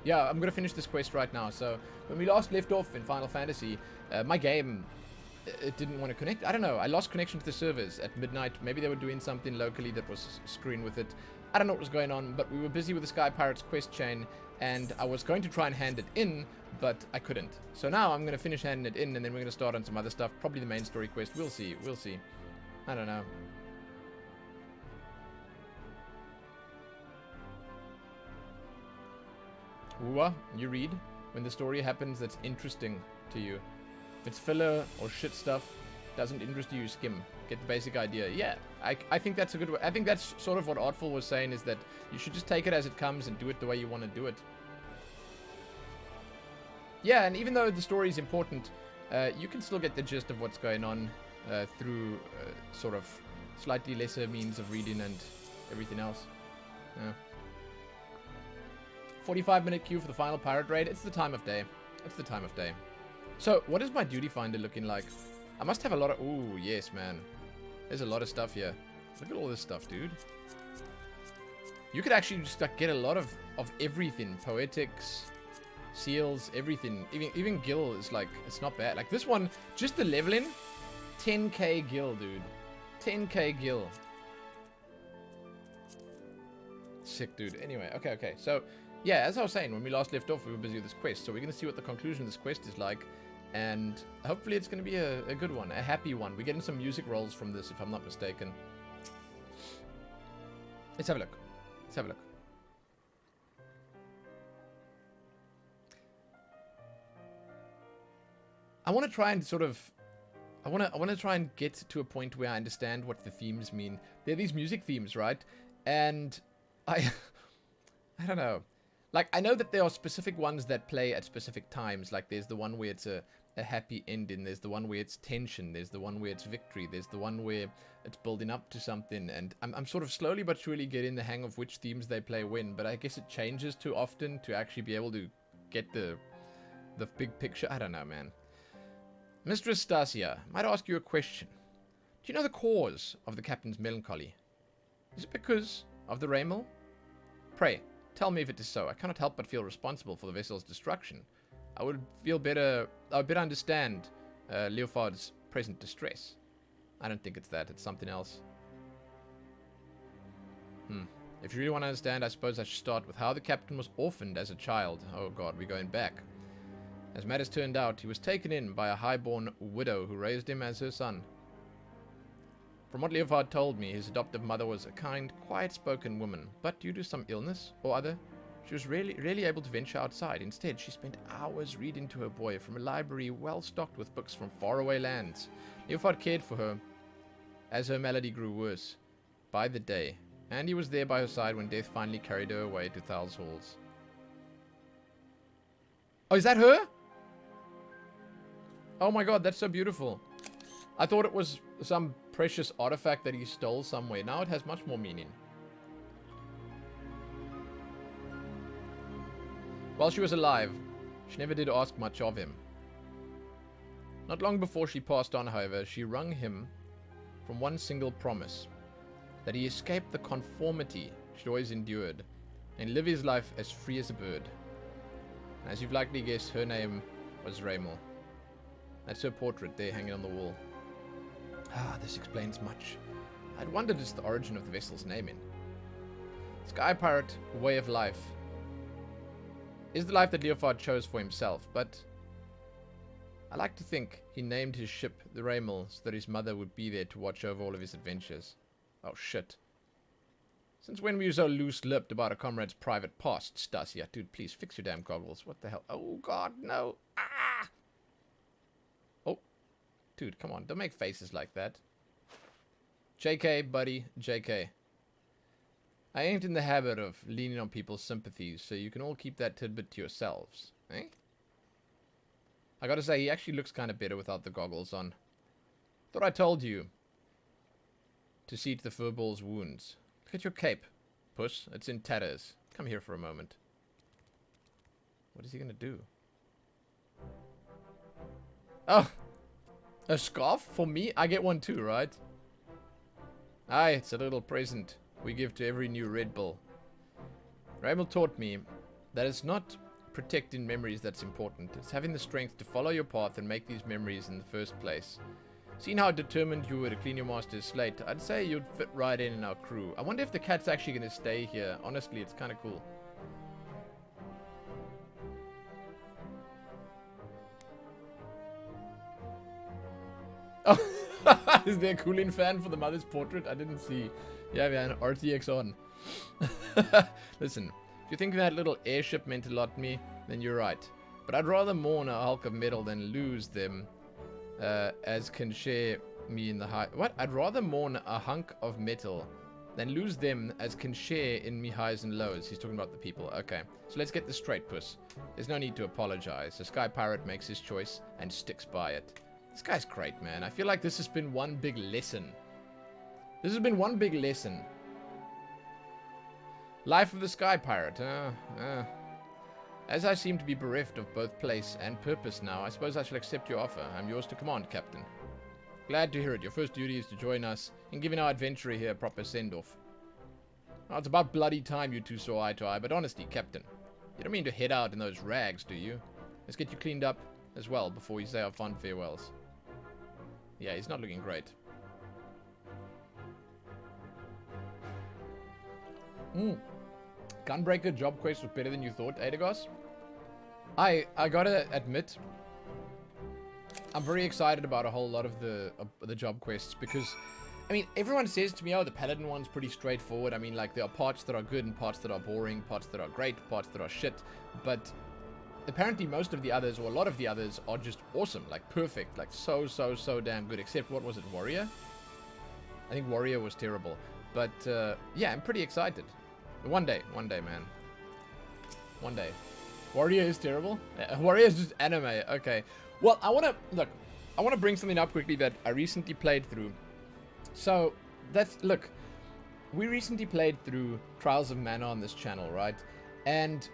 Yeah, I'm gonna finish this quest right now. So, when we last left off in Final Fantasy, my game, it didn't want to connect. I don't know. I lost connection to the servers at midnight. Maybe they were doing something locally that was screwing with it. I don't know what was going on, but we were busy with the Sky Pirates quest chain, and I was going to try and hand it in, but I couldn't. So now I'm gonna finish handing it in, and then we're gonna start on some other stuff. Probably the main story quest. We'll see. We'll see. I don't know. Ooh, you read when the story happens that's interesting to you. If it's filler or shit stuff, doesn't interest you, skim. Get the basic idea. Yeah, I think that's a good way. I think that's sort of what Artful was saying, is that you should just take it as it comes and do it the way you want to do it. Yeah, and even though the story is important, you can still get the gist of what's going on through sort of slightly lesser means of reading and everything else. Yeah. 45-minute queue for the final pirate raid. It's the time of day. It's the time of day. So, what is my duty finder looking like? I must have a lot of... Ooh, yes, man. There's a lot of stuff here. Look at all this stuff, dude. You could actually just like, get a lot of everything. Poetics, seals, everything. Even gil is like... It's not bad. Like, this one, just the leveling, 10k gil, dude. 10k gil. Sick, dude. Anyway, okay. So... Yeah, as I was saying, when we last left off, we were busy with this quest. So we're going to see what the conclusion of this quest is like. And hopefully it's going to be a good one. A happy one. We're getting some music rolls from this, if I'm not mistaken. Let's have a look. Let's have a look. I want to try and sort of... I want to try and get to a point where I understand what the themes mean. They're these music themes, right? And I don't know. Like, I know that there are specific ones that play at specific times. Like, there's the one where it's a happy ending. There's the one where it's tension. There's the one where it's victory. There's the one where it's building up to something. And I'm sort of slowly but surely getting the hang of which themes they play when. But I guess it changes too often to actually be able to get the big picture. I don't know, man. Mistress Stasia, might I ask you a question? Do you know the cause of the captain's melancholy? Is it because of the Raymel? Pray, tell me if it is so. I cannot help but feel responsible for the vessel's destruction. I would better understand Leofard's present distress. I don't think it's that. It's something else. If you really want to understand, I suppose I should start with how the captain was orphaned as a child. Oh god, we're going back. As matters turned out, he was taken in by a highborn widow who raised him as her son. From what Leofard told me, his adoptive mother was a kind, quiet-spoken woman, but due to some illness or other, she was rarely able to venture outside. Instead, she spent hours reading to her boy from a library well stocked with books from faraway lands. Leofard cared for her as her malady grew worse by the day, and he was there by her side when death finally carried her away to Thal's halls. Oh, is that her? Oh my god, that's so beautiful. I thought it was some precious artifact that he stole somewhere. Now it has much more meaning. While she was alive, she never did ask much of him. Not long before she passed on, however, she wrung him from one single promise, that he escape the conformity she'd always endured, and live his life as free as a bird. And as you've likely guessed, her name was Raymel. That's her portrait there hanging on the wall. Ah, this explains much. I'd wondered as to the origin of the vessel's naming. Sky Pirate, way of life, is the life that Leofard chose for himself, but I like to think he named his ship the Raymel so that his mother would be there to watch over all of his adventures. Oh shit. Since when were you so loose-lipped about a comrade's private past, Stasia? Dude, please fix your damn goggles. What the hell? Oh god, no. Ah! Oh. Dude, come on. Don't make faces like that. JK, buddy. JK. I ain't in the habit of leaning on people's sympathies, so you can all keep that tidbit to yourselves. Eh? I gotta say, he actually looks kind of better without the goggles on. Thought I told you to see to the furball's wounds. Look at your cape, puss. It's in tatters. Come here for a moment. What is he gonna do? Oh! A scarf? For me? I get one too, right? Aye, it's a little present we give to every new Red Bull. Raymel taught me that it's not protecting memories that's important. It's having the strength to follow your path and make these memories in the first place. Seeing how determined you were to clean your master's slate, I'd say you'd fit right in our crew. I wonder if the cat's actually going to stay here. Honestly, it's kind of cool. Oh, is there a cooling fan for the mother's portrait? I didn't see. Yeah, man, RTX on. Listen, if you think that little airship meant a lot to me, then you're right. But I'd rather mourn a hulk of metal than lose them, as can share me in the high... What? I'd rather mourn a hunk of metal than lose them as can share in me highs and lows. He's talking about the people. Okay, so let's get this straight, puss. There's no need to apologize. The Sky Pirate makes his choice and sticks by it. This guy's great, man. I feel like this has been one big lesson. This has been one big lesson. Life of the Sky Pirate. As I seem to be bereft of both place and purpose now, I suppose I shall accept your offer. I'm yours to command, Captain. Glad to hear it. Your first duty is to join us in giving our adventurer here a proper send-off. Oh, it's about bloody time you two saw eye to eye, but honestly, Captain, you don't mean to head out in those rags, do you? Let's get you cleaned up as well before we say our fond farewells. Yeah, he's not looking great. Gunbreaker job quest was better than you thought, Adagos? I gotta admit, I'm very excited about a whole lot of the job quests because, I mean, everyone says to me, oh, the Paladin one's pretty straightforward. I mean, like, there are parts that are good and parts that are boring, parts that are great, parts that are shit, but apparently most of the others, or a lot of the others, are just awesome, like, perfect, like, so damn good, except, what was it, Warrior? I think Warrior was terrible, but, yeah, I'm pretty excited. One day, man. One day. Warrior is terrible? Warrior is just anime. Okay. Well, I want to bring something up quickly that I recently played through. So, look, we recently played through Trials of Mana on this channel, right? And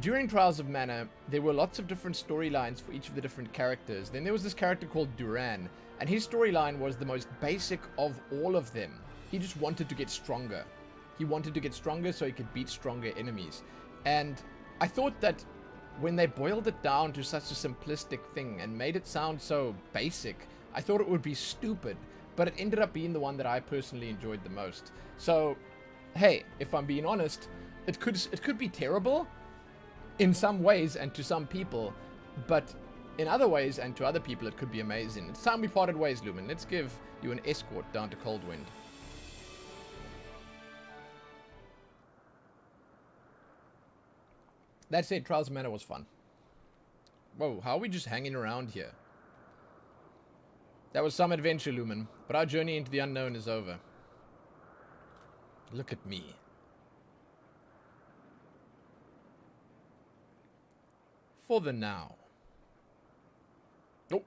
during Trials of Mana, there were lots of different storylines for each of the different characters. Then there was this character called Duran, and his storyline was the most basic of all of them. He just wanted to get stronger. He wanted to get stronger so he could beat stronger enemies. And I thought that when they boiled it down to such a simplistic thing and made it sound so basic, I thought it would be stupid. But it ended up being the one that I personally enjoyed the most. So, hey, if I'm being honest, it could be terrible in some ways and to some people, but in other ways and to other people it could be amazing. It's time we parted ways, Lumen. Let's give you an escort down to Coldwind. That said, Trials of Mana was fun. Whoa, how are we just hanging around here? That was some adventure, Lumen, but our journey into the unknown is over. Look at me. For the now. Oh.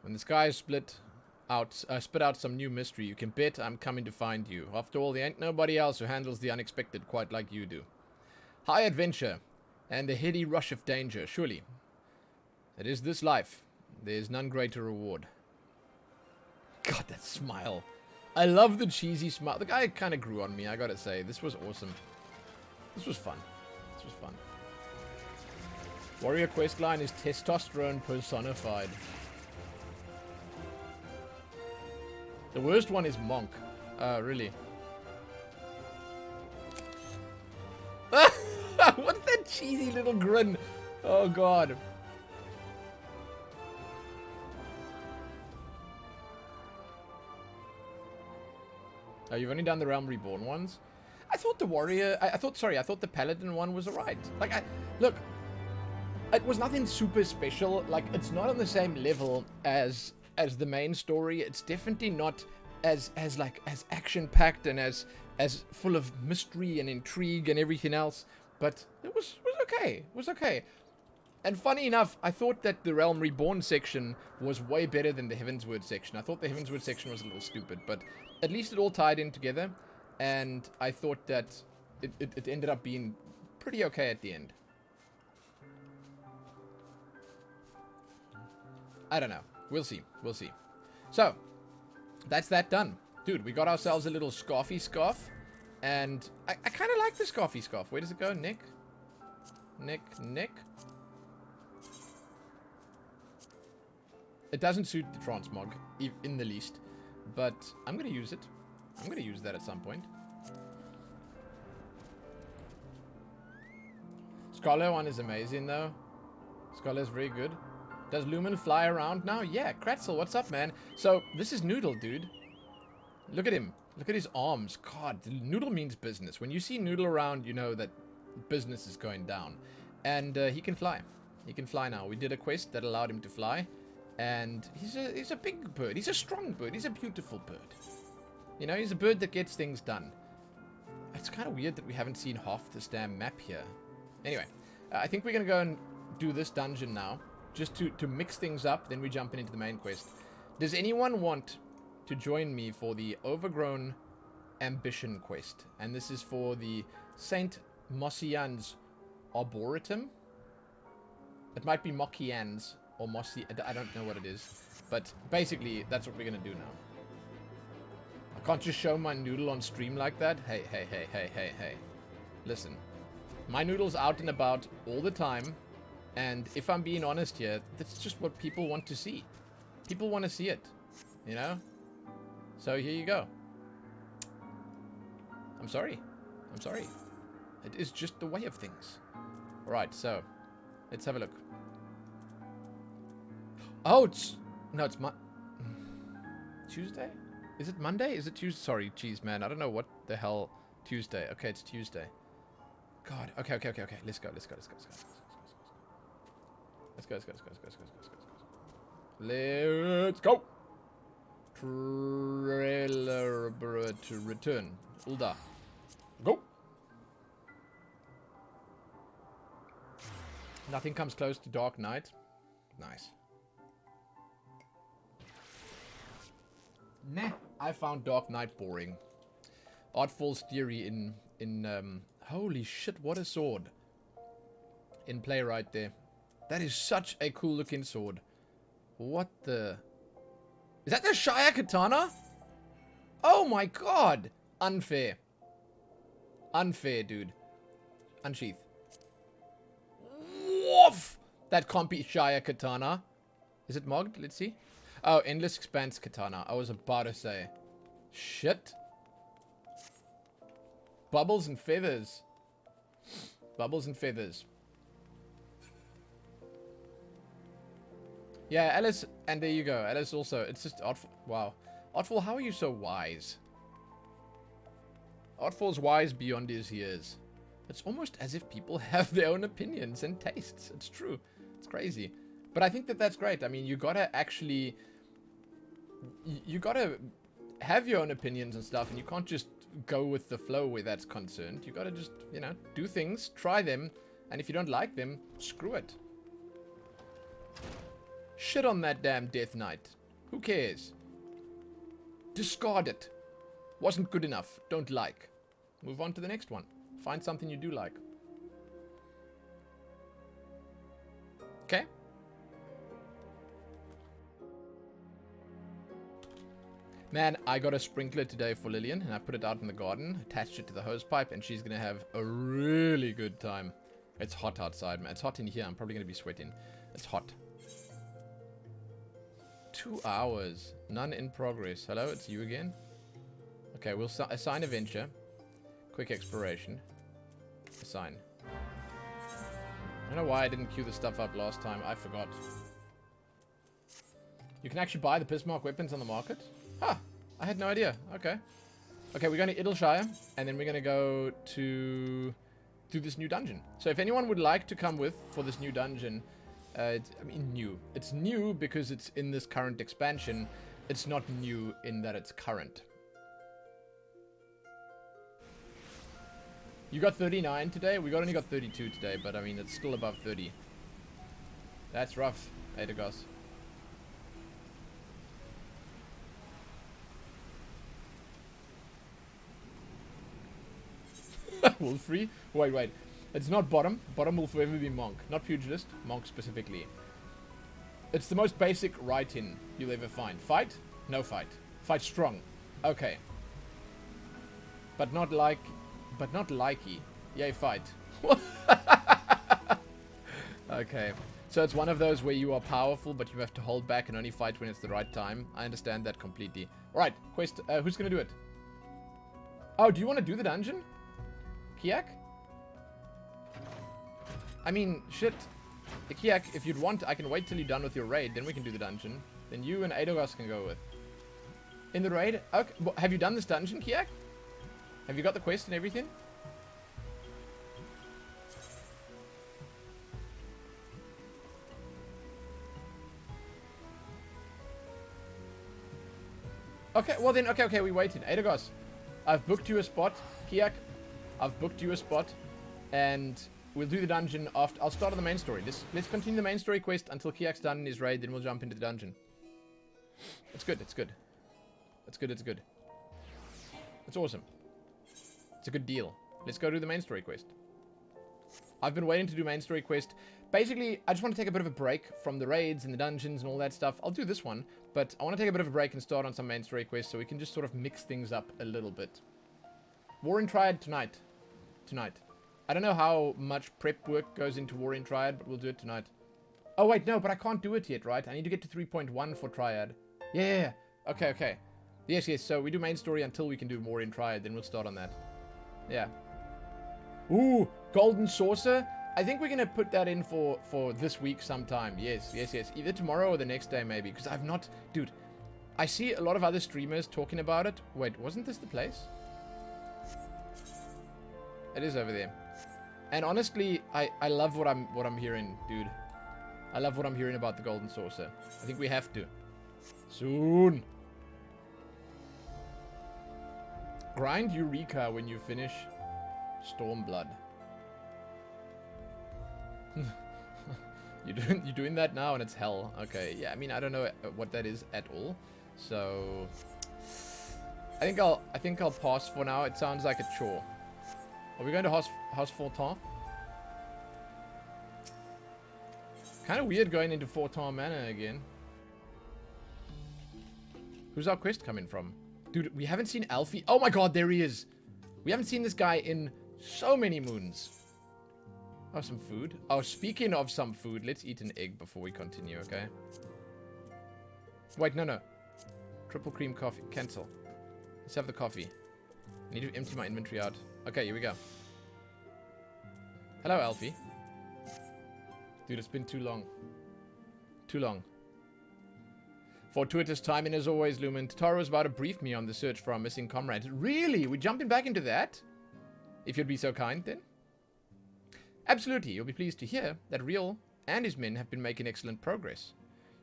When the skies spit out some new mystery, you can bet I'm coming to find you. After all, there ain't nobody else who handles the unexpected quite like you do. High adventure, and the heady rush of danger, surely. It is this life. There is none greater reward. God, that smile. I love the cheesy smile. The guy kind of grew on me, I gotta say. This was awesome. This was fun. This was fun. Warrior questline is testosterone personified. The worst one is Monk. Really. What's that cheesy little grin? Oh, God. Oh, you've only done the Realm Reborn ones? I thought the Warrior... I thought the Paladin one was alright. Like, look, it was nothing super special. Like, it's not on the same level as the main story. It's definitely not as action-packed and as full of mystery and intrigue and everything else. But it was okay. It was okay. And funny enough, I thought that the Realm Reborn section was way better than the Heavensward section. I thought the Heavensward section was a little stupid, but at least it all tied in together. And I thought that it ended up being pretty okay at the end. I don't know. We'll see. We'll see. So, that's that done. Dude, we got ourselves a little scarfy scarf. And I kind of like the scarfy scarf. Where does it go, Nick? Nick. It doesn't suit the transmog in the least, but I'm gonna use it. I'm gonna use that at some point. Scholar one is amazing though. Scholar is very good. Does Lumen fly around now? Yeah, Kratzel, what's up, man? So, this is Noodle, dude. Look at him. Look at his arms. God, Noodle means business. When you see Noodle around, you know that business is going down. And he can fly. He can fly now. We did a quest that allowed him to fly. And he's a big bird. He's a strong bird. He's a beautiful bird. You know, he's a bird that gets things done. It's kind of weird that we haven't seen half this damn map here. Anyway, I think we're going to go and do this dungeon now. Just to mix things up, then we jump into the main quest. Does anyone want to join me for the Overgrown Ambition quest? And this is for the Saint Mossian's Arboretum. It might be Mokian's or Mossi. I don't know what it is. But basically, that's what we're going to do now. I can't just show my noodle on stream like that. Hey. Listen. My noodle's out and about all the time. And if I'm being honest here, that's just what people want to see. People want to see it, you know? So here you go. I'm sorry. It is just the way of things. Alright, so let's have a look. Oh, no, it's Tuesday? Is it Monday? Is it Tuesday? Sorry, jeez, man. I don't know what the hell. Tuesday. Okay, it's Tuesday. God. Okay. Let's go. Let's go. Trailer to return. Ulda. Go. Nothing comes close to Dark Knight. Nice. Nah, I found Dark Knight boring. Artful's theory in holy shit, what a sword. In play right there. That is such a cool looking sword. What the... Is that the Shire Katana? Oh my god! Unfair. Unfair, dude. Unsheath. Woof! That can't be Shire Katana. Is it mogged? Let's see. Oh, Endless Expanse Katana. I was about to say. Shit. Bubbles and feathers. Bubbles and feathers. Yeah, Alice, and there you go. Alice also. It's just Artful. Wow. Artful, how are you so wise? Artful's wise beyond his years. It's almost as if people have their own opinions and tastes. It's true. It's crazy. But I think that that's great. I mean, you gotta actually... You gotta have your own opinions and stuff, and you can't just go with the flow where that's concerned. You gotta just, you know, do things, try them, and if you don't like them, screw it. Shit on that damn Death Knight. Who cares? Discard it. Wasn't good enough. Don't like. Move on to the next one. Find something you do like. Okay? Man, I got a sprinkler today for Lillian, and I put it out in the garden, attached it to the hose pipe, and she's gonna have a really good time. It's hot outside, man. It's hot in here. I'm probably gonna be sweating. It's hot. 2 hours. None in progress. Hello, it's you again? Okay, we'll assign a venture. Quick exploration. Assign. I don't know why I didn't queue the stuff up last time. I forgot. You can actually buy the Pismark weapons on the market? Huh. I had no idea. Okay. Okay, we're going to Idleshire, and then we're going to go to do this new dungeon. So if anyone would like to come with for this new dungeon... I mean, new. It's new because it's in this current expansion. It's not new in that it's current. You got 39 today? We only got 32 today, but I mean, it's still above 30. That's rough, Adagos. Wolfrey? Wait. It's not bottom. Bottom will forever be monk. Not pugilist. Monk specifically. It's the most basic right-in you'll ever find. Fight? No fight. Fight strong. Okay. But not like... But not likey. Yay, fight. Okay. So it's one of those where you are powerful, but you have to hold back and only fight when it's the right time. I understand that completely. Alright, quest. Who's going to do it? Oh, do you want to do the dungeon? Kiak? I mean, shit. Kiak, if you'd want, I can wait till you're done with your raid, then we can do the dungeon. Then you and Adogos can go with. In the raid? Okay. Have you done this dungeon, Kiak? Have you got the quest and everything? Okay, well then, okay, we waited. Adogos, I've booked you a spot. Kiak, I've booked you a spot. And we'll do the dungeon after. I'll start on the main story. Let's continue the main story quest until Kiak's done in his raid, then we'll jump into the dungeon. It's good, it's good. It's good, it's good. It's awesome. It's a good deal. Let's go do the main story quest. I've been waiting to do main story quest. Basically, I just want to take a bit of a break from the raids and the dungeons and all that stuff. I'll do this one, but I want to take a bit of a break and start on some main story quests so we can just sort of mix things up a little bit. War in Triad tonight. I don't know how much prep work goes into War in Triad, but we'll do it tonight. Oh, wait, no, but I can't do it yet, right? I need to get to 3.1 for Triad. Yeah. Okay. Yes, so we do main story until we can do War in Triad, then we'll start on that. Yeah. Ooh, Golden Saucer. I think we're going to put that in for this week sometime. Yes. Either tomorrow or the next day, maybe. Because I've not... Dude, I see a lot of other streamers talking about it. Wait, wasn't this the place? It is over there. And honestly, I love what I'm hearing, dude. I love what I'm hearing about the Golden Saucer. I think we have to. Soon. Grind Eureka when you finish Stormblood. You're doing that now and it's hell. Okay, yeah, I mean, I don't know what that is at all. So I think I'll pass for now. It sounds like a chore. Are we going to House Fortin? Kind of weird going into Fortin Manor again. Who's our quest coming from? Dude, we haven't seen Alfie. Oh my god, there he is. We haven't seen this guy in so many moons. Oh, some food. Oh, speaking of some food, let's eat an egg before we continue, okay? Wait, no. Triple cream coffee. Cancel. Let's have the coffee. I need to empty my inventory out. Okay, here we go. Hello, Alfie. Dude, it's been too long. Too long. Fortuitous timing as always, Lumen. Taro was about to brief me on the search for our missing comrade. Really? We're jumping back into that? If you'd be so kind, then. Absolutely. You'll be pleased to hear that Riel and his men have been making excellent progress.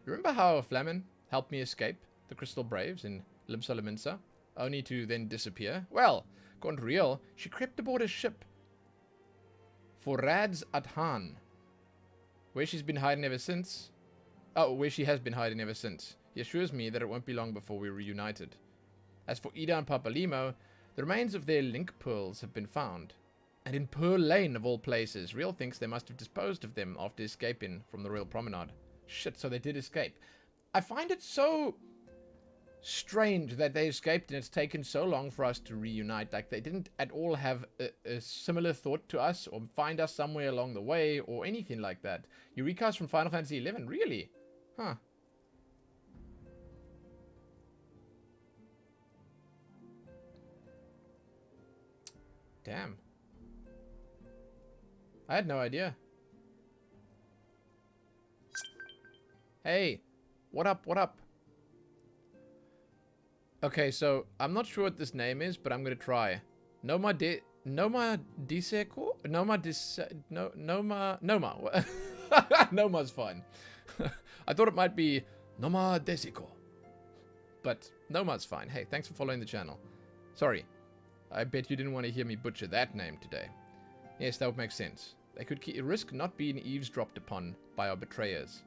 You remember how Flamen helped me escape the Crystal Braves in Limsa Laminsa, only to then disappear? Well, according to Riel, she crept aboard a ship for Rad's Adhan, where she's been hiding ever since. Oh, where she has been hiding ever since. He assures me that it won't be long before we're reunited. As for Ida and Papalimo, the remains of their link pearls have been found. And in Pearl Lane, of all places, Riel thinks they must have disposed of them after escaping from the Royal Promenade. Shit, so they did escape. I find it so strange that they escaped and it's taken so long for us to reunite. Like, they didn't at all have a similar thought to us or find us somewhere along the way or anything like that. Eureka's from Final Fantasy XI? Really? Huh. Damn. I had no idea. Hey, what up, what up? Okay, so I'm not sure what this name is, but I'm gonna try. Noma Diseko? Noma. Noma's fine. I thought it might be Noma Desiko. But Noma's fine. Hey, thanks for following the channel. Sorry. I bet you didn't want to hear me butcher that name today. Yes, that would make sense. They could risk not being eavesdropped upon by our betrayers.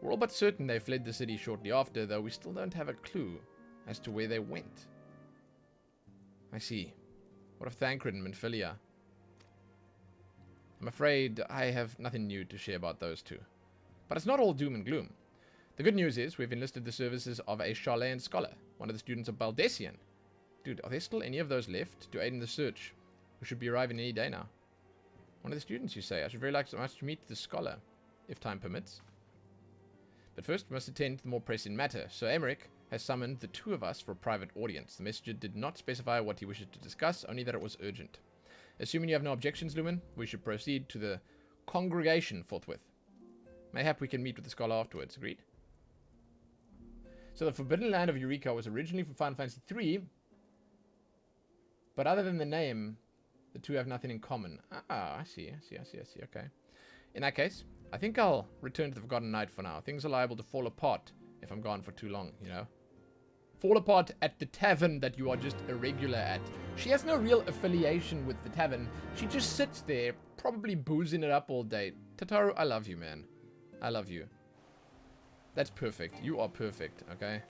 We're all but certain they fled the city shortly after, though we still don't have a clue as to where they went. I see. What of Thancred and Minfilia? I'm afraid I have nothing new to share about those two. But it's not all doom and gloom. The good news is we've enlisted the services of a Charlayan scholar, one of the students of Baldessian. Dude, are there still any of those left to aid in the search? We should be arriving any day now. One of the students, you say. I should very like so much to meet the scholar, if time permits. But first, we must attend to the more pressing matter. So Emmerich has summoned the two of us for a private audience. The messenger did not specify what he wishes to discuss, only that it was urgent. Assuming you have no objections, Lumen, we should proceed to the congregation forthwith. Mayhap we can meet with the scholar afterwards. Agreed? So the Forbidden Land of Eureka was originally from Final Fantasy III, but other than the name, the two have nothing in common. Ah, I see. Okay. In that case, I think I'll return to the Forgotten Knight for now. Things are liable to fall apart if I'm gone for too long, you know? Fall apart at the tavern that you are just a regular at. She has no real affiliation with the tavern. She just sits there, probably boozing it up all day. Tataru, I love you, man. I love you. That's perfect. You are perfect, okay?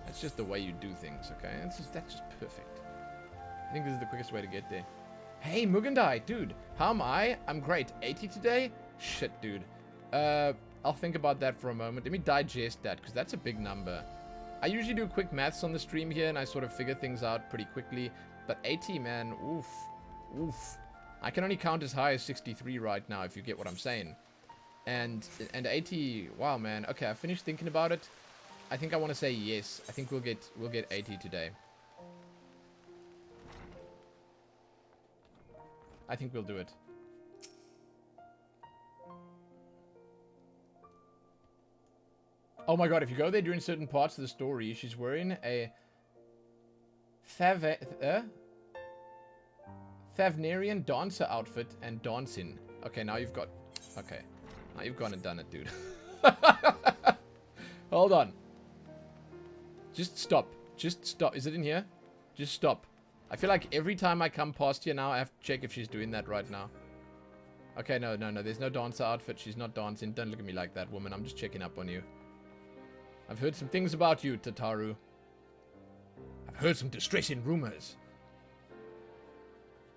That's just the way you do things, okay? That's just perfect. I think this is the quickest way to get there. Hey, Mugandai, dude. How am I? I'm great. 80 today? Shit, dude. I'll think about that for a moment. Let me digest that, because that's a big number. I usually do quick maths on the stream here, and I sort of figure things out pretty quickly. But 80, man, oof. Oof. I can only count as high as 63 right now, if you get what I'm saying. And 80, wow, man. Okay, I finished thinking about it. I think I want to say yes. I think we'll get 80 today. I think we'll do it. Oh my god, if you go there during certain parts of the story, she's wearing a Thavnarian dancer outfit and dancing. Okay, now you've got... Okay. Now you've gone and done it, dude. Hold on. Just stop. Just stop. Is it in here? Just stop. I feel like every time I come past here now, I have to check if she's doing that right now. Okay, no. There's no dancer outfit. She's not dancing. Don't look at me like that, woman. I'm just checking up on you. I've heard some things about you, Tataru. I've heard some distressing rumors.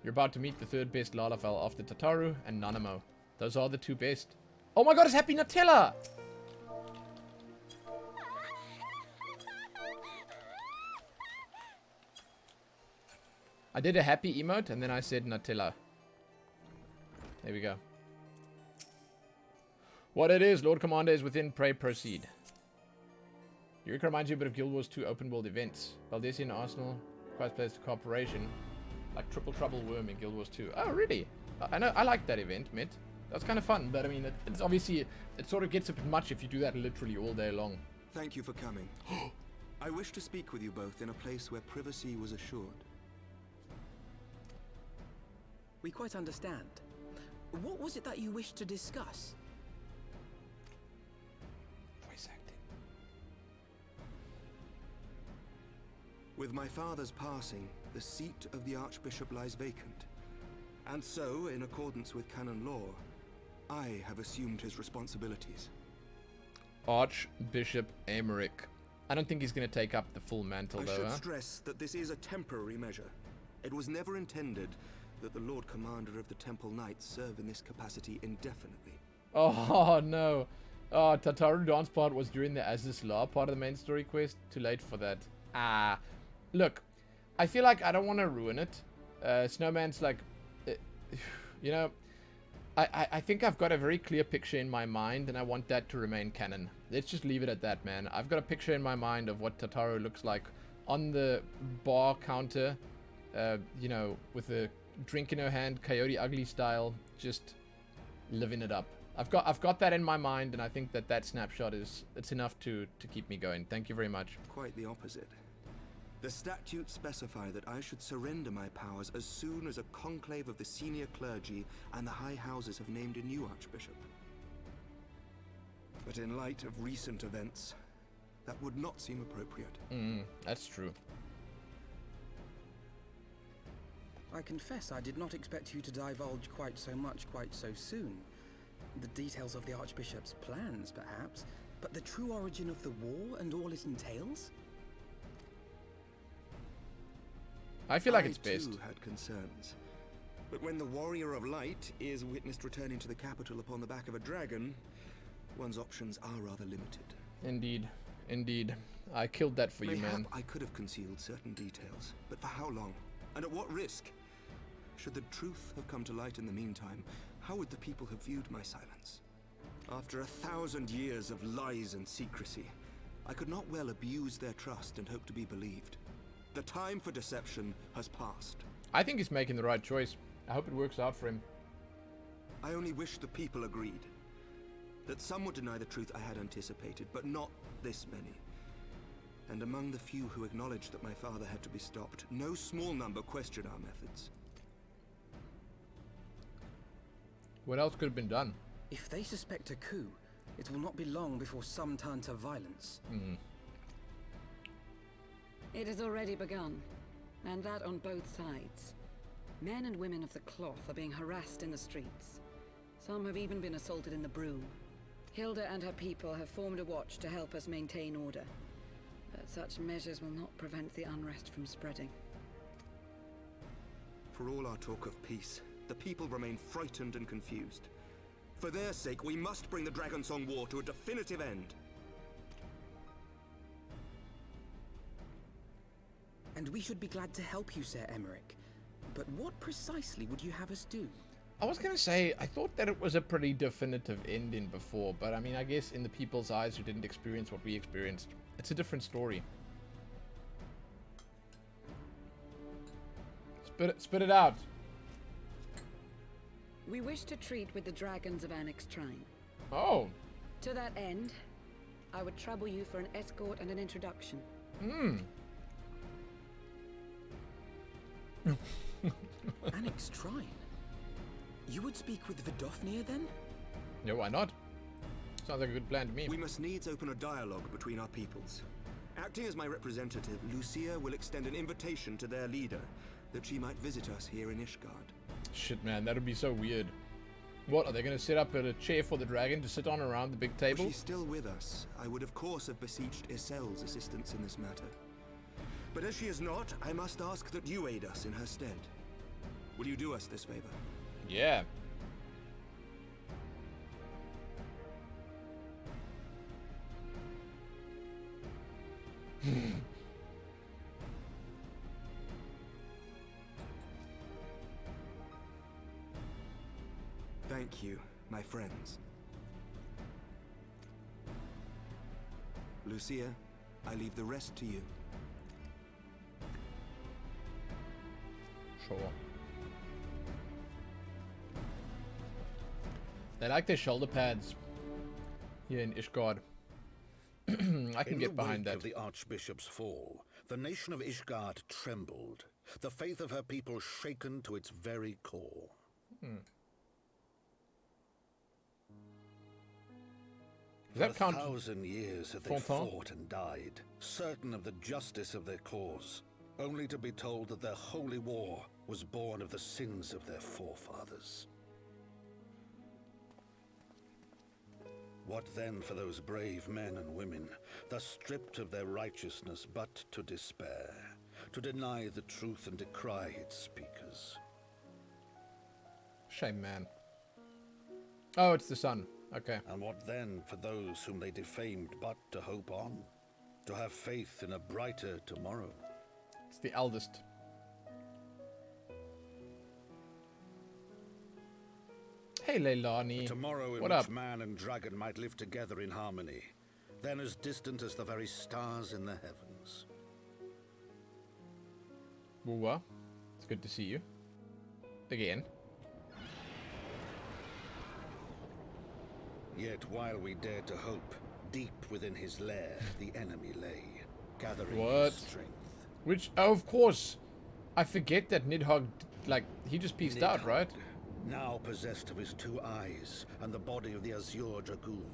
You're about to meet the third best Lalafell after Tataru and Nanamo. Those are the two best. Oh my god, it's Happy Nutella! I did a happy emote and then I said Nutella. There we go. What it is, Lord Commander is within, pray proceed. Eureka reminds you a bit of Guild Wars 2 open world events. Valdesi and Arsenal quite plays to cooperation. Like Triple Trouble Worm in Guild Wars 2. Oh, really? I know, I like that event, Mitt. That's kind of fun, but I mean, it's obviously, it sort of gets a bit much if you do that literally all day long. Thank you for coming. I wish to speak with you both in a place where privacy was assured. We quite understand. What was it that you wished to discuss? Voice acting. With my father's passing, the seat of the Archbishop lies vacant. And so, in accordance with canon law, I have assumed his responsibilities. Archbishop Emmerich. I don't think he's going to take up the full mantle, though. I should stress that this is a temporary measure. It was never intended that the Lord Commander of the Temple Knights serve in this capacity indefinitely. Oh, no. Oh, Tataru dance part was during the Aziz Law part of the main story quest. Too late for that. Ah. Look, I feel like I don't want to ruin it. Snowman's like... you know, I think I've got a very clear picture in my mind, and I want that to remain canon. Let's just leave it at that, man. I've got a picture in my mind of what Tataru looks like on the bar counter, you know, with a drink in her hand, Coyote Ugly style, just living it up. I've got that in my mind, and I think that snapshot it's enough to keep me going. Thank you very much. Quite the opposite. The statutes specify that I should surrender my powers as soon as a conclave of the senior clergy and the high houses have named a new archbishop. But in light of recent events, that would not seem appropriate. That's true. I confess I did not expect you to divulge quite so much quite so soon. The details of the Archbishop's plans, perhaps, but the true origin of the war and all it entails? I feel like it's best. I too had concerns. But when the Warrior of Light is witnessed returning to the capital upon the back of a dragon, one's options are rather limited. Indeed. Indeed. I killed that for you, man. I could have concealed certain details, but for how long? And at what risk? Should the truth have come to light in the meantime, how would the people have viewed my silence? After 1,000 years of lies and secrecy, I could not well abuse their trust and hope to be believed. The time for deception has passed. I think he's making the right choice. I hope it works out for him. I only wish the people agreed. That some would deny the truth I had anticipated, but not this many. And among the few who acknowledged that my father had to be stopped, no small number questioned our methods. What else could have been done? If they suspect a coup, it will not be long before some turn to violence. It has already begun, and that on both sides. Men and women of the cloth are being harassed in the streets. Some have even been assaulted in the brew. Hilda and her people have formed a watch to help us maintain order. But such measures will not prevent the unrest from spreading. For all our talk of peace, the people remain frightened and confused. For their sake, we must bring the Dragonsong War to a definitive end. And we should be glad to help you, Sir Emmerich. But what precisely would you have us do? I was gonna say, I thought that it was a pretty definitive ending before, but I mean, I guess in the people's eyes who didn't experience what we experienced, it's a different story. Spit it out. We wish to treat with the dragons of Annex Trine. Oh. To that end, I would trouble you for an escort and an introduction. Annex Trine? You would speak with Vidofnir then? Yeah, why not? Sounds like a good plan to me. We must needs open a dialogue between our peoples. Acting as my representative, Lucia will extend an invitation to their leader, that she might visit us here in Ishgard. Shit, man, that would be so weird. What, are they going to set up a chair for the dragon to sit on around the big table? If she's still with us, I would of course have beseeched Isel's assistance in this matter. But as she is not, I must ask that you aid us in her stead. Will you do us this favor? Yeah. Thank you, my friends. Lucia, I leave the rest to you. Sure. They like their shoulder pads here in Ishgard. I can get behind that. In the wake of the Archbishop's fall, the nation of Ishgard trembled, the faith of her people shaken to its very core. Does that count? 1,000 years have they fought and died, certain of the justice of their cause, only to be told that their holy war was born of the sins of their forefathers. What then for those brave men and women, thus stripped of their righteousness but to despair, to deny the truth and decry its speakers? Shame, man. Oh, it's the sun. Okay. And what then for those whom they defamed but to hope on, to have faith in a brighter tomorrow? It's the eldest. Hey, Leilani. A tomorrow in what which up? man and dragon might live together in harmony, then as distant as the very stars in the heavens. Woowa. It's good to see you. Again. Yet while we dared to hope, deep within his lair the enemy lay, gathering What? his strength. Which, oh, of course. I forget that Nidhogg, like, he just pieced out, Nidhogg, right? now possessed of his 2 eyes and the body of the Azure Dragoon,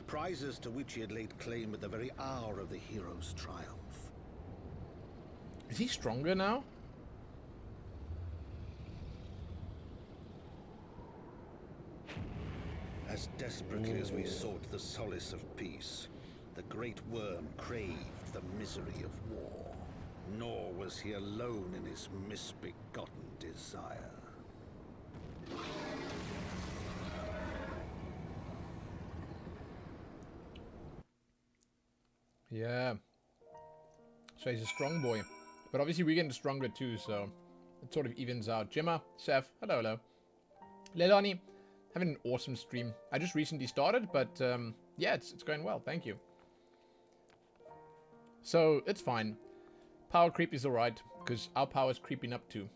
prizes to which he had laid claim at the very hour of the hero's triumph. Is he stronger now? As desperately as we sought the solace of peace, the great worm craved the misery of war. Nor was he alone in his misbegotten desire. Yeah. So he's a strong boy. But obviously we're getting stronger too, so it sort of evens out. Gemma, Saf, hello, hello. Leilani, having an awesome stream. I just recently started, but yeah, it's going well. Thank you. So, it's fine. Power creep is alright, because our power is creeping up too.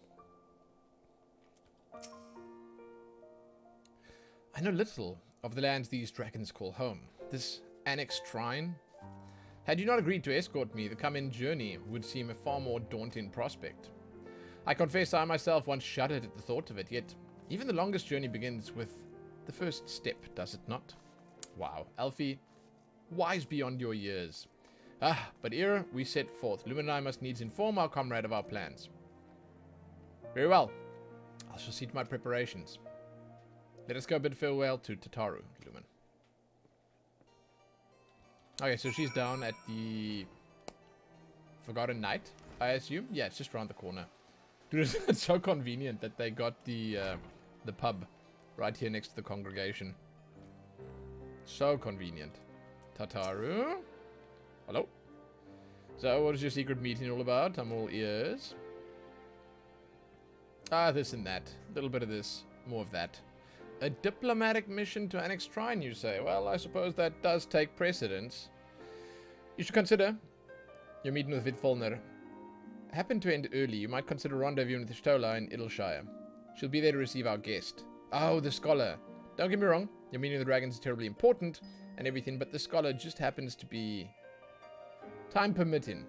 I know little of the lands these dragons call home. This Annex Shrine. Had you not agreed to escort me, the come-in journey would seem a far more daunting prospect. I confess I myself once shuddered at the thought of it, yet even the longest journey begins with the first step, does it not? Wow, Alfie, wise beyond your years. Ah, but ere we set forth, Lumen and I must needs inform our comrade of our plans. Very well. I shall see to my preparations. Let us go bid farewell to Tataru, Lumen. Okay, so she's down at the Forgotten Night, I assume? Yeah, it's just around the corner. Dude, it's so convenient that they got the pub right here next to the congregation. So convenient. Tataru? Hello? So, what is your secret meeting all about? I'm all ears. Ah, this and that. A little bit of this, more of that. A diplomatic mission to Annex Shrine, you say? Well, I suppose that does take precedence. You should consider your meeting with Vidfolner. Happen to end early, you might consider rendezvousing with Ishtola in Idleshire. She'll be there to receive our guest. Oh, the scholar. Don't get me wrong, your meeting with the dragons is terribly important and everything, but the scholar just happens to be... time permitting,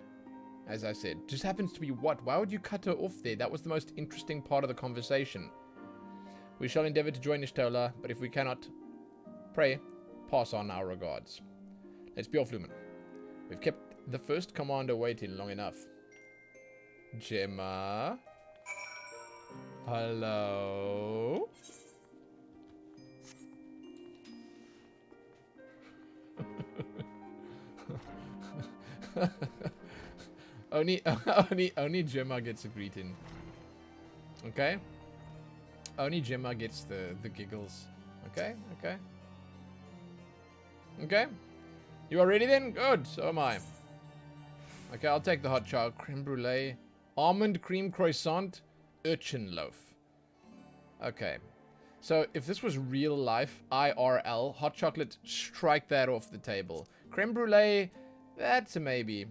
as I said. Just happens to be what? Why would you cut her off there? That was the most interesting part of the conversation. We shall endeavor to join Ishtola, but if we cannot, pray, pass on our regards. Let's be off, Lumen. We've kept the first commander waiting long enough. Gemma? Hello? Only Gemma gets a greeting. Okay? Only Gemma gets the giggles. Okay? Okay? Okay? You are ready then? Good, so am I. Okay, I'll take the hot chocolate, creme brulee, almond cream croissant, urchin loaf. Okay. So, if this was real life, IRL, hot chocolate, strike that off the table. Creme brulee, that's a maybe.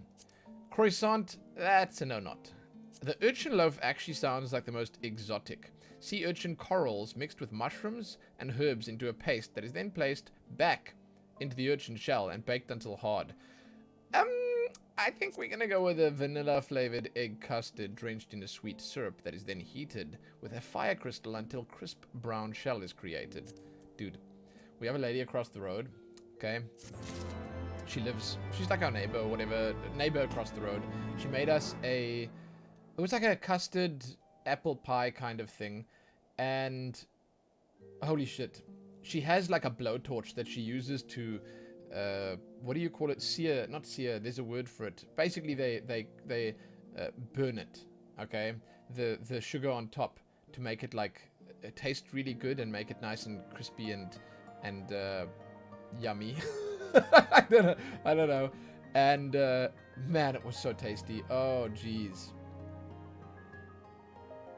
Croissant, that's a no-not. The urchin loaf actually sounds like the most exotic. Sea urchin corals mixed with mushrooms and herbs into a paste that is then placed back into the urchin shell and baked until hard. I think we're gonna go with a vanilla-flavored egg custard drenched in a sweet syrup that is then heated with a fire crystal until crisp brown shell is created. Dude, we have a lady across the road, okay? She's like our neighbor or whatever, neighbor across the road. She made us it was like a custard apple pie kind of thing, and holy shit. She has like a blowtorch that she uses to, what do you call it? Sear, not sear, there's a word for it. Basically, they burn it, okay? The sugar on top to make it like, taste really good and make it nice and crispy and yummy. I don't know. And, man, it was so tasty. Oh, jeez.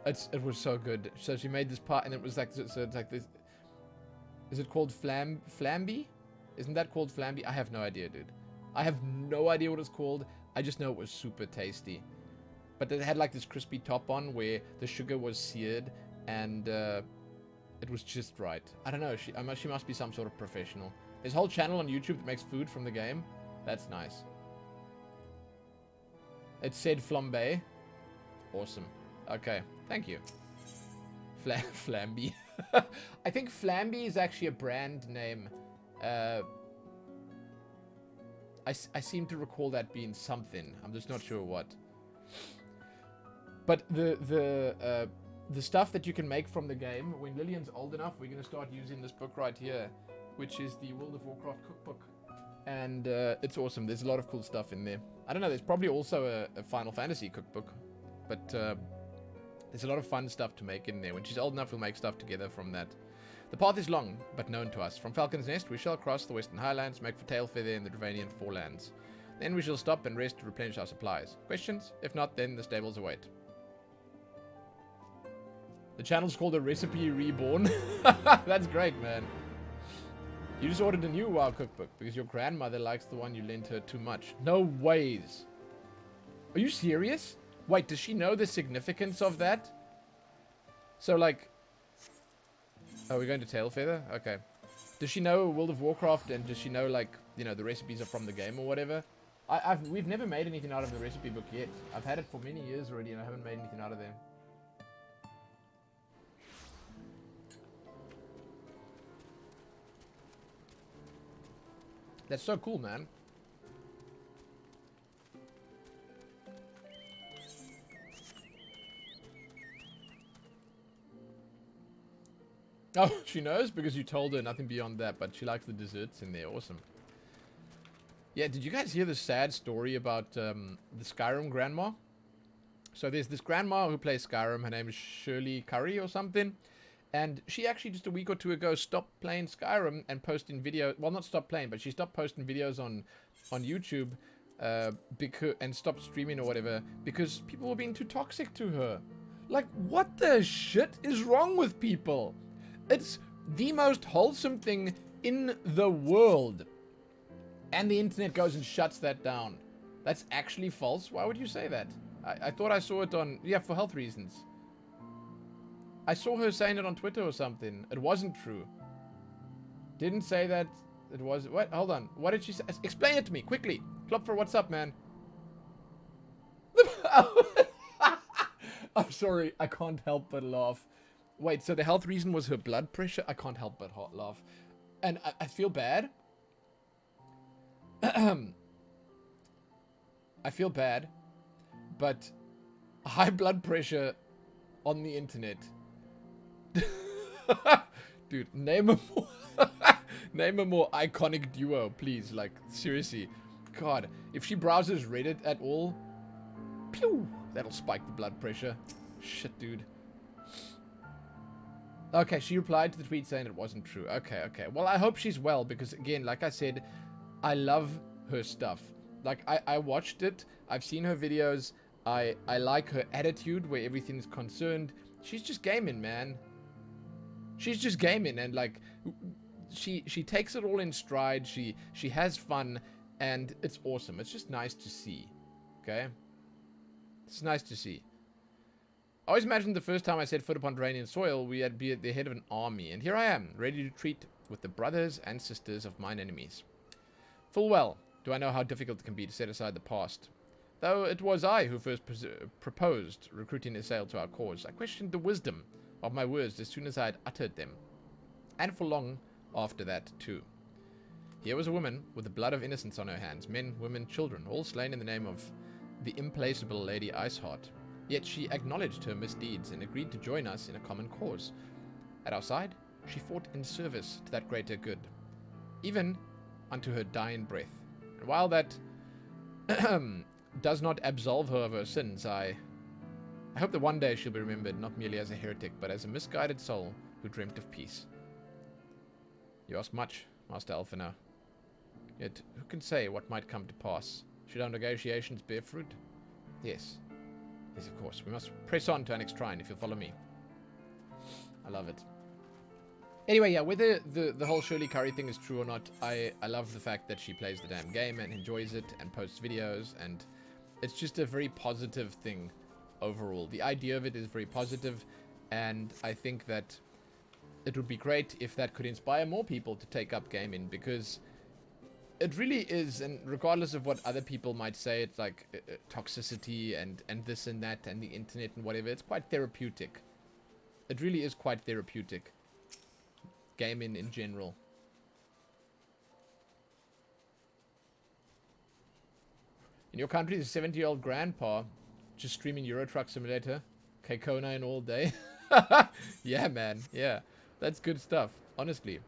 It was so good. So she made this pie, and it was like, so it's like this. Is it called flamby? Isn't that called flamby? I have no idea, dude. I have no idea what it's called. I just know it was super tasty. But it had like this crispy top on where the sugar was seared, and it was just right. I don't know. She must be some sort of professional. There's a whole channel on YouTube that makes food from the game. That's nice. It said flambe. Awesome. Okay. Thank you. Flamby. I think Flamby is actually a brand name. I seem to recall that being something. I'm just not sure what. But the stuff that you can make from the game, when Lillian's old enough, we're going to start using this book right here, which is the World of Warcraft cookbook. And it's awesome. There's a lot of cool stuff in there. I don't know, there's probably also a Final Fantasy cookbook. But there's a lot of fun stuff to make in there. When she's old enough, we'll make stuff together from that. The path is long, but known to us. From Falcon's Nest, we shall cross the Western Highlands, make for Tailfeather in the Dravanian Forelands. Then we shall stop and rest to replenish our supplies. Questions? If not, then the stables await. The channel's called A Recipe Reborn. That's great, man. You just ordered a new WoW cookbook because your grandmother likes the one you lent her too much. No ways. Are you serious? Wait, does she know the significance of that? So, like... Oh, we're going to Tailfeather? Okay. Does she know World of Warcraft, and does she know, like, you know, the recipes are from the game or whatever? We've never made anything out of the recipe book yet. I've had it for many years already, and I haven't made anything out of them. That's so cool, man. Oh, she knows because you told her nothing beyond that, but she likes the desserts in there. Awesome. Yeah, did you guys hear the sad story about the Skyrim grandma? So there's this grandma who plays Skyrim. Her name is Shirley Curry or something. And she actually just a week or two ago stopped playing Skyrim and posting videos. Well, not stopped playing, but she stopped posting videos on YouTube and stopped streaming or whatever because people were being too toxic to her. Like, what the shit is wrong with people? It's the most wholesome thing in the world. And the internet goes and shuts that down. That's actually false? Why would you say that? I thought I saw it on... Yeah, for health reasons. I saw her saying it on Twitter or something. It wasn't true. Didn't say that it was... What? Hold on. What did she say? Explain it to me, quickly. Klopfer, what's up, man? I'm sorry. I can't help but laugh. Wait, so the health reason was her blood pressure? I can't help but laugh. And I feel bad. I feel bad. But high blood pressure on the internet... Dude, name a more iconic duo, please. Like, seriously. God, if she browses Reddit at all, pew, that'll spike the blood pressure. Shit, dude. Okay, she replied to the tweet saying it wasn't true. Okay. Well, I hope she's well because, again, like I said, I love her stuff. Like, I watched it. I've seen her videos. I like her attitude where everything's concerned. She's just gaming, man. She's just gaming, and like she takes it all in stride. She has fun, and it's awesome. It's just nice to see. Okay? It's nice to see. I always imagined the first time I set foot upon Dranian soil, we'd be at the head of an army, and here I am, ready to treat with the brothers and sisters of mine enemies. Full well do I know how difficult it can be to set aside the past. Though it was I who first proposed recruiting Isael to our cause, I questioned the wisdom of my words as soon as I had uttered them. And for long after that, too. Here was a woman with the blood of innocence on her hands, men, women, children, all slain in the name of the implacable Lady Iceheart. Yet she acknowledged her misdeeds and agreed to join us in a common cause. At our side, she fought in service to that greater good, even unto her dying breath. And while that does not absolve her of her sins, I hope that one day she'll be remembered not merely as a heretic, but as a misguided soul who dreamt of peace. You ask much, Master Alphina. Yet who can say what might come to pass? Should our negotiations bear fruit? Yes. Yes, of course. We must press on to our next shrine, if you'll follow me. I love it. Anyway, yeah, whether the whole Shirley Curry thing is true or not, I love the fact that she plays the damn game and enjoys it and posts videos, and it's just a very positive thing overall. The idea of it is very positive, and I think that it would be great if that could inspire more people to take up gaming, because it really is, and regardless of what other people might say, it's like toxicity and this and that and the internet and whatever, it's quite therapeutic. It really is quite therapeutic. Gaming in general. In your country, the 70-year-old grandpa just streaming Euro Truck Simulator, Kekona in all day. Yeah, man. Yeah, that's good stuff. Honestly,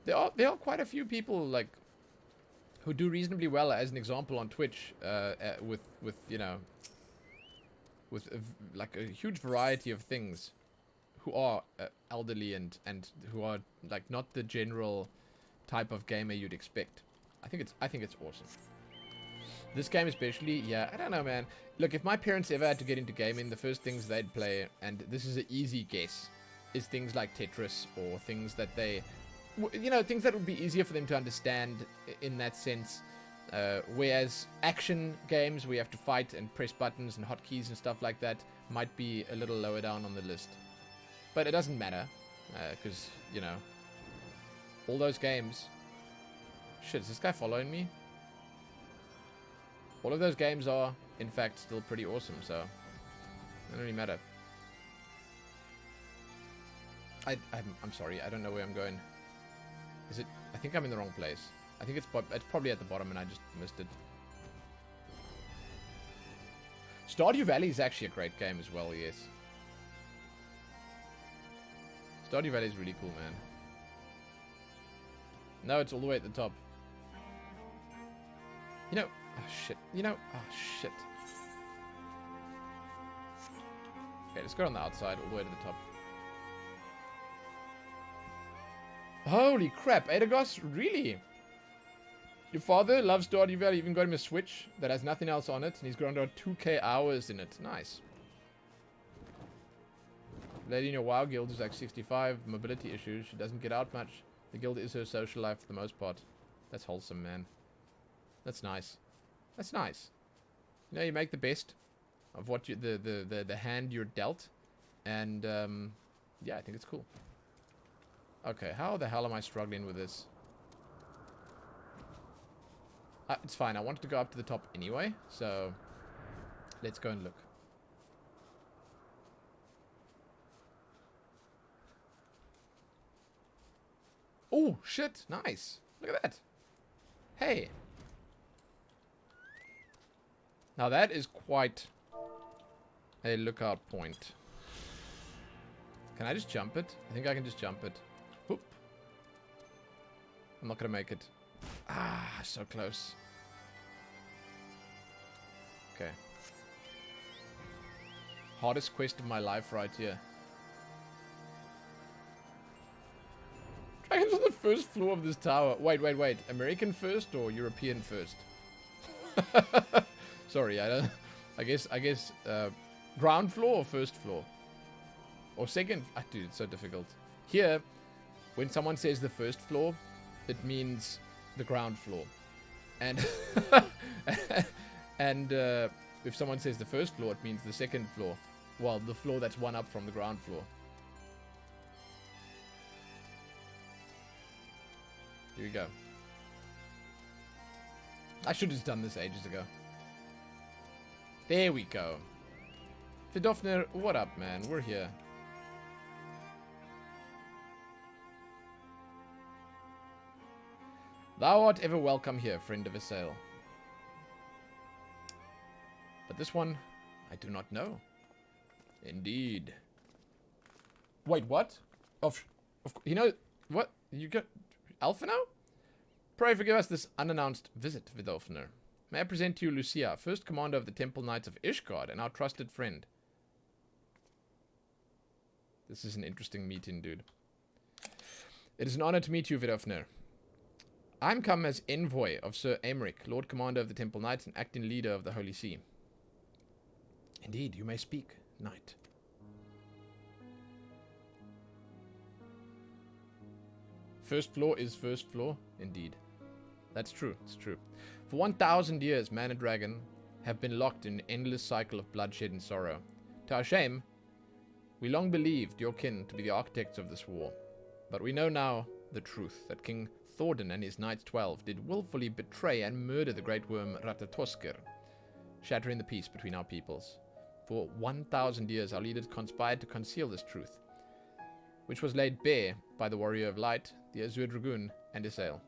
there are quite a few people like who do reasonably well. As an example, on Twitch, with you know, with like a huge variety of things, who are elderly and who are like not the general type of gamer you'd expect. I think it's awesome. This game especially, yeah, I don't know, man. Look, if my parents ever had to get into gaming, the first things they'd play, and this is an easy guess, is things like Tetris or things that they, you know, things that would be easier for them to understand in that sense. Whereas action games where you have to fight and press buttons and hotkeys and stuff like that might be a little lower down on the list. But it doesn't matter, because, you know, all those games... Shit, is this guy following me? All of those games are, in fact, still pretty awesome, so it doesn't really matter. I'm sorry, I don't know where I'm going. Is it... I think I'm in the wrong place. I think it's probably at the bottom and I just missed it. Stardew Valley is actually a great game as well, yes. Stardew Valley is really cool, man. No, it's all the way at the top. You know... Oh, shit. You know... Oh, shit. Okay, let's go on the outside all the way to the top. Holy crap, Adagos? Really? Your father loves Stardew Valley, even got him a Switch that has nothing else on it, and he's ground out 2k hours in it. Nice. Lady in your WoW guild is like 65, mobility issues. She doesn't get out much. The guild is her social life for the most part. That's wholesome, man. That's nice. That's nice. You know, you make the best of what you, the hand you're dealt, and yeah, I think it's cool. Okay, how the hell am I struggling with this? It's fine. I wanted to go up to the top anyway, so let's go and look. Oh, shit. Nice. Look at that. Hey. Now that is quite a lookout point. Can I just jump it? I think I can just jump it. Whoop. I'm not going to make it. Ah, so close. Okay. Hardest quest of my life right here. Dragons on the first floor of this tower. Wait. American first or European first? Sorry, I don't... I guess, ground floor or first floor? Or second... Ah, dude, it's so difficult. Here, when someone says the first floor, it means the ground floor. And... and, if someone says the first floor, it means the second floor. Well, the floor that's one up from the ground floor. Here we go. I should have done this ages ago. There we go. Vidofnir, what up, man? We're here. Thou art ever welcome here, friend of a sail. But this one, I do not know. Indeed. Wait, what? You know, what? You got... Alpha now? Pray forgive us this unannounced visit, Vidofnir. May I present to you Lucia, first commander of the Temple Knights of Ishgard and our trusted friend. This is an interesting meeting, dude. It is an honor to meet you, Vidofnir. I'm come as envoy of Sir Emmerich, Lord Commander of the Temple Knights and acting leader of the Holy See. Indeed, you may speak, knight. First floor is first floor, indeed. That's true, it's true. For 1,000 years, man and dragon have been locked in an endless cycle of bloodshed and sorrow. To our shame, we long believed your kin to be the architects of this war. But we know now the truth, that King Thordan and his Knights 12 did willfully betray and murder the great worm Ratatoskr, shattering the peace between our peoples. For 1,000 years, our leaders conspired to conceal this truth, which was laid bare by the Warrior of Light, the Azure Dragoon, and Isael.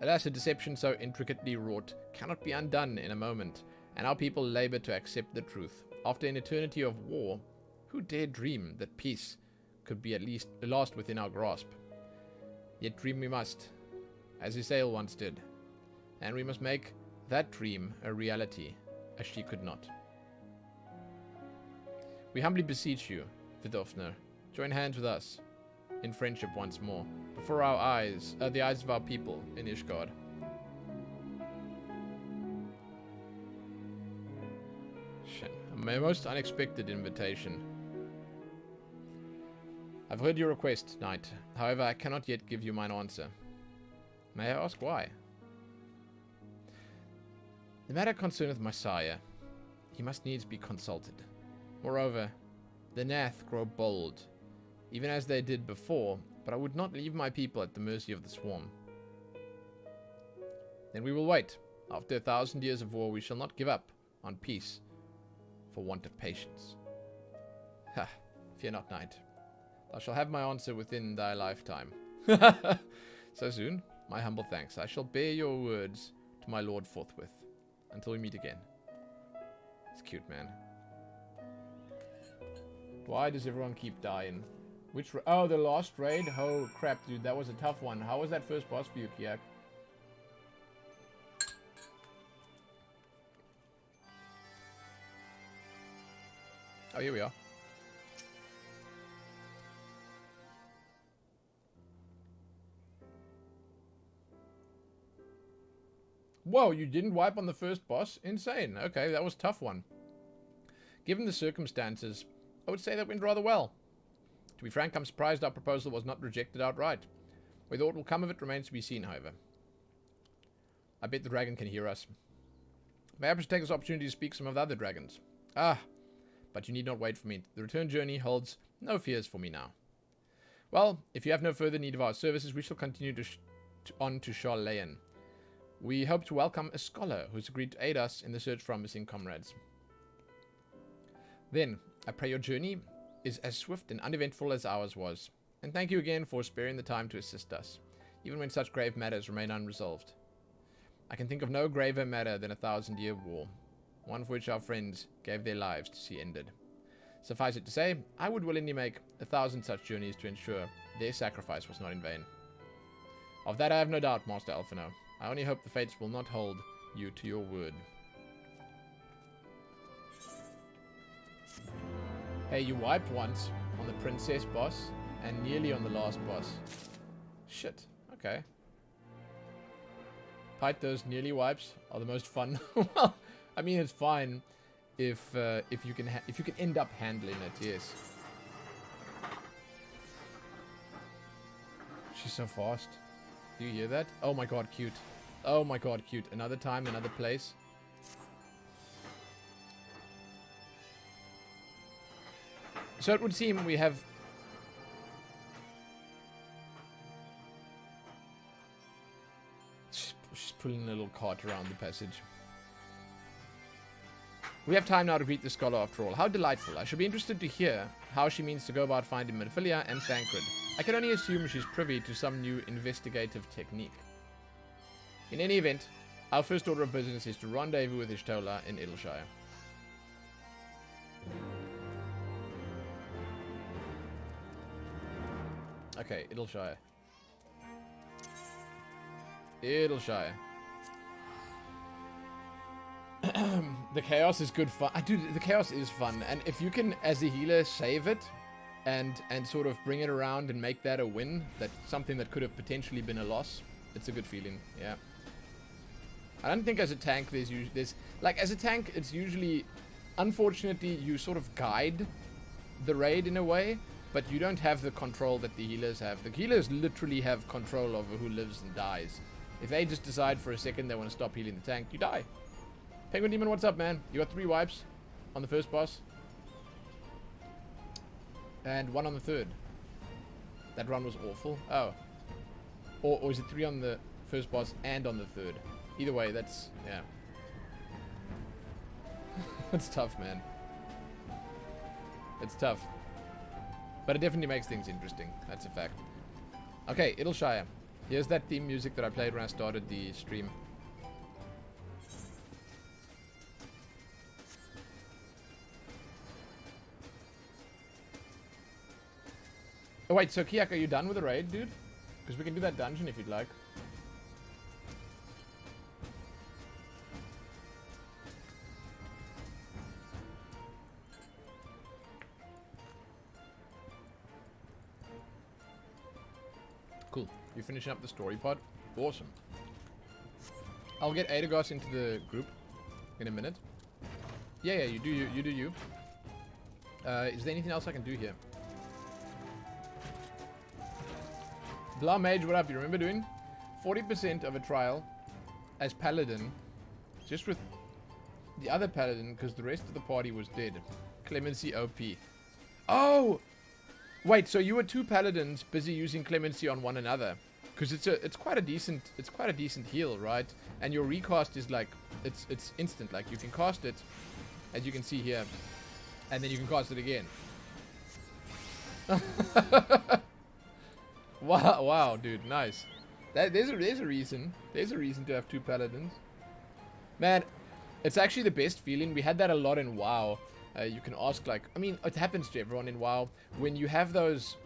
Alas, a deception so intricately wrought cannot be undone in a moment, and our people labor to accept the truth. After an eternity of war, who dared dream that peace could be at least last within our grasp? Yet dream we must, as Isael once did, and we must make that dream a reality, as she could not. We humbly beseech you, Vidofnir, join hands with us, in friendship once more, before our eyes, the eyes of our people in Ishgard. My most unexpected invitation. I've heard your request, knight. However, I cannot yet give you mine answer. May I ask why? The matter concerneth my sire. He must needs be consulted. Moreover, the Nath grow bold, even as they did before, but I would not leave my people at the mercy of the swarm. Then we will wait. After 1,000 years of war, we shall not give up on peace for want of patience. Ha! Fear not, knight. Thou shalt have my answer within thy lifetime. So soon? My humble thanks. I shall bear your words to my lord forthwith. Until we meet again. It's cute, man. Why does everyone keep dying? Which oh, the last raid? Oh, crap, dude. That was a tough one. How was that first boss for you, Kiak? Oh, here we are. Whoa, you didn't wipe on the first boss? Insane. Okay, that was a tough one. Given the circumstances, I would say that went rather well. To be frank, I'm surprised our proposal was not rejected outright. Whether what will come of it remains to be seen, however. I bet the dragon can hear us. Perhaps take this opportunity to speak some of the other dragons. Ah, but you need not wait for me. The return journey holds no fears for me now. Well, if you have no further need of our services, we shall continue on to Garlean. We hope to welcome a scholar who's agreed to aid us in the search for our missing comrades. Then, I pray your journey is as swift and uneventful as ours was, and thank you again for sparing the time to assist us, even when such grave matters remain unresolved. I can think of no graver matter than a 1,000-year war, one for which our friends gave their lives to see ended. Suffice it to say, I would willingly make 1,000 such journeys to ensure their sacrifice was not in vain. Of that I have no doubt, Master Alphino. I only hope the fates will not hold you to your word. Hey, you wiped once on the princess boss and nearly on the last boss. Shit. Okay. Fight those nearly wipes are the most fun. Well, I mean it's fine if you can end up handling it. Yes. She's so fast. Do you hear that? Oh my god, cute. Oh my god, cute. Another time, another place. So it would seem we have... She's pulling a little cart around the passage. We have time now to greet the scholar after all. How delightful. I should be interested to hear how she means to go about finding Matoya and Thancred. I can only assume she's privy to some new investigative technique. In any event, our first order of business is to rendezvous with Ishtola in Eorzea. Okay, Eorzea. Eorzea. The chaos is good fun. Dude, the chaos is fun. And if you can, as a healer, save it and sort of bring it around and make that a win, that's something that could have potentially been a loss, it's a good feeling, yeah. I don't think as a tank as a tank, it's usually, unfortunately, you sort of guide the raid in a way, but you don't have the control that the healers have. The healers literally have control over who lives and dies. If they just decide for a second they want to stop healing the tank, you die. Penguin Demon, what's up, man? You got 3 wipes on the first boss. And 1 on the third. That run was awful. Oh. Or is it 3 on the first boss and on the third? Either way, that's... yeah. It's tough, man. It's tough. But it definitely makes things interesting. That's a fact. Okay, Eorzea. Here's that theme music that I played when I started the stream. Oh wait, so Kiak, are you done with the raid, dude? Because we can do that dungeon if you'd like. Cool. You're finishing up the story pod? Awesome. I'll get Adagos into the group in a minute. Yeah, you do you. You do you. Is there anything else I can do here? Blah Mage, what up? You remember doing 40% of a trial as Paladin, just with the other Paladin, because the rest of the party was dead. Clemency OP. Oh! Wait, so you were 2 Paladins busy using Clemency on one another. Because it's quite a decent heal, right? And your recast is like it's instant. Like you can cast it, as you can see here, and then you can cast it again. Wow, dude, nice. There's a reason. There's a reason to have 2 Paladins. Man, it's actually the best feeling. We had that a lot in WoW. You can ask, like, I mean, it happens to everyone in WoW. When you have those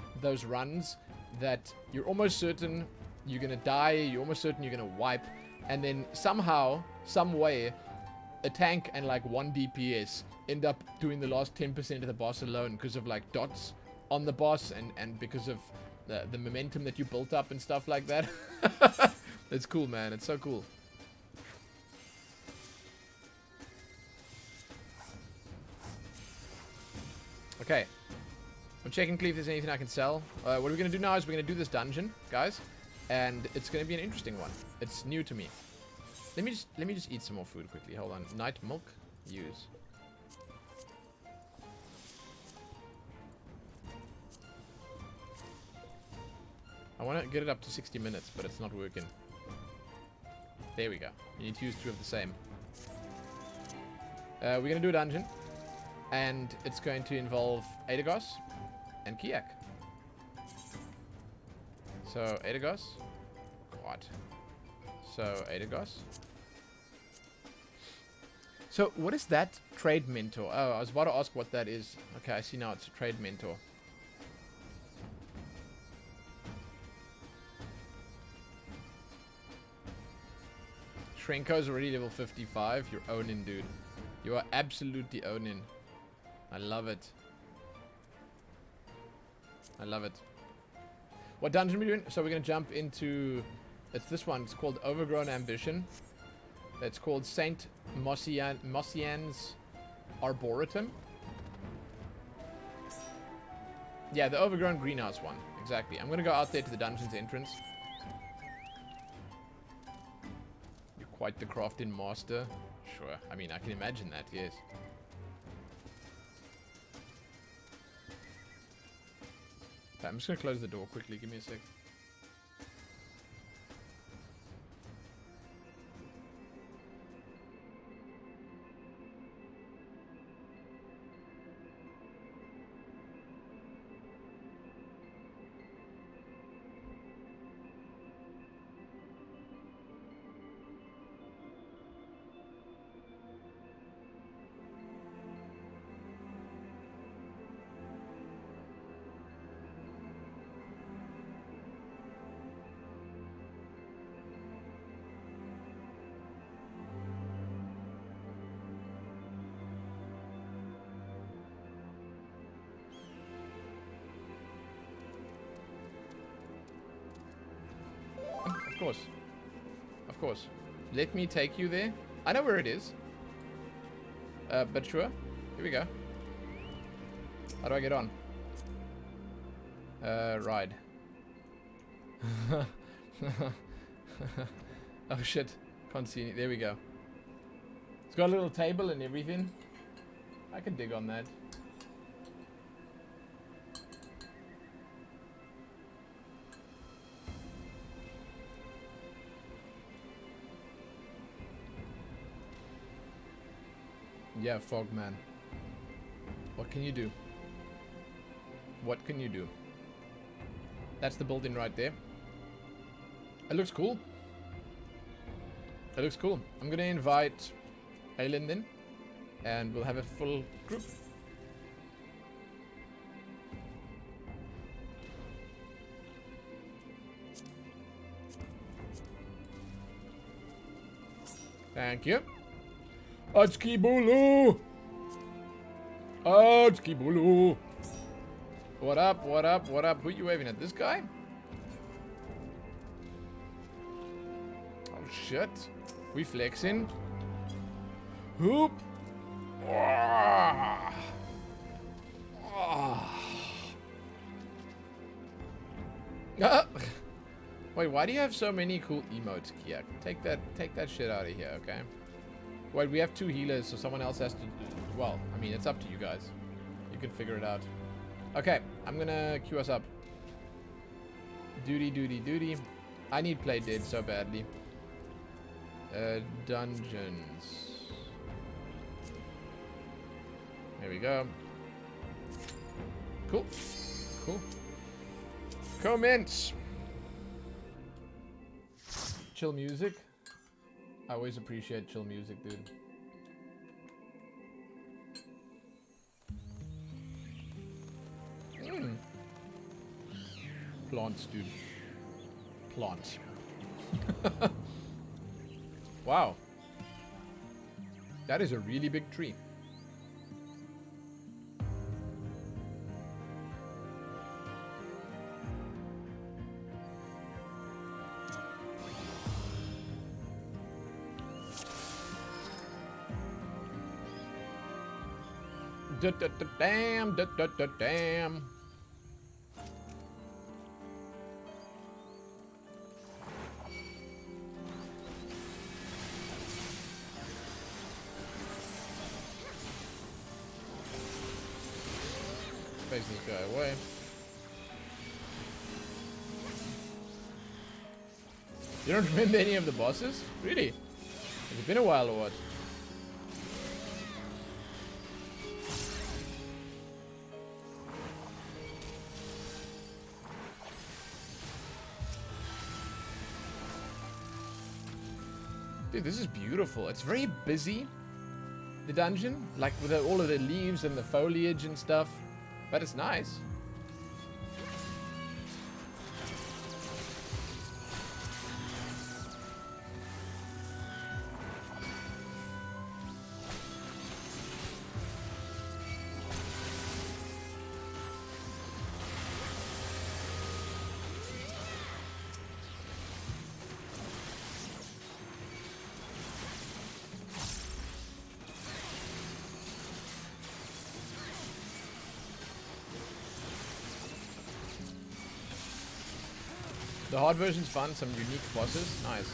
runs that you're almost certain you're gonna die, you're almost certain you're gonna wipe, and then somehow, some way, a tank and like 1 DPS end up doing the last 10% of the boss alone because of like dots on the boss and because of the momentum that you built up and stuff like that. It's cool, man. It's so cool. Okay. I'm checking if there's anything I can sell. What we're going to do now is we're going to do this dungeon, guys. And it's going to be an interesting one. It's new to me. Let me just eat some more food quickly. Hold on. Night milk. Use. I want to get it up to 60 minutes, but it's not working. There we go. You need to use 2 of the same. We're going to do a dungeon. And it's going to involve Adagos and Kiak. So, Adagos. God. So, Adagos. So, what is that trade mentor? Oh, I was about to ask what that is. Okay, I see now it's a trade mentor. Shrenko's already level 55. You're owning, dude. You are absolutely owning. I love it. I love it. What dungeon are we doing? So we're going to jump into... It's this one. It's called Overgrown Ambition. It's called Saint Mossian's Arboretum. Yeah, the Overgrown Greenhouse one. Exactly. I'm going to go out there to the dungeon's entrance. You're quite the crafting master. Sure. I mean, I can imagine that, yes. Okay, I'm just going to close the door quickly. Give me a sec. Of course. Let me take you there. I know where it is. But sure. Here we go. How do I get on? Ride. Oh shit. Can't see any. There we go. It's got a little table and everything. I can dig on that. Yeah, Fogman. What can you do? What can you do? That's the building right there. It looks cool. It looks cool. I'm going to invite Aylin in, and we'll have a full group. Thank you. Atskibulu! Atskibulu! What up, what up, what up? Who you waving at? This guy? Oh shit. We flexing. Hoop! Ah. Ah. Wait, why do you have so many cool emotes, Kiak? Take that shit out of here, okay? Wait, we have 2 healers, so someone else has to... Well, I mean, it's up to you guys. You can figure it out. Okay, I'm gonna queue us up. Duty. I need Play Dead so badly. Dungeons. There we go. Cool. Commence. Chill music. I always appreciate chill music, dude. Plants, dude. Plants. Wow. That is a really big tree. Damn. Face this guy away. You don't remember any of the bosses? Really? Has it been a while or what? Dude, this is beautiful. It's very busy, the dungeon, like with all of the leaves and the foliage and stuff, but it's nice. The hard version's fun, some unique bosses. Nice.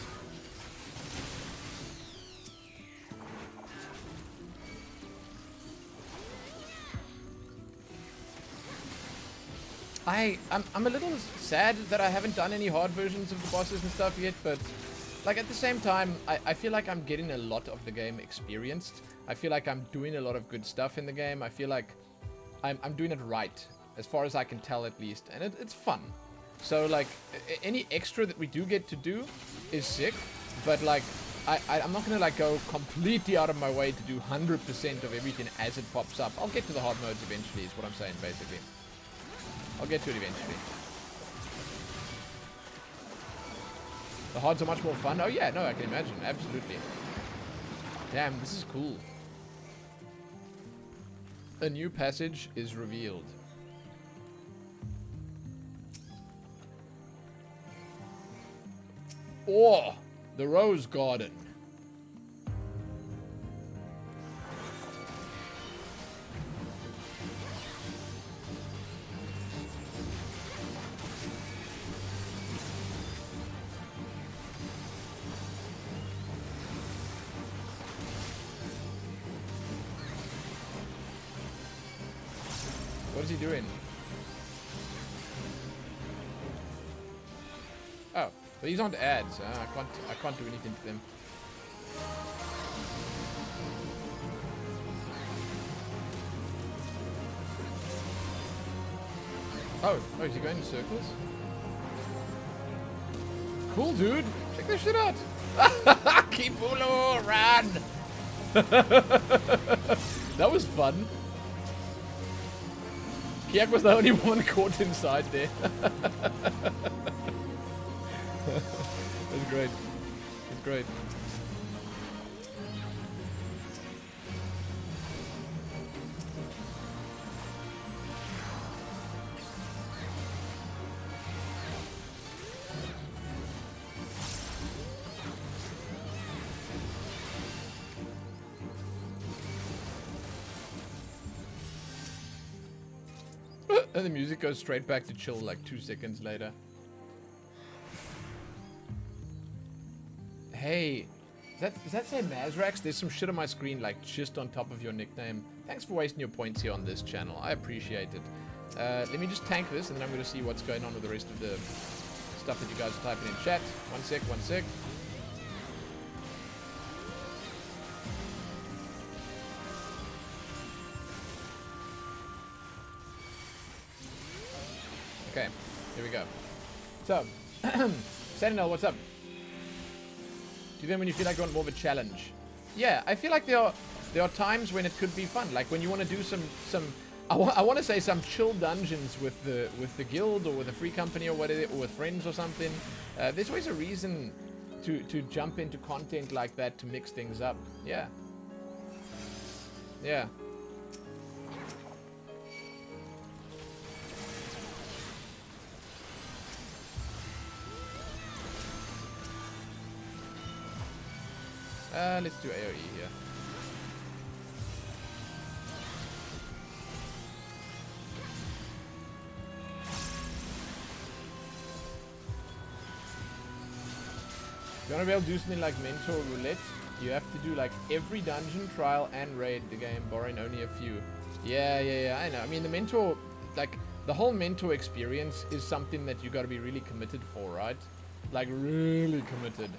I'm a little sad that I haven't done any hard versions of the bosses and stuff yet, but like at the same time, I feel like I'm getting a lot of the game experienced. I feel like I'm doing a lot of good stuff in the game. I feel like I'm doing it right, as far as I can tell at least, and it's fun. So, like, any extra that we do get to do is sick, but, like, I'm not gonna, like, go completely out of my way to do 100% of everything as it pops up. I'll get to the hard modes eventually, is what I'm saying, basically. I'll get to it eventually. The hards are much more fun. Oh, yeah, no, I can imagine. Absolutely. Damn, this is cool. A new passage is revealed. Oh, the Rose Garden. What is he doing? Oh. But these aren't ads. I can't do anything to them. Oh, is he going in circles? Cool, dude. Check this shit out. Kipulo, run! That was fun. Kiak was the only one caught inside there. That's great. That's great. And the music goes straight back to chill like 2 seconds later. Hey, does that say Mazrax? There's some shit on my screen like just on top of your nickname. Thanks for wasting your points here on this channel. I appreciate it. Let me just tank this, and then I'm going to see what's going on with the rest of the stuff that you guys are typing in chat. One sec. Okay, here we go. So, Sentinel, what's up? Do you think when you feel like you want more of a challenge? Yeah, I feel like there are times when it could be fun. Like when you want to do some I want to say some chill dungeons with the guild or with a free company or whatever, or with friends or something. There's always a reason to jump into content like that to mix things up. Yeah. Yeah. Let's do AoE here. If you want to be able to do something like Mentor Roulette, you have to do like every dungeon, trial, and raid the game, barring only a few. Yeah, I know. I mean, the Mentor, like, the whole Mentor experience is something that you got to be really committed for, right? Like, really committed.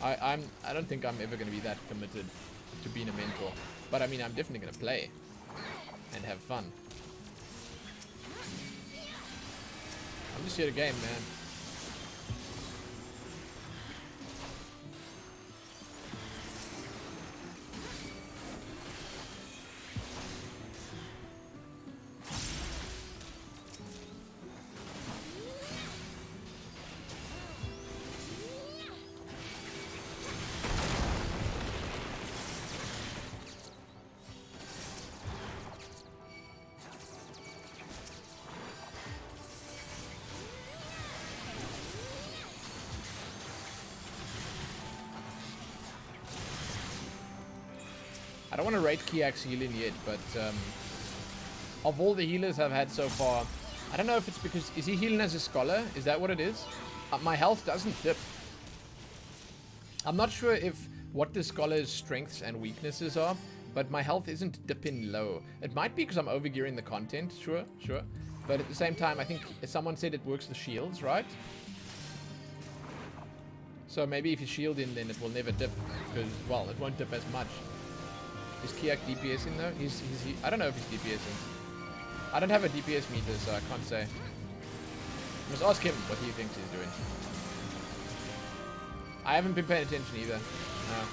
I don't think I'm ever going to be that committed to being a mentor. But I mean, I'm definitely going to play and have fun. I'm just here to game, man. I don't want to rate Kiak's healing yet, but of all the healers I've had so far, I don't know if it's because... Is he healing as a scholar? Is that what it is? My health doesn't dip. I'm not sure if what the scholar's strengths and weaknesses are, but my health isn't dipping low. It might be because I'm overgearing the content, sure. But at the same time, I think someone said it works the shields, right? So maybe if you shield in, then it will never dip, because, well, it won't dip as much. Is Kiak DPSing though? I don't know if he's DPSing. I don't have a DPS meter, so I can't say. I must ask him what he thinks he's doing. I haven't been paying attention either. No.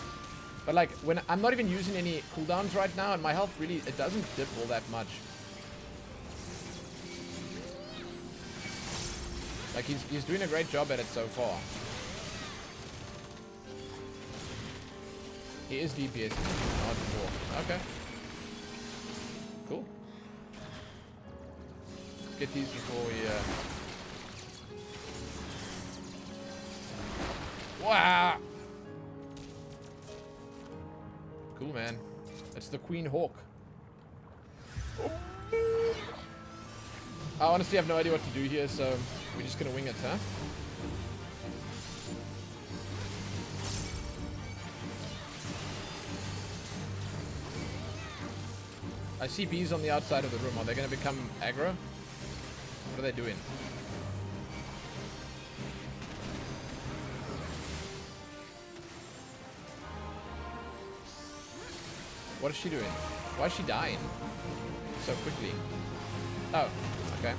But like, when I'm not even using any cooldowns right now, and my health really, it doesn't dip all that much. Like, he's doing a great job at it so far. He is DPS. Okay. Cool. Let's get these before we... Wow! Cool, man. That's the Queen Hawk. I honestly have no idea what to do here, so we're just gonna wing it, huh? I see bees on the outside of the room. Are they going to become aggro? What are they doing? What is she doing? Why is she dying so quickly? Oh, okay.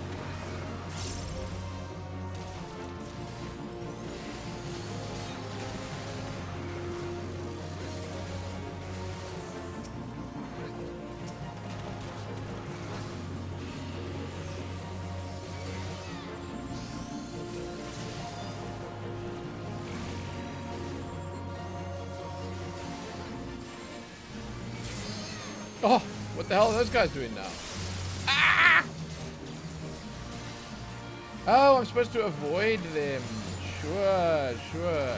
Oh, what the hell are those guys doing now? Ah! Oh, I'm supposed to avoid them. Sure.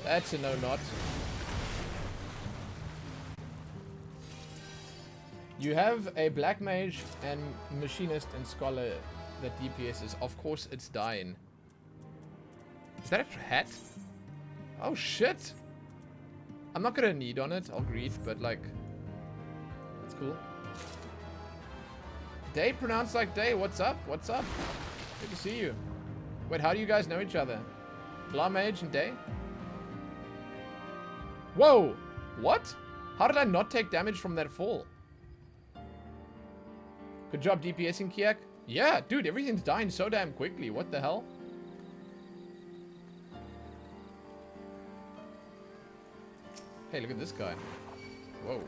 That's a no-not. You have a black mage and machinist and scholar that DPSs. Of course, it's dying. Is that a hat? Oh shit! I'm not gonna need on it. I'll greet, but like, that's cool. Day pronounced like day. What's up? What's up? Good to see you. Wait, how do you guys know each other? Blah mage and day? Whoa! What? How did I not take damage from that fall? Good job DPSing, Kiak. Yeah, dude, everything's dying so damn quickly. What the hell? Hey, look at this guy. Whoa.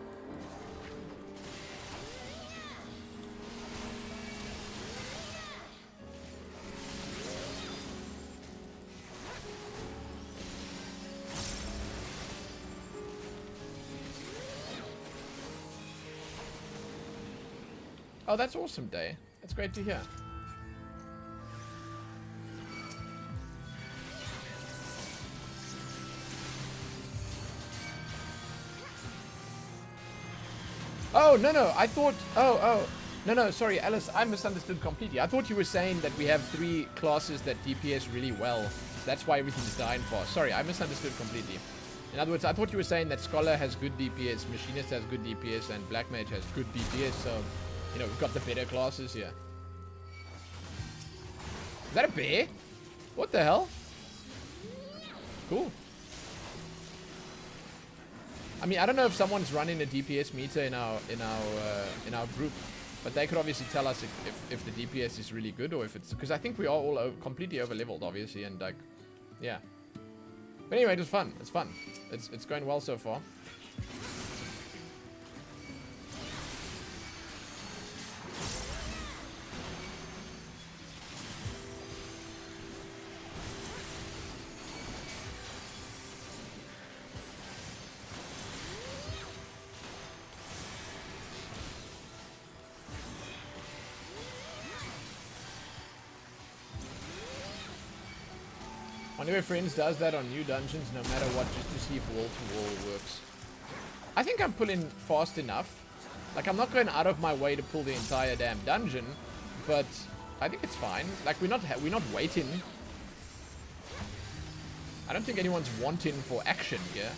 Oh, that's awesome, Day. That's great to hear. Oh, no. I thought... Oh. No. Sorry, Alice. I misunderstood completely. I thought you were saying that we have 3 classes that DPS really well. That's why everything's dying fast. Sorry, I misunderstood completely. In other words, I thought you were saying that Scholar has good DPS, Machinist has good DPS, and Black Mage has good DPS, so... You know, we've got the better classes here. Is that a bear? What the hell? Cool. I mean, I don't know if someone's running a DPS meter in our group, but they could obviously tell us if the DPS is really good or if it's, because I think we are all completely over leveled, obviously, and like, yeah. But anyway, it was fun. It's fun. It's going well so far. One of your friends does that on new dungeons no matter what, just to see if wall-to-wall works. I think I'm pulling fast enough. Like, I'm not going out of my way to pull the entire damn dungeon, but I think it's fine. Like, we're not waiting. I don't think anyone's wanting for action here.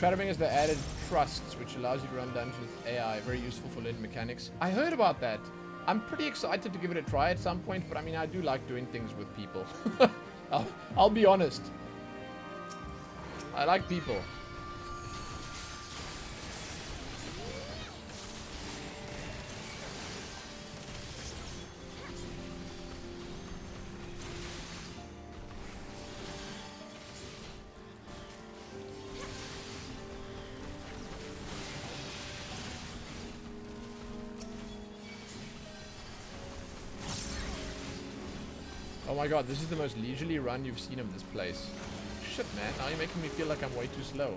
Shadowbringers, they added trusts, which allows you to run dungeons with AI. Very useful for learning mechanics. I heard about that. I'm pretty excited to give it a try at some point, but I mean, I do like doing things with people. I'll be honest. I like people. Oh my god, this is the most leisurely run you've seen of this place. Shit, man, now you're making me feel like I'm way too slow.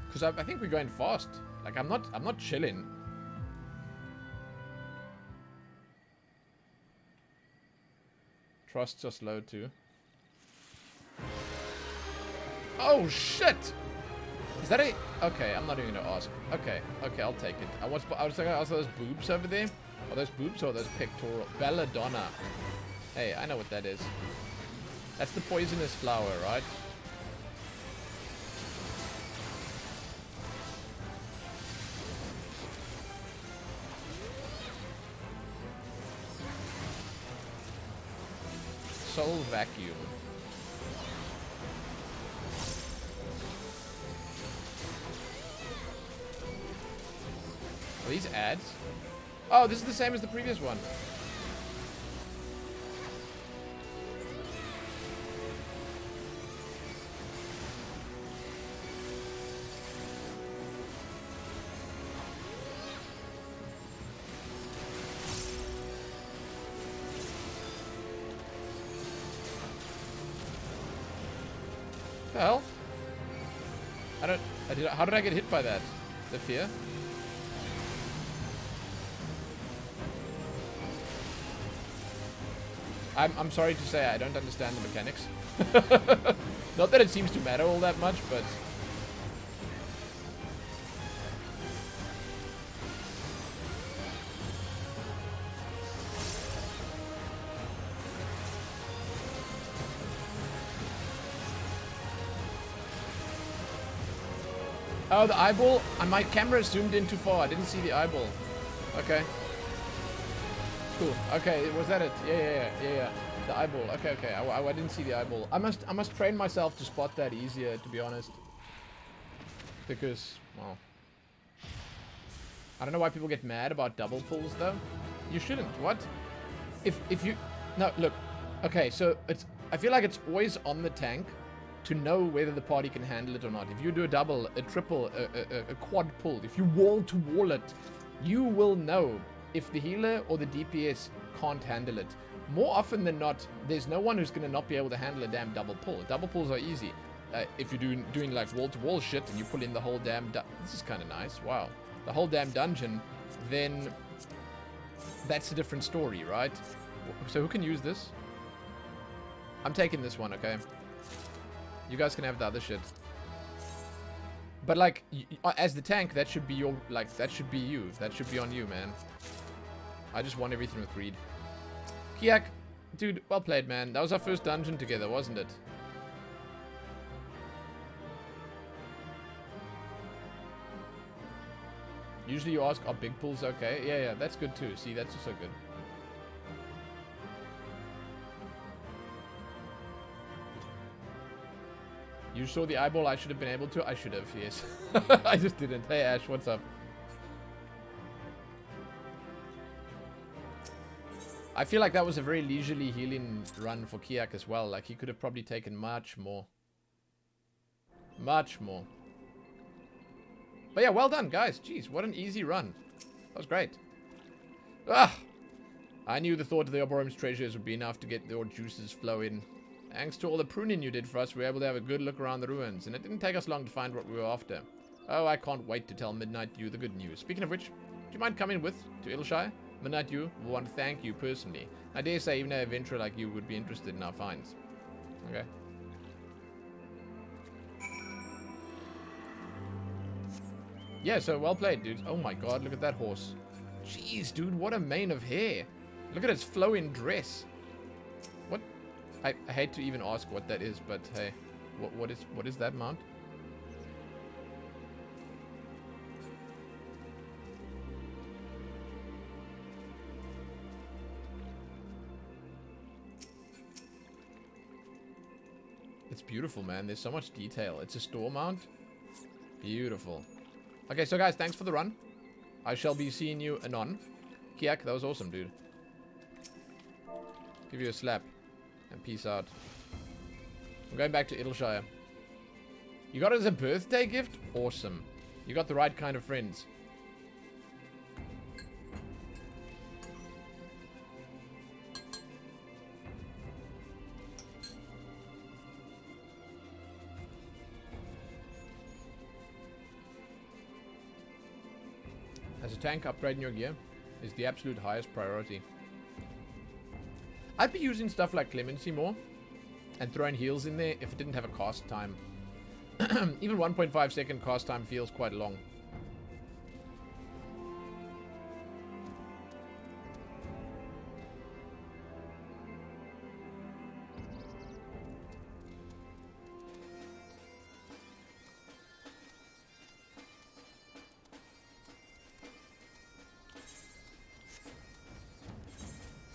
Because I think we're going fast. Like, I'm not chilling. Trusts are slow too. Oh shit! Is that a... Okay, I'm not even gonna ask. Okay, I'll take it. I was like, are those boobs over there? Are those boobs or are those pectoral? Belladonna. Hey, I know what that is. That's the poisonous flower, right? Soul vacuum. Are these ads? Oh, this is the same as the previous one. What the hell? How did I get hit by that? the fear. I'm sorry to say I don't understand the mechanics. Not that it seems to matter all that much, but... Oh, the eyeball? My camera zoomed in too far. I didn't see the eyeball. Okay. Cool. Okay, was that it? Yeah. The eyeball. Okay. I didn't see the eyeball. I must train myself to spot that easier, to be honest. Because, well... I don't know why people get mad about double pulls, though. You shouldn't. What? If you... No, look. Okay, so it's... I feel like it's always on the tank to know whether the party can handle it or not. If you do a double, a triple, a quad pull, if you wall-to-wall it, you will know if the healer or the DPS can't handle it. More often than not, there's no one who's going to not be able to handle a damn double pull. Double pulls are easy. If you're doing like wall-to-wall shit and you pull in the whole damn... This is kind of nice. Wow. The whole damn dungeon, then that's a different story, right? So who can use this? I'm taking this one, okay? You guys can have the other shit. But, like, as the tank, that should be your... Like, that should be you. That should be on you, man. I just won everything with greed. Kiak, dude, well played, man. That was our first dungeon together, wasn't it? Usually you ask, are big pulls okay? Yeah, that's good too. See, that's also good. You saw the eyeball, I should have been able to? I should have, yes. I just didn't. Hey, Ash, what's up? I feel like that was a very leisurely healing run for Kiak as well. Like, he could have probably taken much more. Much more. But yeah, well done, guys. Jeez, what an easy run. That was great. Ah! I knew the thought of the Oborum's treasures would be enough to get your juices flowing. Thanks to all the pruning you did for us, we were able to have a good look around the ruins, and it didn't take us long to find what we were after. Oh, I can't wait to tell Midnight Dew the good news. Speaking of which, do you mind coming with to Ilshire? Midnight Dew will want to thank you personally. I dare say even an adventurer like you would be interested in our finds. Okay. Yeah, so well played, dude. Oh my god, look at that horse. Jeez, dude, what a mane of hair. Look at its flowing dress. What? I hate to even ask what that is, but hey, what is that mount? It's beautiful, man. There's so much detail. It's a store mount. Beautiful. Okay, so guys, thanks for the run. I shall be seeing you anon. Kiak, that was awesome, dude. Give you a slap. And peace out. I'm going back to Idleshire. You got it as a birthday gift? Awesome. You got the right kind of friends. As a tank, upgrading your gear is the absolute highest priority. I'd be using stuff like Clemency more and throwing heals in there if it didn't have a cast time. Even 1.5 second cast time feels quite long.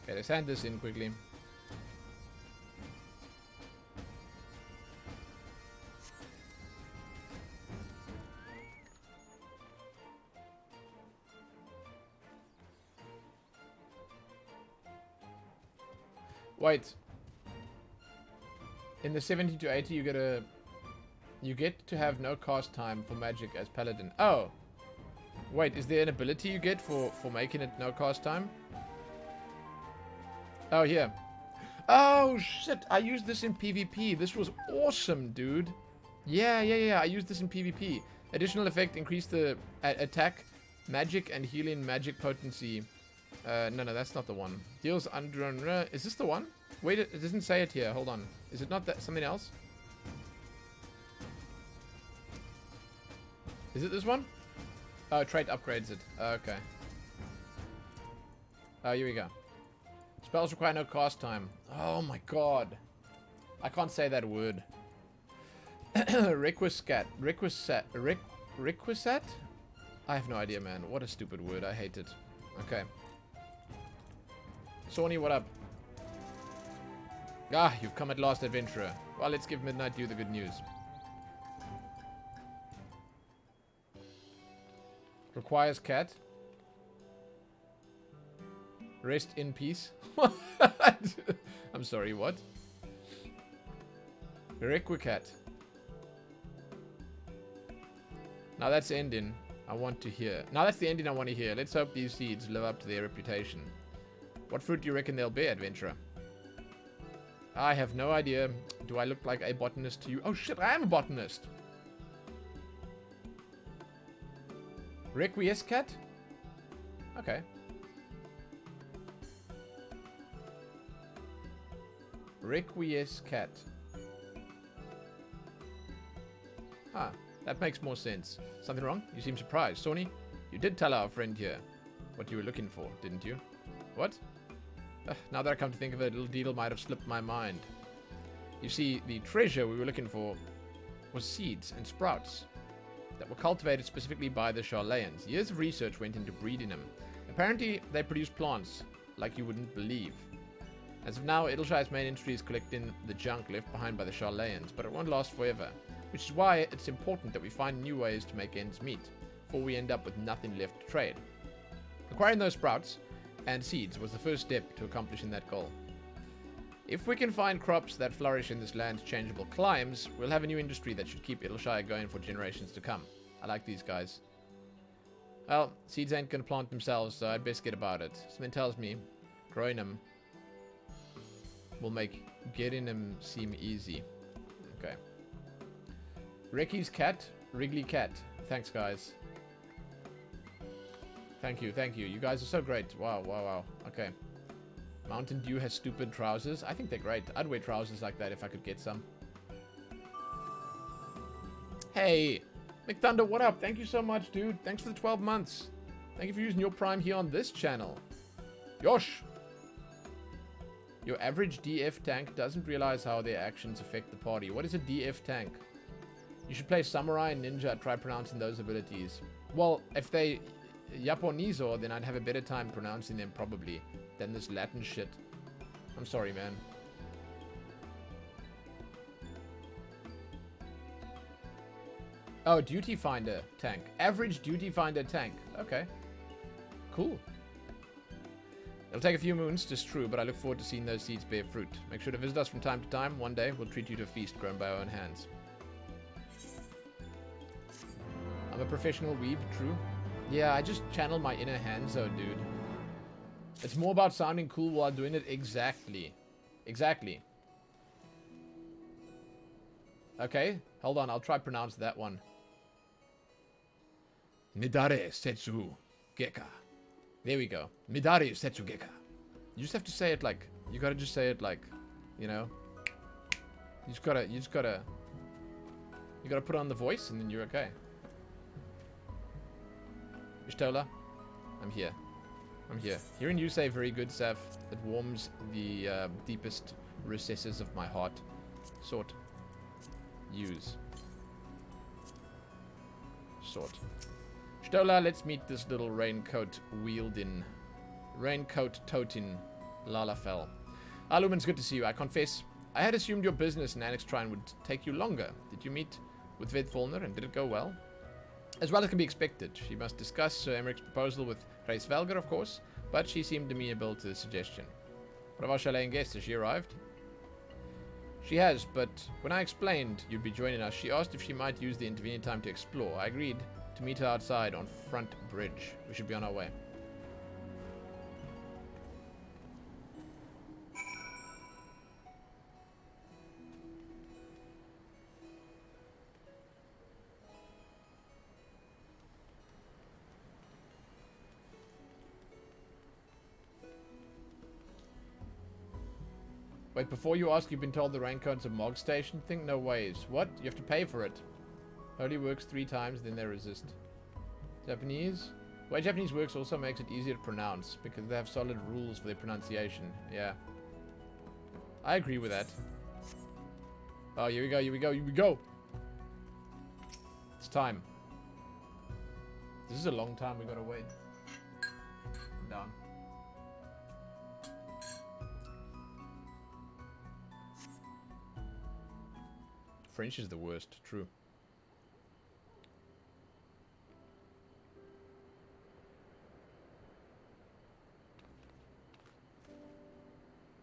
Okay, let's hand this in quickly. Wait. In the 70 to 80 you get to have no cast time for magic as paladin. Oh. Wait, is there an ability you get for making it no cast time? Oh, here. Oh, shit. I used this in PvP. This was awesome, dude. Yeah. I used this in PvP. Additional effect, increase the attack, magic, and healing magic potency. No, that's not the one. Deals under... Is this the one? Wait, it doesn't say it here. Hold on. Is it not that something else? Is it this one? Oh, trait upgrades it. Okay. Oh, here we go. Spells require no cast time. Oh my god. I can't say that word. Requisite. Requisite? I have no idea, man. What a stupid word. I hate it. Okay. Sony, what up? Ah, you've come at last, adventurer. Well, let's give Midnight Dew the good news. Requires cat. Rest in peace. I'm sorry, what? Requicat. Now that's the ending I want to hear. Now that's the ending I want to hear. Let's hope these seeds live up to their reputation. What fruit do you reckon they'll bear, adventurer? I have no idea. Do I look like a botanist to you? Oh shit, I am a botanist. Requiescat? Okay. Requiescat. Ah, that makes more sense. Something wrong? You seem surprised. Sony, you did tell our friend here what you were looking for, didn't you? What? Now that I come to think of it, a little deal might have slipped my mind. You see, the treasure we were looking for was seeds and sprouts that were cultivated specifically by the Garleans. Years of research went into breeding them. Apparently, they produce plants like you wouldn't believe. As of now, Eorzea main industry is collecting the junk left behind by the Garleans, but it won't last forever, which is why it's important that we find new ways to make ends meet, before we end up with nothing left to trade. Acquiring those sprouts and seeds was the first step to accomplishing that goal. If we can find crops that flourish in this land's changeable climes, we'll have a new industry that should keep Eorzea going for generations to come. I like these guys. Well, seeds ain't gonna plant themselves, so I'd best get about it. Something tells me growing them will make getting them seem easy. Okay. Recky's cat, Wrigley cat. Thanks, guys. Thank you, thank you. You guys are so great. Wow, wow, wow. Okay. Mountain Dew has stupid trousers. I think they're great. I'd wear trousers like that if I could get some. Hey, McThunder, what up? Thank you so much, dude. Thanks for the 12 months. Thank you for using your Prime here on this channel. Yosh! Your average DF tank doesn't realize how their actions affect the party. What is a DF tank? You should play Samurai and Ninja and try pronouncing those abilities. Well, if they Japanese or, then I'd have a better time pronouncing them probably than this Latin shit. I'm sorry, man. Oh, Duty Finder tank. Average Duty Finder tank. Okay. Cool. It'll take a few moons, just true, but I look forward to seeing those seeds bear fruit. Make sure to visit us from time to time. One day, we'll treat you to a feast grown by our own hands. I'm a professional weeb, true. Yeah, I just channel my inner Hanzo, dude. It's more about sounding cool while doing it. Exactly. Exactly. Okay, hold on. I'll try to pronounce that one. Midare Setsu Geka. There we go. Midare Setsu Geka. You just have to say it like... You gotta just say it like... You know? You gotta put on the voice and then you're okay. Ishtola, I'm here. I'm here. Hearing you say very good, Sav, it warms the deepest recesses of my heart. Sort. Use. Sort. Stola, let's meet this little raincoat wielding, raincoat toting Lalafell. Lumen's good to see you. I confess, I had assumed your business in Annex Shrine would take you longer. Did you meet with Vedfalner and did it go well? As well as can be expected. She must discuss Sir Emmerich's proposal with Grace Velger, of course, but she seemed amenable to the suggestion. What of our Chilean guest? Has she arrived? She has, but when I explained you'd be joining us, she asked if she might use the intervening time to explore. I agreed to meet her outside on Front Bridge. We should be on our way. Wait, before you ask, you've been told the rank code's a MOG station thing? No ways. What? You have to pay for it. Only works 3 times, then they resist. Japanese? The way Japanese works also makes it easier to pronounce, because they have solid rules for their pronunciation. Yeah. I agree with that. Oh, here we go, here we go, here we go! It's time. This is a long time we gotta wait. I'm down. French is the worst, true.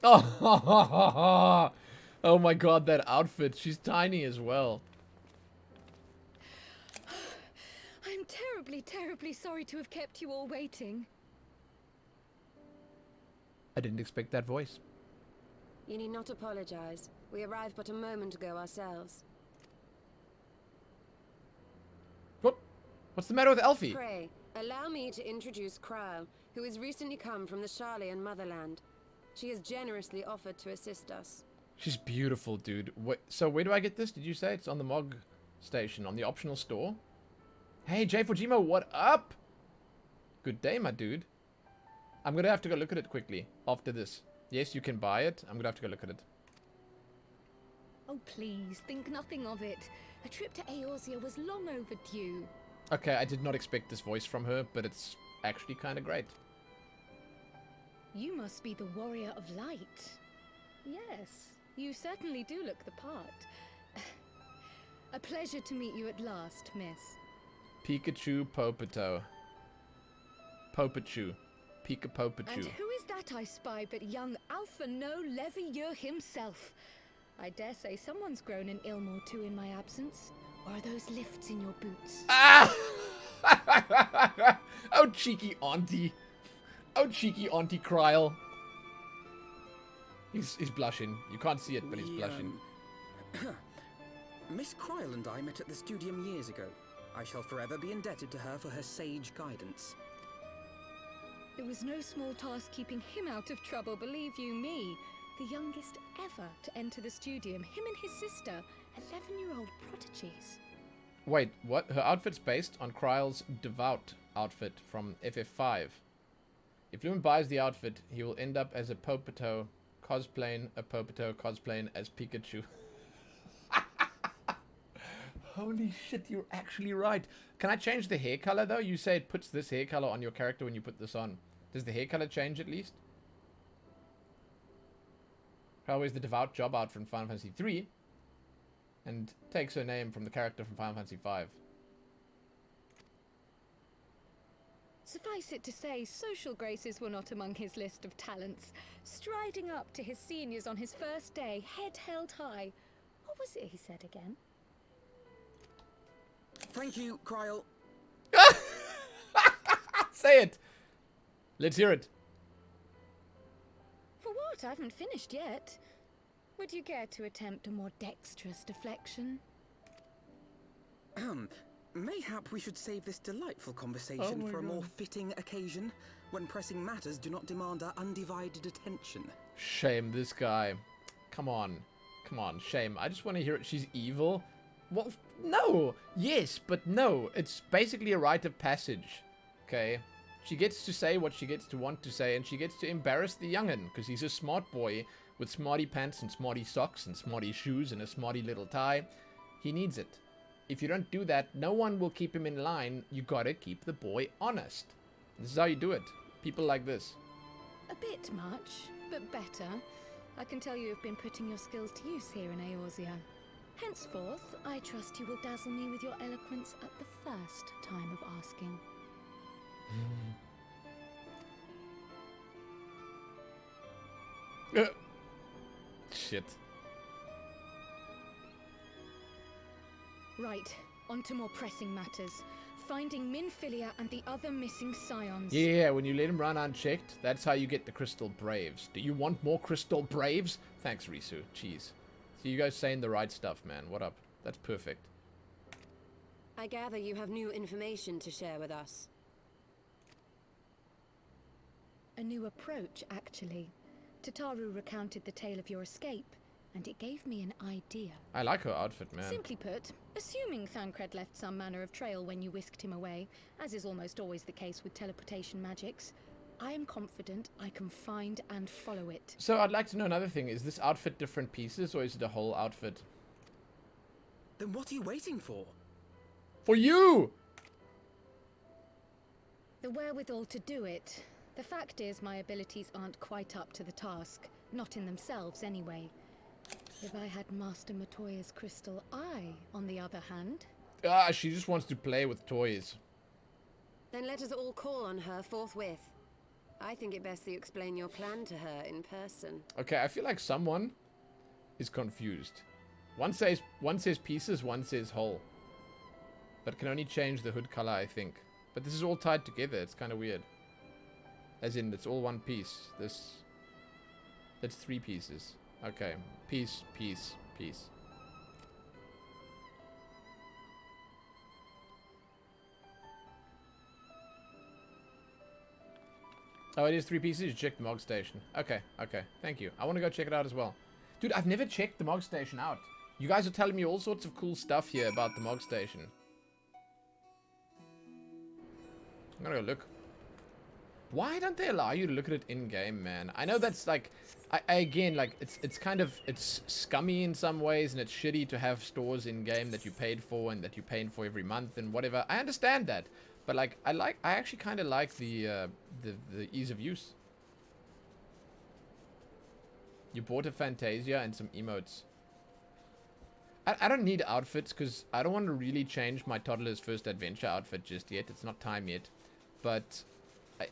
Oh, oh my god, that outfit. She's tiny as well. I'm terribly, terribly sorry to have kept you all waiting. I didn't expect that voice. You need not apologize. We arrived but a moment ago ourselves. What? What's the matter with Elfie? Pray, allow me to introduce Krile, who has recently come from the Garlean motherland. She has generously offered to assist us. She's beautiful, dude. So where do I get this? Did you say it's on the MOG station, on the optional store? Hey, J Fujimo, what up? Good day, my dude. I'm gonna have to go look at it quickly after this. Yes, you can buy it. I'm gonna have to go look at it. Oh, please, think nothing of it. A trip to Eorzea was long overdue. Okay, I did not expect this voice from her, but it's actually kind of great. You must be the warrior of light. Yes, you certainly do look the part. A pleasure to meet you at last, miss. Pikachu Popato. Popachu. Pika Popachu. And who is that I spy but young Alpha No Levieux himself? I dare say someone's grown an ilm or two in my absence. Or are those lifts in your boots? Ah! Oh, cheeky auntie. Oh, cheeky auntie Krile. He's blushing. You can't see it, but he's blushing. Miss Krile and I met at the Studium years ago. I shall forever be indebted to her for her sage guidance. It was no small task keeping him out of trouble, believe you me. The youngest ever to enter the Studium, him and his sister, 11-year-old prodigies. Wait, what? Her outfit's based on Krile's devout outfit from FF5. If Lumen buys the outfit, he will end up as a Popato cosplaying as Pikachu. Holy shit, you're actually right. Can I change the hair color though? You say it puts this hair color on your character when you put this on. Does the hair color change at least? Krile wears the devout job out from Final Fantasy III and takes her name from the character from Final Fantasy V. Suffice it to say, social graces were not among his list of talents. Striding up to his seniors on his first day, head held high. What was it he said again? Thank you, Krile. Say it! Let's hear it. For what? I haven't finished yet. Would you care to attempt a more dexterous deflection? Mayhap we should save this delightful conversation for a more fitting occasion, when pressing matters do not demand our undivided attention. Shame, this guy. Come on. Come on, shame. I just want to hear it. She's evil. Well, no. Yes, but no. It's basically a rite of passage. Okay? She gets to say what she gets to want to say, and she gets to embarrass the young'un, because he's a smart boy with smarty pants and smarty socks and smarty shoes and a smarty little tie. He needs it. If you don't do that, no one will keep him in line. You gotta keep the boy honest. This is how you do it. People like this. A bit much, but better. I can tell you have been putting your skills to use here in Eorzea. Henceforth, I trust you will dazzle me with your eloquence at the first time of asking. Shit. Right, on to more pressing matters. Finding Minfilia and the other missing Scions. Yeah, when you let him run unchecked, that's how you get the Crystal Braves. Do you want more Crystal Braves? Thanks, Risu. Jeez. So you guys saying the right stuff, man. What up? That's perfect. I gather you have new information to share with us. A new approach, actually. Tataru recounted the tale of your escape, and it gave me an idea. I like her outfit, man. Simply put, assuming Thancred left some manner of trail when you whisked him away, as is almost always the case with teleportation magics, I am confident I can find and follow it. So I'd like to know another thing. Is this outfit different pieces, or is it a whole outfit? Then what are you waiting for? For you! The wherewithal to do it. The fact is, my abilities aren't quite up to the task. Not in themselves, anyway. If I had Master Matoya's crystal eye, on the other hand... Ah, she just wants to play with toys. Then let us all call on her forthwith. I think it best that you explain your plan to her in person. Okay, I feel like someone is confused. One says pieces, one says whole. But can only change the hood color, I think. But this is all tied together. It's kind of weird. As in, it's all one piece. That's 3 pieces. Okay. Piece, piece, piece. Oh, it is 3 pieces? You checked the Mog Station. Okay, okay. Thank you. I want to go check it out as well. Dude, I've never checked the Mog Station out. You guys are telling me all sorts of cool stuff here about the Mog Station. I'm gonna go look. Why don't they allow you to look at it in-game, man? I know that's like... again, like, it's kind of... It's scummy in some ways, and it's shitty to have stores in-game that you paid for and that you're paying for every month and whatever. I understand that. But, like, I actually kind of like the ease of use. You bought a Fantasia and some emotes. I don't need outfits, because I don't want to really change my toddler's first adventure outfit just yet. It's not time yet. But...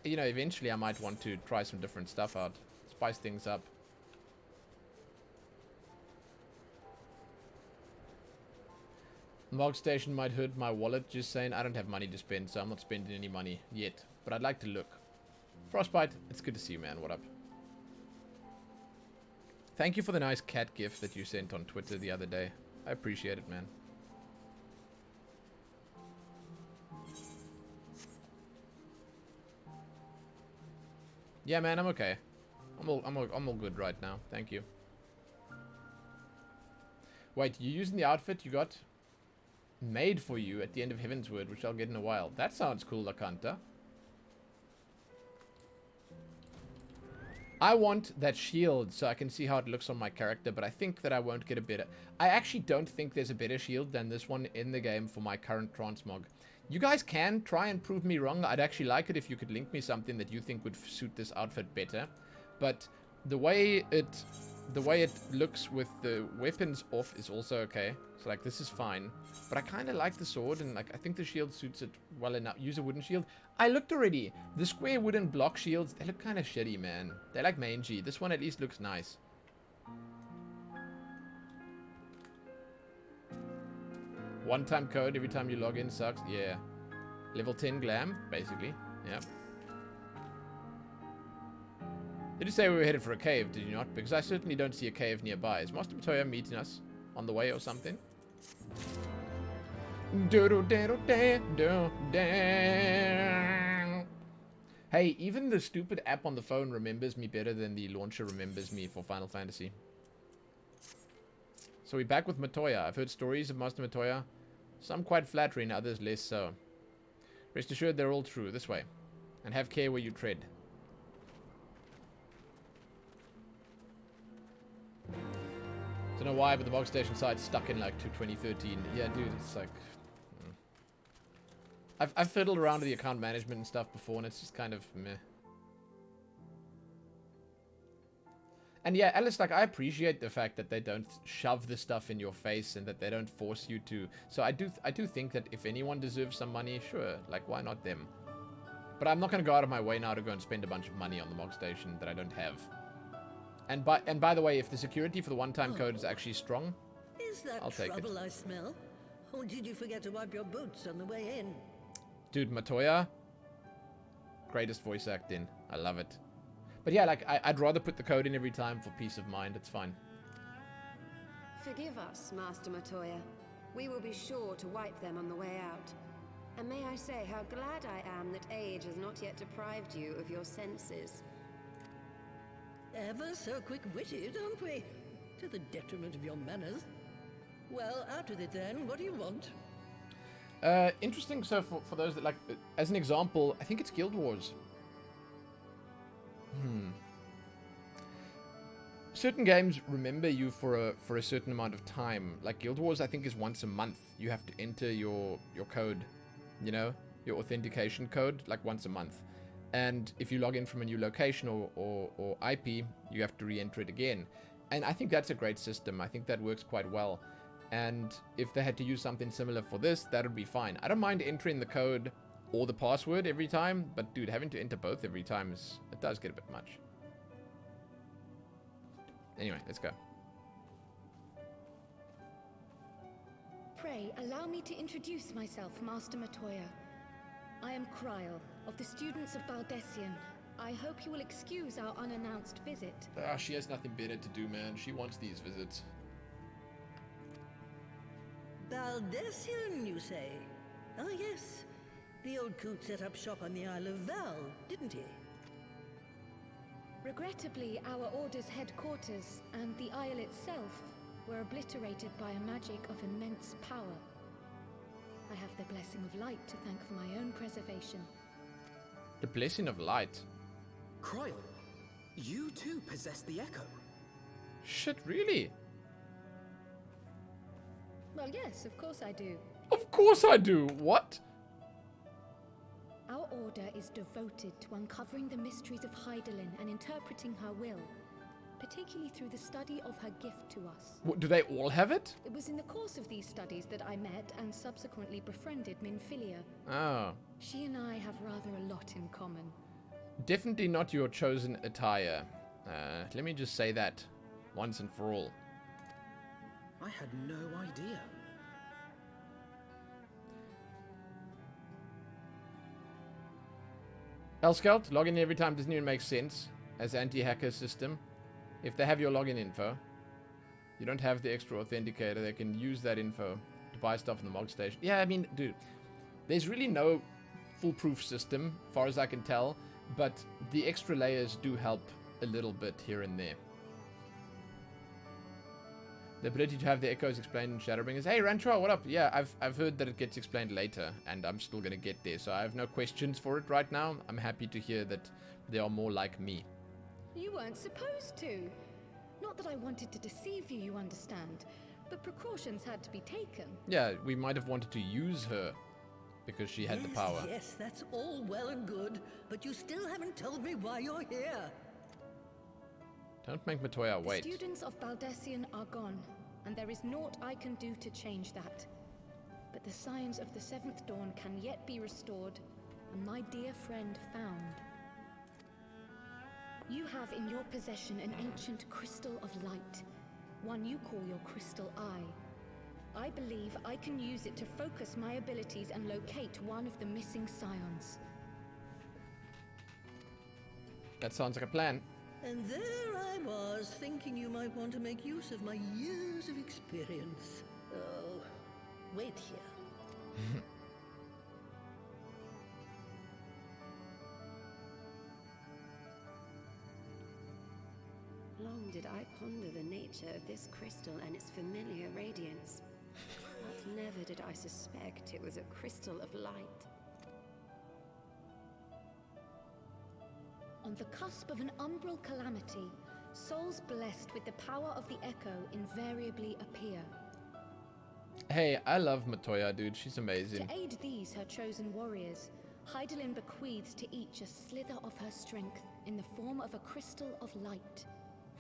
you know, eventually I might want to try some different stuff out. Spice things up. Mog Station might hurt my wallet, just saying. I don't have money to spend, so I'm not spending any money yet. But I'd like to look. Frostbite, it's good to see you, man. What up? Thank you for the nice cat gift that you sent on Twitter the other day. I appreciate it, man. Yeah, man, I'm okay. I'm all good right now. Thank you. Wait, you're using the outfit you got made for you at the end of Heavensward, which I'll get in a while. That sounds cool, Lakanta. I want that shield so I can see how it looks on my character, but I think that I won't get a better... I actually don't think there's a better shield than this one in the game for my current transmog. You guys can try and prove me wrong. I'd actually like it if you could link me something that you think would suit this outfit better. But the way it looks with the weapons off is also okay. So like this is fine. But I kind of like the sword, and like I think the shield suits it well enough. Use a wooden shield. I looked already. The square wooden block shields, they look kind of shitty, man. They're like mangy. This one at least looks nice. One-time code every time you log in sucks. Yeah. Level 10 glam, basically. Yeah. Did you say we were headed for a cave, did you not? Because I certainly don't see a cave nearby. Is Master Matoya meeting us on the way or something? Hey, even the stupid app on the phone remembers me better than the launcher remembers me for Final Fantasy. So we're back with Matoya. I've heard stories of Master Matoya. Some quite flattering, others less so. Rest assured they're all true. This way. And have care where you tread. Don't know why, but the Mog Station site's stuck in like 2013. Yeah, dude, it's like... I've fiddled around with the account management and stuff before, and it's just kind of meh. And yeah, Alice, like, I appreciate the fact that they don't shove this stuff in your face and that they don't force you to. So I do think that if anyone deserves some money, sure, like, why not them? But I'm not going to go out of my way now to go and spend a bunch of money on the Mog Station that I don't have. And by the way, if the security for the one-time code is actually strong, I'll take it. Is that trouble I smell? Or did you forget to wipe your boots on the way in? Dude, Matoya, greatest voice acting. I love it. But yeah, like, I'd rather put the code in every time for peace of mind. It's fine. Forgive us, Master Matoya. We will be sure to wipe them on the way out. And may I say how glad I am that age has not yet deprived you of your senses. Ever so quick-witted, aren't we? To the detriment of your manners. Well, out with it then. What do you want? Interesting. So for those that like, as an example, I think it's Guild Wars. Certain games remember you for a certain amount of time. Like Guild Wars, I think is once a month. You have to enter your code, you know, your authentication code, like once a month. And if you log in from a new location or IP, you have to re-enter it again. And I think that's a great system. I think that works quite well. And if they had to use something similar for this, that would be fine. I don't mind entering the code or the password every time, but dude, having to enter both every time it does get a bit much. Anyway, let's go. Pray, allow me to introduce myself, Master Matoya. I am Krile, of the students of Baldessian. I hope you will excuse our unannounced visit. She has nothing better to do, man. She wants these visits. Baldessian, you say? Ah, yes. The old coot set up shop on the Isle of Val, didn't he? Regrettably, our order's headquarters and the isle itself were obliterated by a magic of immense power. I have the blessing of light to thank for my own preservation. The blessing of light? Krile, you too possess the echo. Shit, really? Well, yes, of course I do. Of course I do. What? Our order is devoted to uncovering the mysteries of Hydaelyn and interpreting her will, particularly through the study of her gift to us. What, do they all have it? It was in the course of these studies that I met and subsequently befriended Minfilia. Oh. She and I have rather a lot in common. Definitely not your chosen attire. Let me just say that once and for all. I had no idea. L-Scout, log in every time doesn't even make sense as anti-hacker system. If they have your login info, you don't have the extra authenticator, they can use that info to buy stuff in the Mog Station. Yeah, I mean, dude, there's really no foolproof system, far as I can tell, but the extra layers do help a little bit here and there. The ability to have the echoes explained in Shadowbringers. Hey, Rancho, what up? Yeah, I've heard that it gets explained later, and I'm still going to get there, so I have no questions for it right now. I'm happy to hear that they are more like me. You weren't supposed to. Not that I wanted to deceive you, you understand, but precautions had to be taken. Yeah, we might have wanted to use her because she had the power. Yes, that's all well and good, but you still haven't told me why you're here. Don't make Matoya wait. The students of Baldessian are gone, and there is naught I can do to change that. But the signs of the Seventh Dawn can yet be restored, and my dear friend found. You have in your possession an ancient crystal of light, one you call your crystal eye. I believe I can use it to focus my abilities and locate one of the missing Scions. That sounds like a plan. And there I was, thinking you might want to make use of my years of experience. Oh, wait here. Long did I ponder the nature of this crystal and its familiar radiance, but never did I suspect it was a crystal of light. On the cusp of an umbral calamity, souls blessed with the power of the Echo invariably appear. Hey, I love Matoya, dude. She's amazing. To aid these, her chosen warriors, Hydaelyn bequeaths to each a slither of her strength in the form of a crystal of light.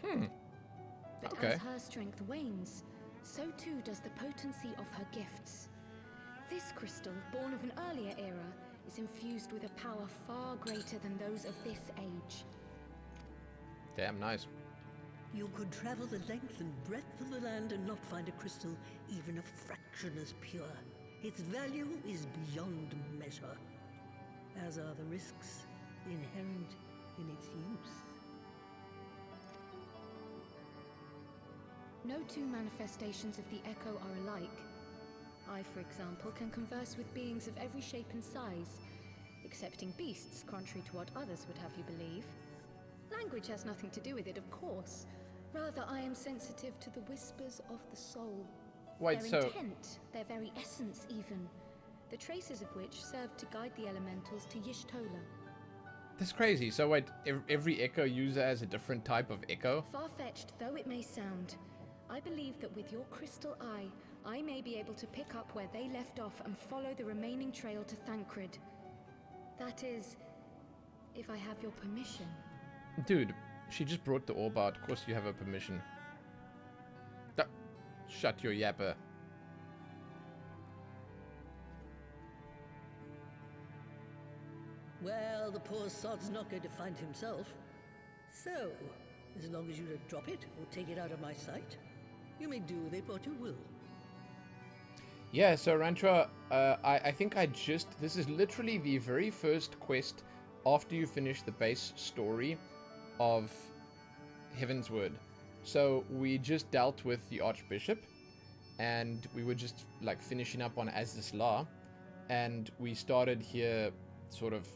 But Okay. as her strength wanes, so too does the potency of her gifts. This crystal, born of an earlier era, is infused with a power far greater than those of this age. Damn nice. You could travel the length and breadth of the land and not find a crystal even a fraction as pure. Its value is beyond measure, as are the risks inherent in its use. No two manifestations of the Echo are alike. I, for example, can converse with beings of every shape and size, excepting beasts, contrary to what others would have you believe. Language has nothing to do with it, of course. Rather, I am sensitive to the whispers of the soul. Wait, their so... intent, their very essence even. The traces of which serve to guide the elementals to Y'shtola. That's crazy. So wait, every echo user has a different type of echo? Far-fetched though it may sound, I believe that with your crystal eye, I may be able to pick up where they left off and follow the remaining trail to Thancred. That is, if I have your permission. Dude, she just brought the orb out. Of course you have her permission. Shut your yapper. Well, the poor sod's not going to find himself. So, as long as you don't drop it or take it out of my sight, you may do with it what you will. Yeah, so Rantra, I think this is literally the very first quest after you finish the base story of Heavensward. So we just dealt with the Archbishop, and we were just like finishing up on Az's Law, and we started here sort of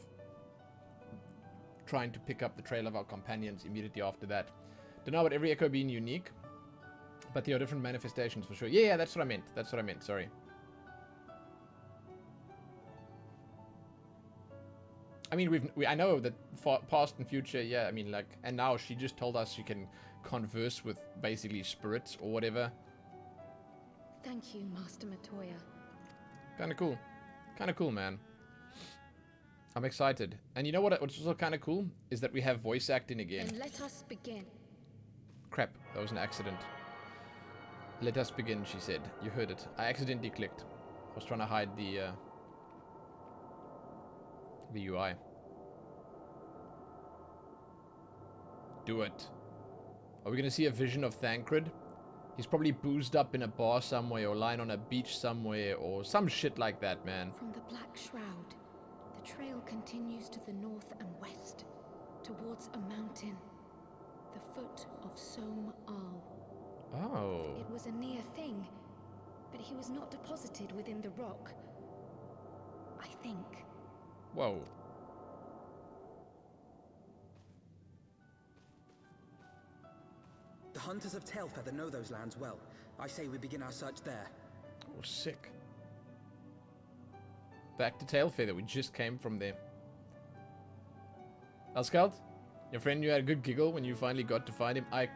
trying to pick up the trail of our companions immediately after that. Don't know about every echo being unique, but there are different manifestations for sure. Yeah, that's what I meant. Sorry. I mean, I know that past and future, yeah, I mean, like, and now she just told us she can converse with basically spirits or whatever. Thank you, Master Matoya. Kinda cool, man. I'm excited. And you know what's also kinda cool? Is that we have voice acting again. Then let us begin. Crap, that was an accident. Let us begin, she said. You heard it. I accidentally clicked. I was trying to hide the UI. Do it. Are we gonna see a vision of Thancred? He's probably boozed up in a bar somewhere or lying on a beach somewhere or some shit like that, man. From the Black Shroud, the trail continues to the north and west, towards a mountain, the foot of Som Al. Oh. It was a near thing, but he was not deposited within the rock. I think. Whoa. The hunters of Tailfeather know those lands well. I say we begin our search there. Oh, sick. Back to Tailfeather. We just came from there. Scout, your friend knew had a good giggle when you finally got to find him. I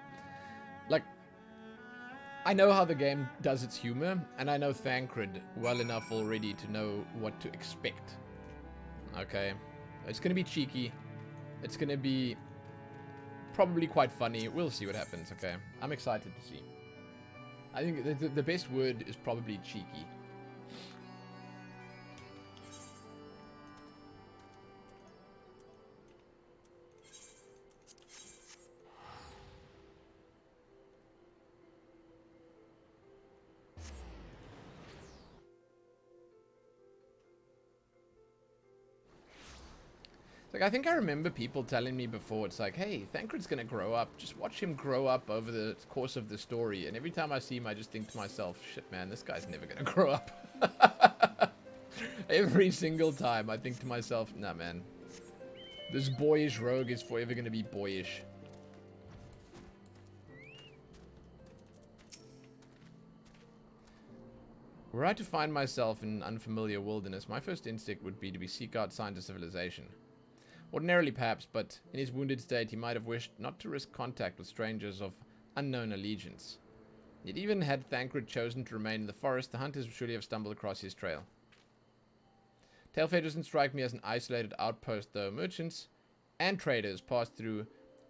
know how the game does its humor, and I know Thancred well enough already to know what to expect. Okay. It's gonna be cheeky. It's gonna be probably quite funny. We'll see what happens, okay? I'm excited to see. I think the best word is probably cheeky. Like, I think I remember people telling me before, it's like, hey, Thancred's gonna grow up. Just watch him grow up over the course of the story. And every time I see him, I just think to myself, shit, man, this guy's never gonna grow up. Every single time, I think to myself, nah, man. This boyish rogue is forever gonna be boyish. Were I to find myself in an unfamiliar wilderness, my first instinct would be to seek out signs of civilization. Ordinarily, perhaps, but in his wounded state, he might have wished not to risk contact with strangers of unknown allegiance. Yet even had Thancred chosen to remain in the forest, the hunters would surely have stumbled across his trail. Tailfeather doesn't strike me as an isolated outpost, though. Merchants and traders pass through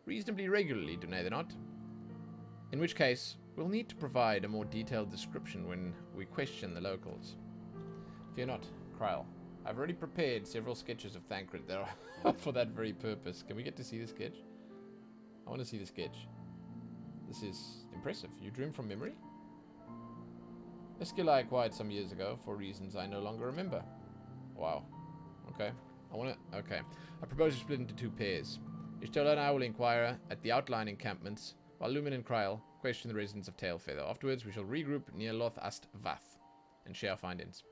reasonably regularly, do they not? In which case, we'll need to provide a more detailed description when we question the locals. Fear not, Krile. I've already prepared several sketches of Thancred there for that very purpose. Can we get to see the sketch? I want to see the sketch. This is impressive. You drew him from memory? A skill I acquired some years ago for reasons I no longer remember. Wow. Okay. Okay. I propose we split into two pairs. Y'shtola and I will inquire at the outlying encampments, while Livemin and Krile question the residents of Tailfeather. Afterwards, we shall regroup near Loth Ast Vath and share our findings.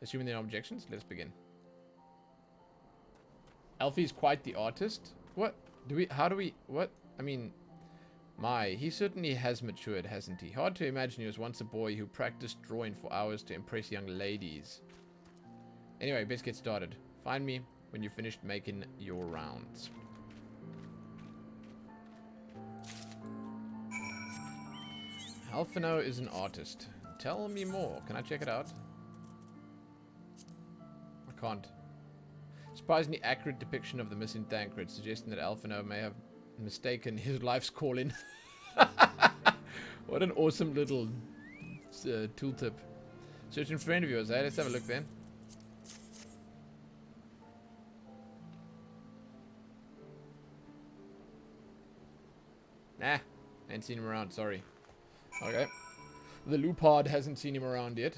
Assuming there are no objections, let us begin. Alfie is quite the artist. What? How do we, what? I mean, he certainly has matured, hasn't he? Hard to imagine he was once a boy who practiced drawing for hours to impress young ladies. Anyway, best get started. Find me when you've finished making your rounds. Alphino is an artist. Tell me more. Can I check it out? I can't. Surprisingly accurate depiction of the missing Thancred, suggesting that Alphino may have mistaken his life's calling. What an awesome little tooltip. Searching friend of yours, eh? Let's have a look then. Nah, ain't seen him around, sorry. Okay. The Lupard hasn't seen him around yet.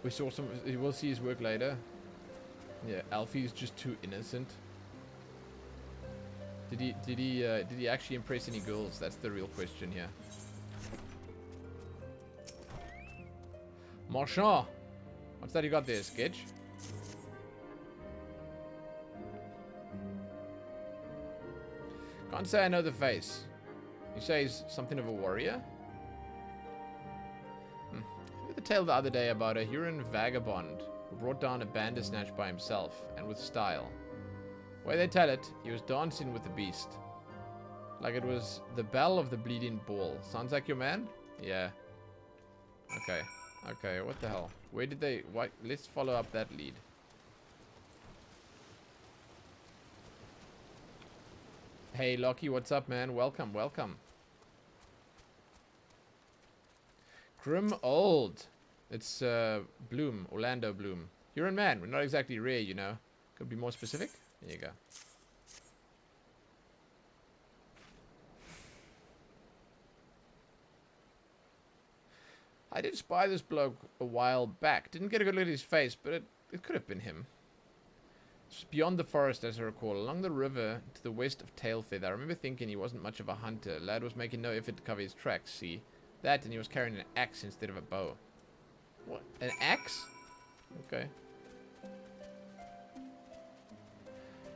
We saw some. We'll see his work later. Yeah, Alfie's just too innocent. Did he actually impress any girls? That's the real question here. Marchand, what's that you got there, Sketch? Can't say I know the face. You say he's something of a warrior? I heard the tale the other day about a Huron vagabond who brought down a bandersnatch by himself, and with style. The way they tell it, he was dancing with the beast. Like it was the bell of the bleeding bull. Sounds like your man? Yeah. Okay. Okay, what the hell? Where did they... Why? Let's follow up that lead. Hey, Lockie, what's up, man? Welcome, welcome. Grim Old. It's Bloom, Orlando Bloom. You're a man. We're not exactly rare, you know. Could be more specific. There you go. I did spy this bloke a while back. Didn't get a good look at his face, but it could have been him. It's beyond the forest, as I recall, along the river to the west of Tailfeather. I remember thinking he wasn't much of a hunter. Lad was making no effort to cover his tracks, see? That, and he was carrying an axe instead of a bow. What? An axe? Okay.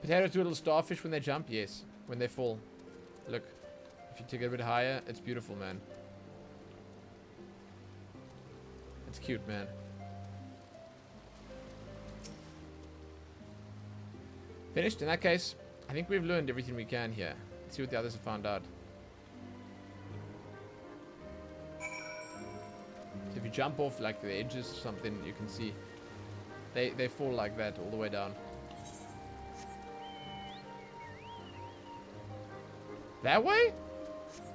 Potatoes do a little starfish when they jump? Yes. When they fall. Look. If you take it a bit higher, it's beautiful, man. It's cute, man. Finished? In that case, I think we've learned everything we can here. Let's see what the others have found out. So if you jump off like the edges or something, you can see they fall like that all the way down. That way?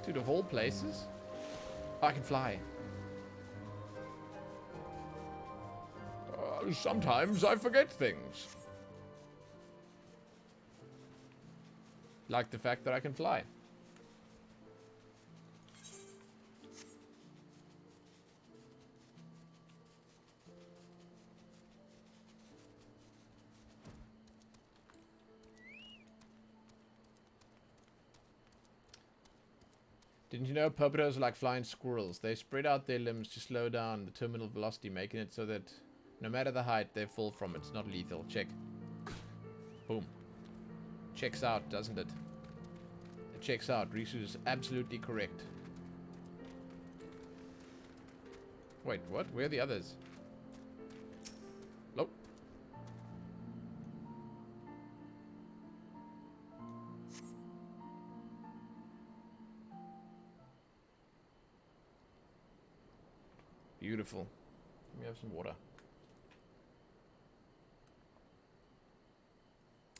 Dude, of all places? Oh, I can fly. Sometimes I forget things. Like the fact that I can fly. Didn't you know puppetos are like flying squirrels? They spread out their limbs to slow down the terminal velocity, making it so that no matter the height they fall from, it's not lethal. Check. Boom. Checks out, doesn't it? It checks out. Risu is absolutely correct. Wait, what? Where are the others? Nope. Beautiful. Let me have some water.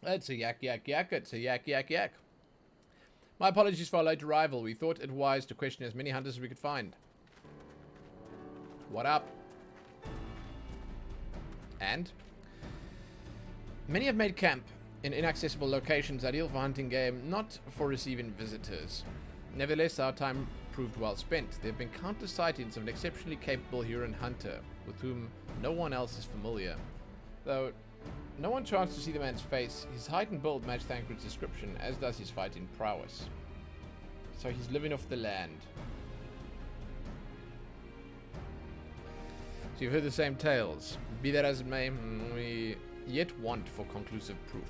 It's a yak, yak, yak. It's a yak, yak, yak. My apologies for our late arrival. We thought it wise to question as many hunters as we could find. What up? And? Many have made camp in inaccessible locations, ideal for hunting game, not for receiving visitors. Nevertheless, our time proved well spent. There have been countless sightings of an exceptionally capable Huron hunter, with whom no one else is familiar. Though no one chanced to see the man's face, his height and build match Thancred's description, as does his fighting prowess. So he's living off the land. So you've heard the same tales. Be that as it may, we yet want for conclusive proof.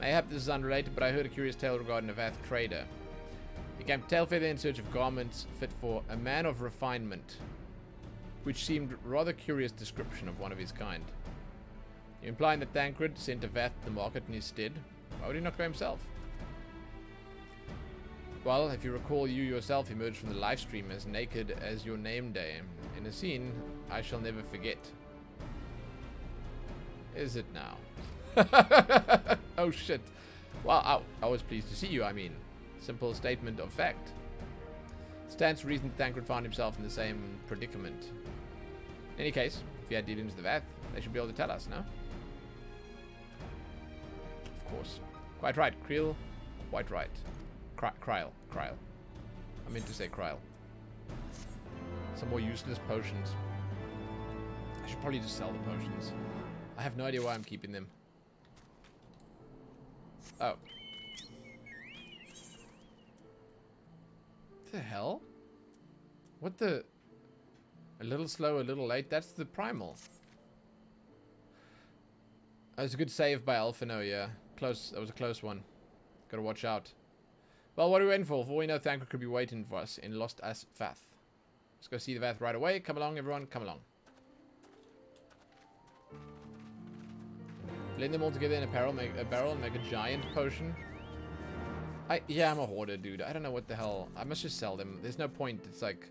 Mayhap this is unrelated, but I heard a curious tale regarding a Vath trader. He came to Tailfeather in search of garments fit for a man of refinement, which seemed rather curious description of one of his kind. You're implying that Thancred sent a Vath to the market in his stead? Why would he not go himself? Well, if you recall, you yourself emerged from the livestream as naked as your name day, in a scene I shall never forget. Is it now? Oh shit. Well, I was pleased to see you, I mean. Simple statement of fact. Stands to reason Thancred found himself in the same predicament. In any case, if you had dealings with the Vath, they should be able to tell us, no? Of course. Quite right, Krile. Quite right. Krile. I meant to say Krile. Some more useless potions. I should probably just sell the potions. I have no idea why I'm keeping them. Oh. What the hell? What the... A little slow, a little late? That's the Primal. That was a good save by Alphino, yeah. Close. That was a close one. Gotta watch out. Well, what are we waiting for? For all we know, Thancred could be waiting for us in Lost as Vath. Let's go see the Vath right away. Come along, everyone. Come along. Blend them all together in a barrel and make a giant potion. Yeah, I'm a hoarder, dude. I don't know what the hell. I must just sell them. There's no point. It's like,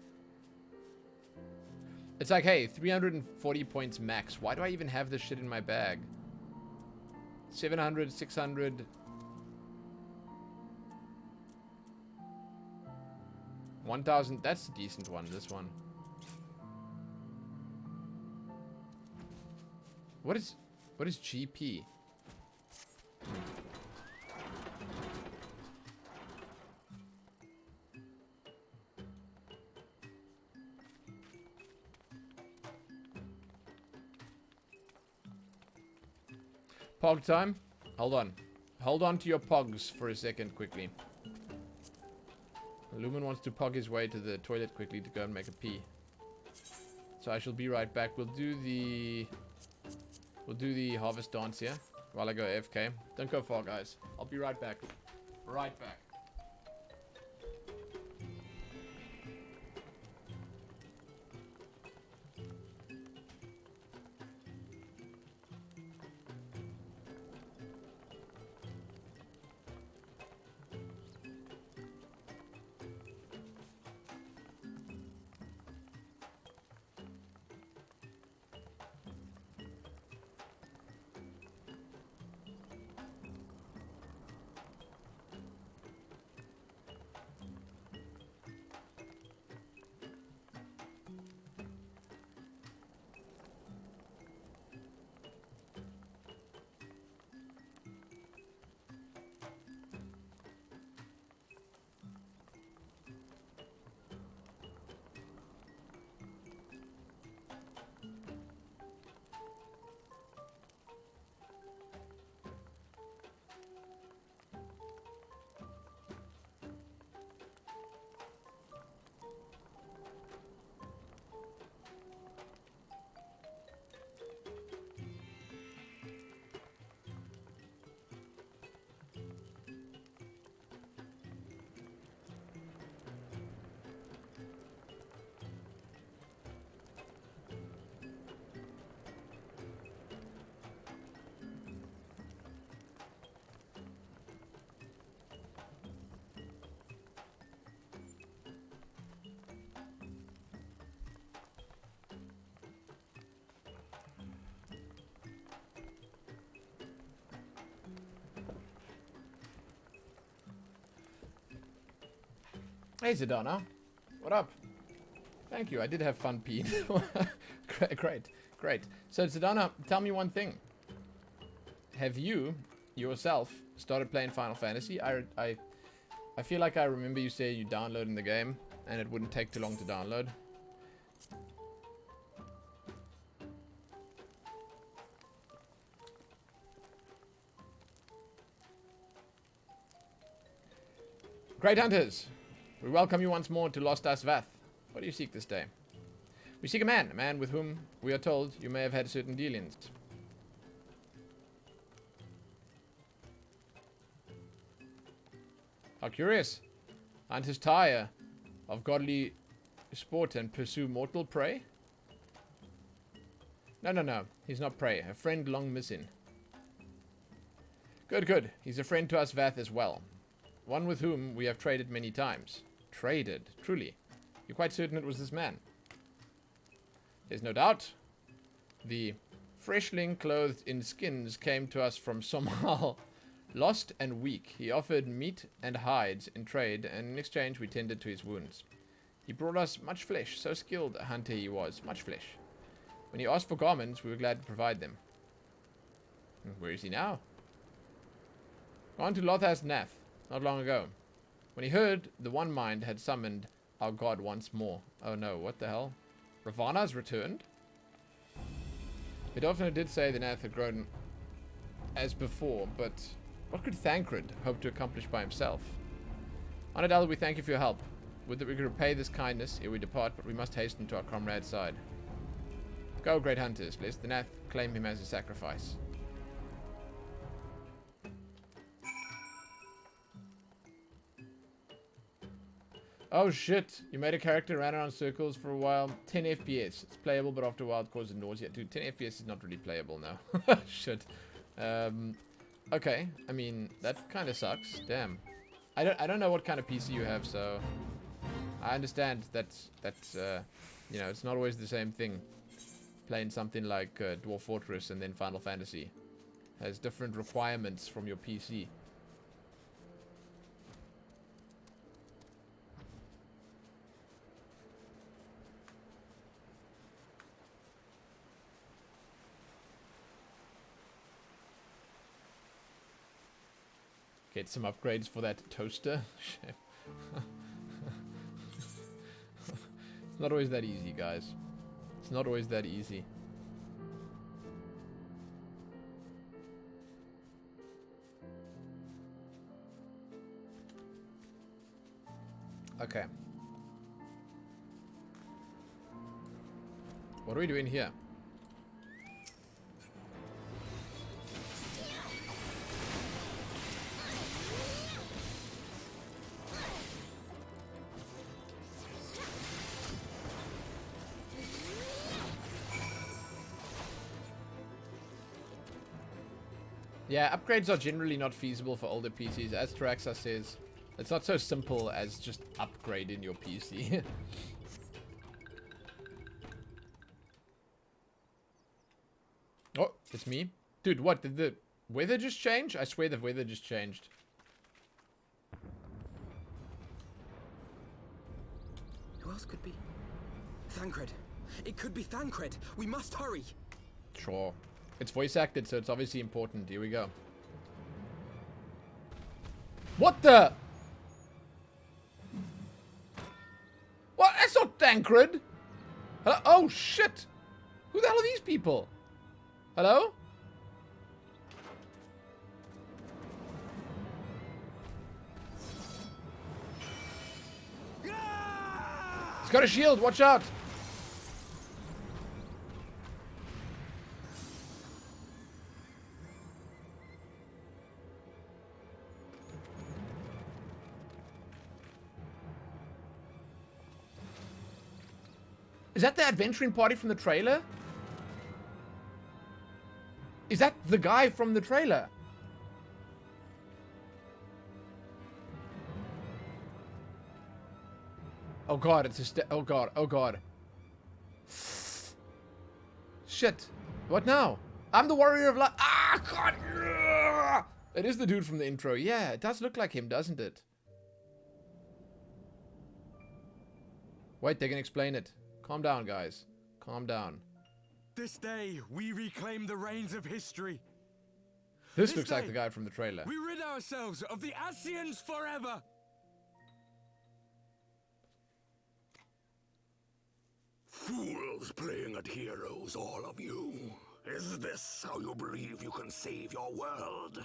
hey, 340 points max. Why do I even have this shit in my bag? 700, 600. 1,000. That's a decent one, this one. What is GP? Pog time? Hold on. Hold on to your pogs for a second quickly. Lumen wants to pog his way to the toilet quickly to go and make a pee. So I shall be right back. We'll do the harvest dance here while I go AFK. Don't go far, guys. I'll be right back. Right back. Hey Zidana, what up? Thank you, I did have fun peeing. Great. So Zidana, tell me one thing. Have you, yourself, started playing Final Fantasy? I feel like I remember you saying you downloaded the game, and it wouldn't take too long to download. Great Hunters! We welcome you once more to Lost as Vath. What do you seek this day? We seek a man with whom we are told you may have had certain dealings. How curious. Hunters tire of godly sport and pursue mortal prey? No. He's not prey. A friend long missing. Good. He's a friend to us Vath as well. One with whom we have traded many times. Traded? Truly. You're quite certain it was this man? There's no doubt. The freshling clothed in skins came to us from Somal. Lost and weak, he offered meat and hides in trade, and in exchange we tended to his wounds. He brought us much flesh, so skilled a hunter he was, much flesh. When he asked for garments, we were glad to provide them. Where is he now? Gone to Lothas Nath, not long ago. When he heard the One Mind had summoned our god once more. Oh no, what the hell? Ravana's returned? Bidofna did say the Nath had grown as before, but what could Thancred hope to accomplish by himself? Honored Elder, we thank you for your help. Would that we could repay this kindness ere we depart, but we must hasten to our comrade's side. Go, great hunters, lest the Nath claim him as a sacrifice. Oh shit, you made a character, ran around circles for a while. 10 FPS. It's playable, but after a while it causes nausea. Dude, 10 FPS is not really playable now. Shit. Okay, I mean, that kind of sucks. Damn. I don't know what kind of PC you have, so I understand that you know, it's not always the same thing. Playing something like Dwarf Fortress and then Final Fantasy has different requirements from your PC. Get some upgrades for that toaster. It's not always that easy, guys. It's not always that easy. Okay. What are we doing here? Yeah, upgrades are generally not feasible for older PCs. As Taraxa says, it's not so simple as just upgrading your PC. Oh, it's me. Dude, what? Did the weather just change? I swear the weather just changed. Who else could be? Thancred. It could be Thancred. We must hurry. Sure. It's voice acted, so it's obviously important. Here we go. What the? What? That's not Thancred. Hello? Oh, shit. Who the hell are these people? Hello? He's got a shield. Watch out. Is that the adventuring party from the trailer? Is that the guy from the trailer? Oh god, it's a oh god, oh god. Shit. What now? I'm the warrior of light. Ah, god. It is the dude from the intro. Yeah, it does look like him, doesn't it? Wait, they can explain it. Calm down, guys. Calm down. This day, we reclaim the reins of history. This looks like the guy from the trailer. We rid ourselves of the Scions forever. Fools playing at heroes, all of you. Is this how you believe you can save your world?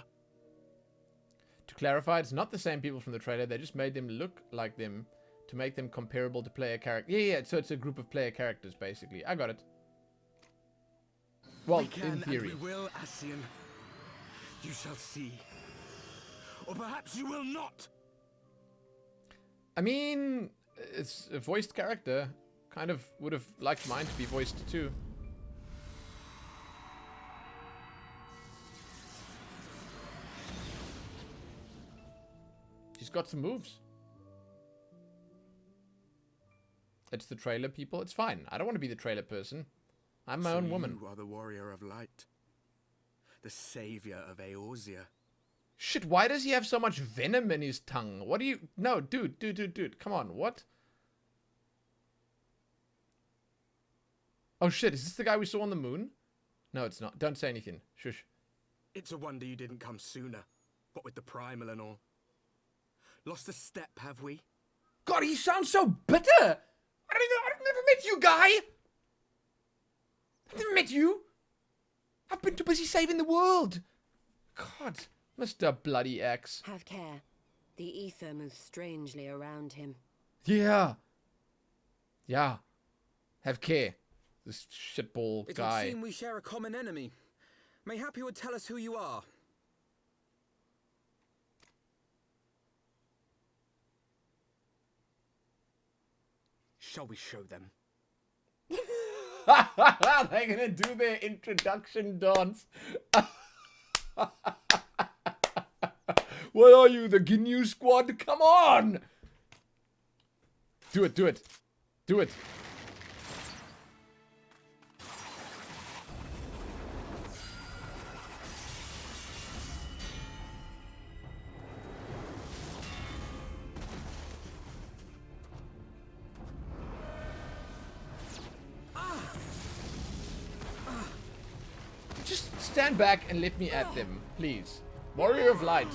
To clarify, it's not the same people from the trailer. They just made them look like them to make them comparable to player characters. Yeah, so it's a group of player characters, basically. I got it. Well, we can, in theory. And we will, Ascian. You shall see. Or perhaps you will not. I mean, it's a voiced character. Kind of would have liked mine to be voiced too. She's got some moves. It's the trailer people. It's fine. I don't want to be the trailer person. I'm my own woman. You are the warrior of light. The savior of Eorzea. Shit, why does he have so much venom in his tongue? What do you... No, dude. Come on, what? Oh shit, is this the guy we saw on the moon? No, it's not. Don't say anything. Shush. It's a wonder you didn't come sooner. What with the primal and all. Lost a step, have we? God, he sounds so bitter! I've never met you, guy! I've never met you! I've been too busy saving the world! God, Mr. Bloody X. Have care. The ether moves strangely around him. Yeah. Yeah. Have care. This shitball It guy. would seem we share a common enemy. Mayhap you would tell us who you are. Shall we show them? They're gonna do their introduction dance. What are you, the GNU squad? Come on! Do it. Do it. Just stand back and let me at them, please. Warrior of Light.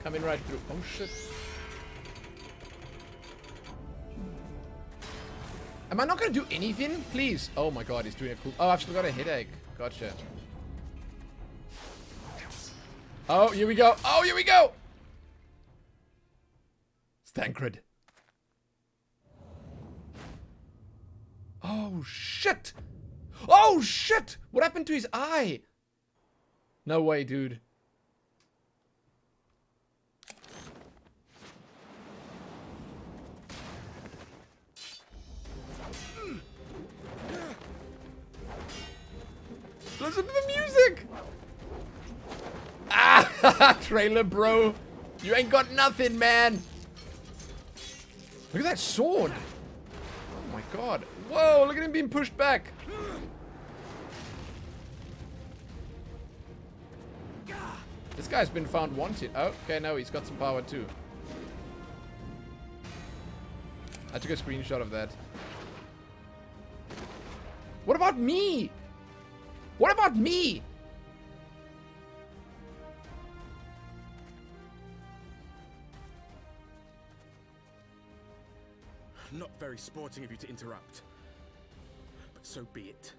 Coming right through. Oh shit. Am I not gonna do anything? Please. Oh my god, he's doing a cool... Oh, I've still got a headache. Gotcha. Oh, here we go. Oh, here we go! It's Thancred. Oh shit! Oh shit! What happened to his eye? No way, dude. Listen to the music! Ah! Trailer, bro. You ain't got nothing, man. Look at that sword. Oh my god. Whoa, look at him being pushed back. This guy's been found wanted. Oh, okay, no, he's got some power too. I took a screenshot of that. What about me? What about me? Not very sporting of you to interrupt. But so be it.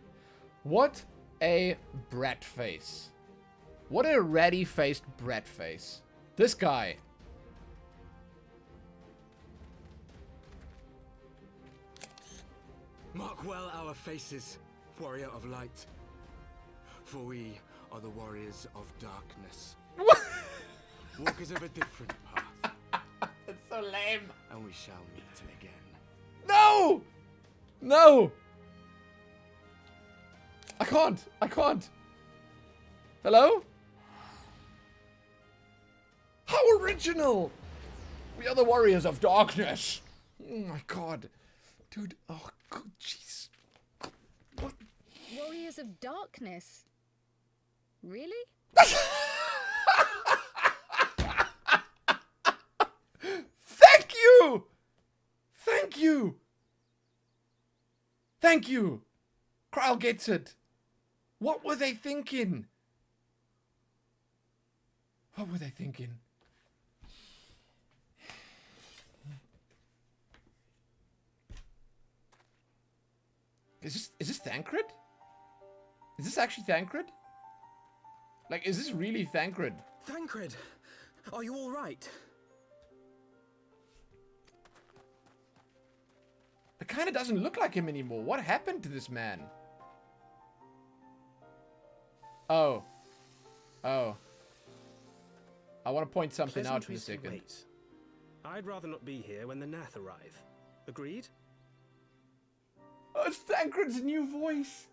What a brat face. What a ratty-faced brat face. This guy. Mark well our faces, warrior of light. For we are the warriors of darkness. What? Walkers of a different path. It's so lame. And we shall meet again. No! No! I can't. Hello? How original! We are the warriors of darkness. Oh my god. Dude, oh god, jeez. What? Warriors of darkness? Really? Thank you! Thank you! Thank you! Krile gets it. What were they thinking? What were they thinking? Is this Thancred? Is this actually Thancred? Like, is this really Thancred? Thancred, are you all right? It kind of doesn't look like him anymore. What happened to this man? Oh. Oh. I want to point something out for a second. Wait. I'd rather not be here when the Nath arrive. Agreed? Oh, it's Thancred's new voice.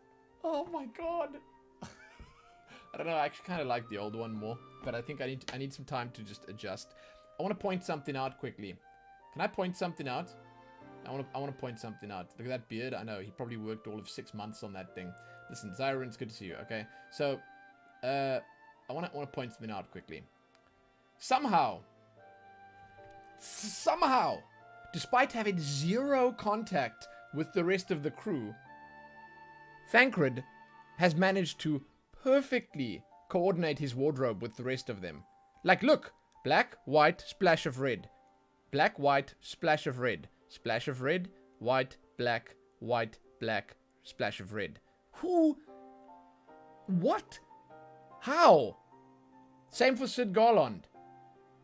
Oh my god. I don't know, I actually kind of like the old one more, but I think I need some time to just adjust. I want to point something out quickly. Can I point something out? I want to point something out. Look at that beard. I know he probably worked all of 6 months on that thing. Listen, Zyron, it's good to see you. Okay, so I want to point something out quickly. Somehow, despite having zero contact with the rest of the crew, Thancred has managed to perfectly coordinate his wardrobe with the rest of them. Like, look, black, white, splash of red. Black, white, splash of red. Splash of red, white, black, splash of red. Who? What? How? Same for Sid Garland.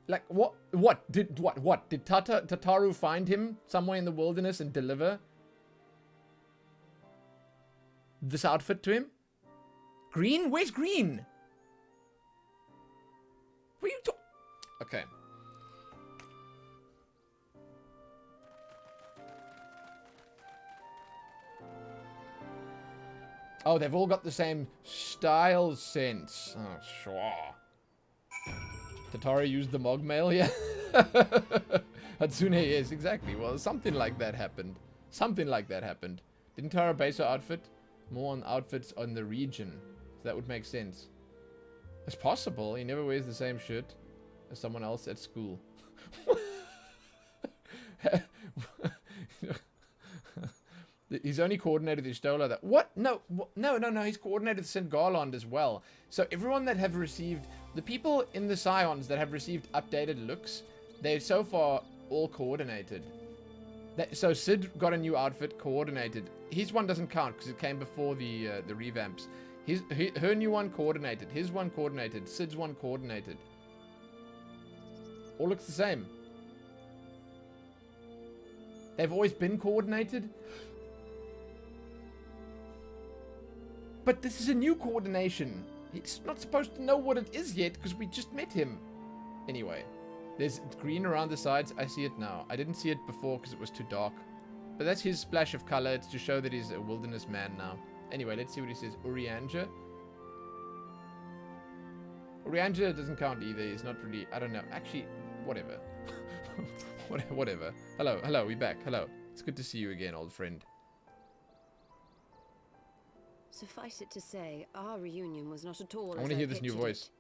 Like, what? Did Tataru find him somewhere in the wilderness and deliver this outfit to him? Green? Where's Green? What are you talking? Okay. Oh, they've all got the same style sense. Oh, sure. Tataru used the Mogmail, yeah. Hatsune, yes, exactly. Well, something like that happened. Something like that happened. Didn't Tara base her outfit more on outfits on the region? So that would make sense. It's possible. He never wears the same shirt as someone else at school. He's only coordinated with Stola. That what? No. He's coordinated with St. Garland as well. So everyone that have received, the people in the Scions that have received updated looks, they're so far all coordinated. So Sid got a new outfit, coordinated. His one doesn't count because it came before the revamps. Her new one coordinated. His one coordinated. Sid's one coordinated. All looks the same. They've always been coordinated. But this is a new coordination. He's not supposed to know what it is yet because we just met him. Anyway, there's green around the sides. I see it now. I didn't see it before because it was too dark. But that's his splash of color. It's to show that he's a wilderness man now. Anyway, let's see what he says. Urianger. Urianger doesn't count either. He's not really... I don't know. Actually, whatever. Whatever. Hello. We back. Hello. It's good to see you again, old friend. Suffice it to say, our reunion was not at all I want to hear this new voice.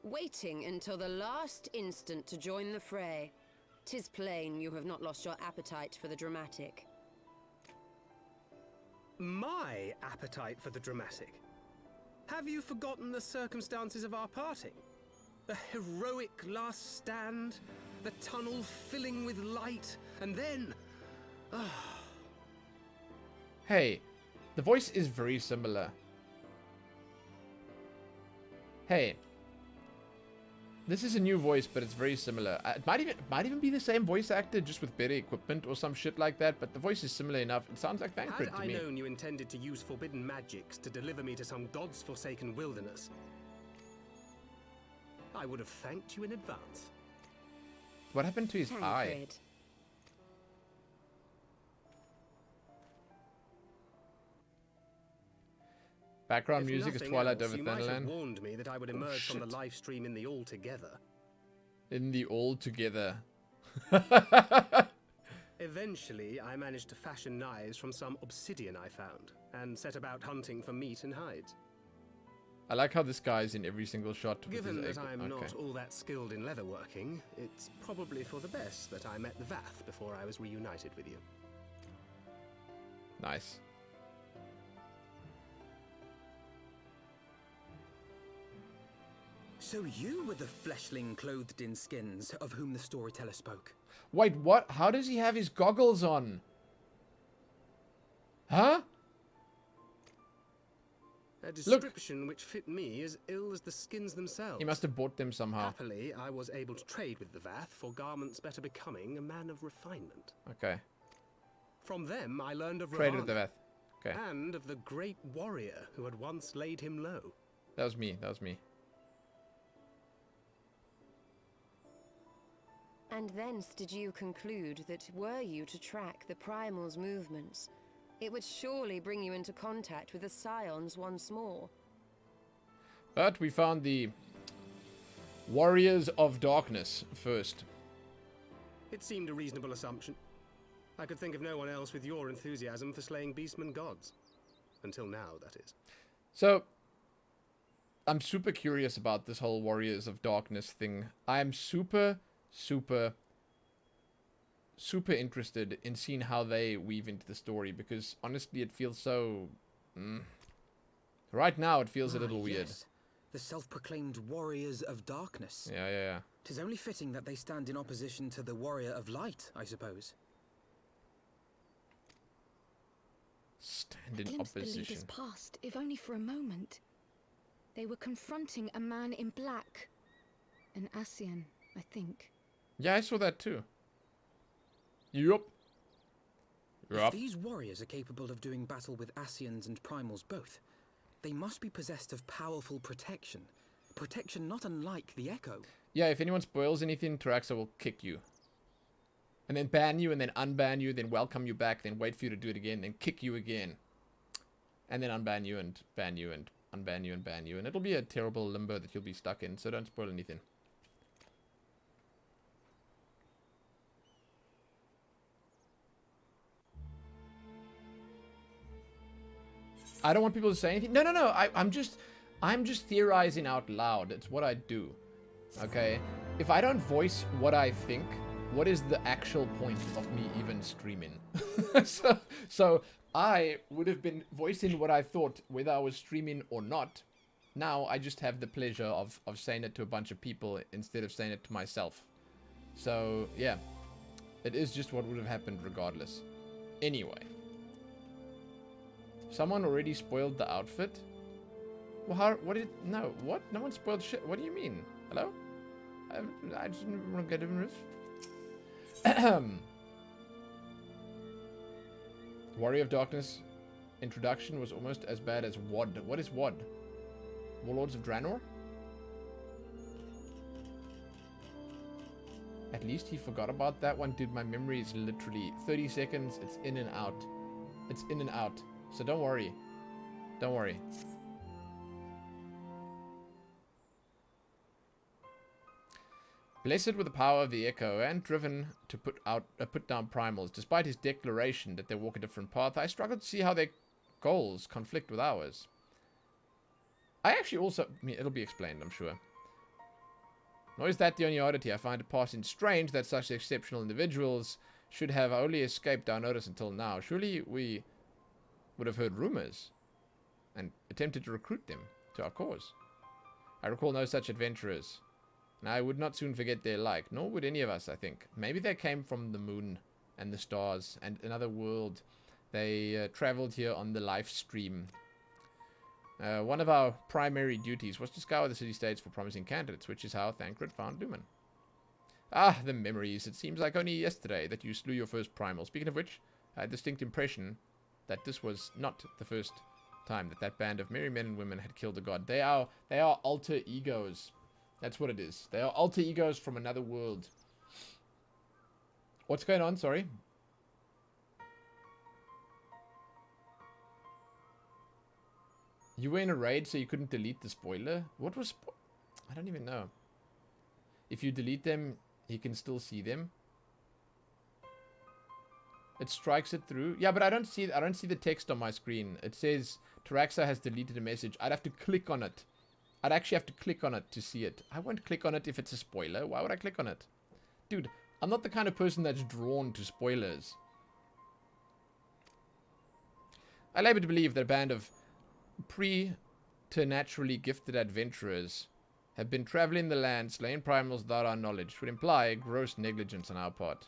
Waiting until the last instant to join the fray. 'Tis plain you have not lost your appetite for the dramatic. My appetite for the dramatic? Have you forgotten the circumstances of our parting? The heroic last stand, the tunnel filling with light, and then... Hey, the voice is very similar. Hey. This is a new voice, but it's very similar. It might even be the same voice actor, just with better equipment or some shit like that, but the voice is similar enough. It sounds like Thancred to me. Had I known you intended to use forbidden magics to deliver me to some god's forsaken wilderness, I would have thanked you in advance. What happened to his eye? Background music is Twilight Over Thunderland. You might have warned me that I would emerge from the live stream in the Altogether. In the Altogether. Eventually, I managed to fashion knives from some obsidian I found, and set about hunting for meat and hides. I like how this guy's in every single shot. Given that I'm not all that skilled in leatherworking, it's probably for the best that I met the Vath before I was reunited with you. Nice. So you were the fleshling clothed in skins of whom the storyteller spoke. Wait, what? How does he have his goggles on? Huh? A description which fit me as ill as the skins themselves. He must have bought them somehow. Happily, I was able to trade with the Vath for garments better becoming a man of refinement. Okay. From them, I learned of Traded with the Ravana, Vath. Okay. and of the great warrior who had once laid him low. That was me. That was me. And thence did you conclude that were you to track the Primals' movements, it would surely bring you into contact with the Scions once more. But we found the Warriors of Darkness first. It seemed a reasonable assumption. I could think of no one else with your enthusiasm for slaying Beastmen gods. Until now, that is. So, I'm super curious about this whole Warriors of Darkness thing. I'm super interested in seeing how they weave into the story, because honestly it feels so... Right now it feels a little weird. Yes. The self-proclaimed Warriors of Darkness. Yeah. 'Tis only fitting that they stand in opposition to the Warrior of Light, I suppose. Stand in Glimpse the opposition. leaders past, if only for a moment. They were confronting a man in black. An Ascian, I think. Yeah, I saw that too. Yup. If these warriors are capable of doing battle with Ascians and Primals both, they must be possessed of powerful protection. Protection not unlike the Echo. Yeah, if anyone spoils anything, Taraxa will kick you. And then ban you, and then unban you, then welcome you back, then wait for you to do it again, then kick you again. And then unban you, and ban you, and unban you, and ban you. And it'll be a terrible limbo that you'll be stuck in, so don't spoil anything. I don't want people to say anything. No. I'm just theorizing out loud. It's what I do. Okay? If I don't voice what I think, what is the actual point of me even streaming? so I would have been voicing what I thought whether I was streaming or not. Now I just have the pleasure of saying it to a bunch of people instead of saying it to myself. So, yeah. It is just what would have happened regardless. Anyway. Someone already spoiled the outfit? Well, how? What did? No, what? No one spoiled shit. What do you mean? Hello? I just didn't want to get him. Warrior of Darkness introduction was almost as bad as WOD. What is WOD? Warlords of Draenor? At least he forgot about that one. Dude, my memory is literally 30 seconds. It's in and out. It's in and out. So don't worry. Don't worry. Blessed with the power of the Echo and driven to put down Primals, despite his declaration that they walk a different path, I struggle to see how their goals conflict with ours. I actually also... I mean, it'll be explained, I'm sure. Nor is that the only oddity. I find it passing strange that such exceptional individuals should have only escaped our notice until now. Surely we would have heard rumors and attempted to recruit them to our cause. I recall no such adventurers, and I would not soon forget their like, nor would any of us, I think. Maybe they came from the moon and the stars and another world. They traveled here on the live stream. One of our primary duties was to scour the city-states for promising candidates, which is how Thancred found Lumen. Ah, the memories. It seems like only yesterday that you slew your first primal. Speaking of which, I had a distinct impression that this was not the first time that that band of merry men and women had killed a god. They are alter egos. That's what it is. They are alter egos from another world. What's going on? Sorry. You were in a raid, so you couldn't delete the spoiler? What was... I don't even know. If you delete them, he can still see them. It strikes it through. Yeah, but I don't see the text on my screen. It says Taraxa has deleted a message. I'd have to click on it. I'd actually have to click on it to see it. I won't click on it if it's a spoiler. Why would I click on it? Dude, I'm not the kind of person that's drawn to spoilers. I labor to believe that a band of preternaturally gifted adventurers have been traveling the land, slaying primals without our knowledge, which would imply gross negligence on our part.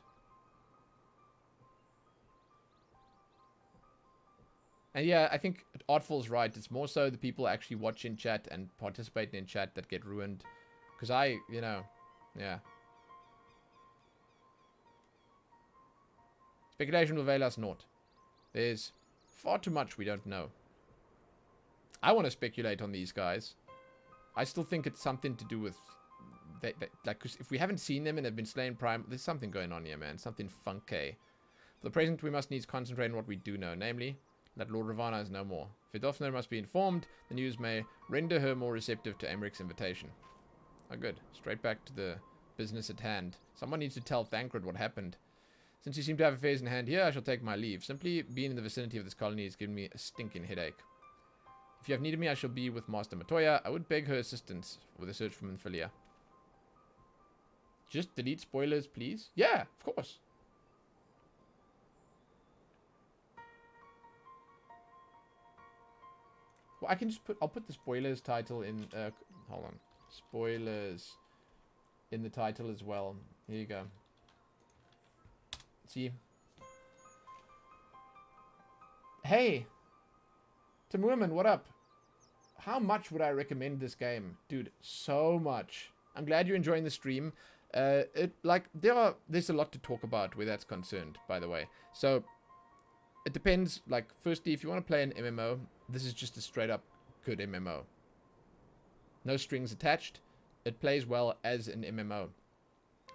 And yeah, I think Artful's right. It's more so the people actually watching chat and participating in chat that get ruined. Because yeah. Speculation will avail us naught. There's far too much we don't know. I want to speculate on these guys. I still think it's something to do with... like, cause if we haven't seen them and have been slain prime... There's something going on here, man. Something funky. For the present, we must needs concentrate on what we do know. Namely, that Lord Ravana is no more. Fidolfner must be informed. The news may render her more receptive to Emmerich's invitation. Oh, good. Straight back to the business at hand. Someone needs to tell Thancred what happened. Since you seem to have affairs in hand here, I shall take my leave. Simply being in the vicinity of this colony has given me a stinking headache. If you have needed me, I shall be with Master Matoya. I would beg her assistance with a search for Minfilia. Just delete spoilers, please? Yeah, of course. Well, I can just I'll put the spoilers title in, hold on. Spoilers in the title as well. Here you go. See? Hey! Timurman, what up? How much would I recommend this game? Dude, so much. I'm glad you're enjoying the stream. There's a lot to talk about where that's concerned, by the way. So, it depends, like, firstly, if you want to play an MMO, this is just a straight up good MMO. No strings attached. It plays well as an MMO.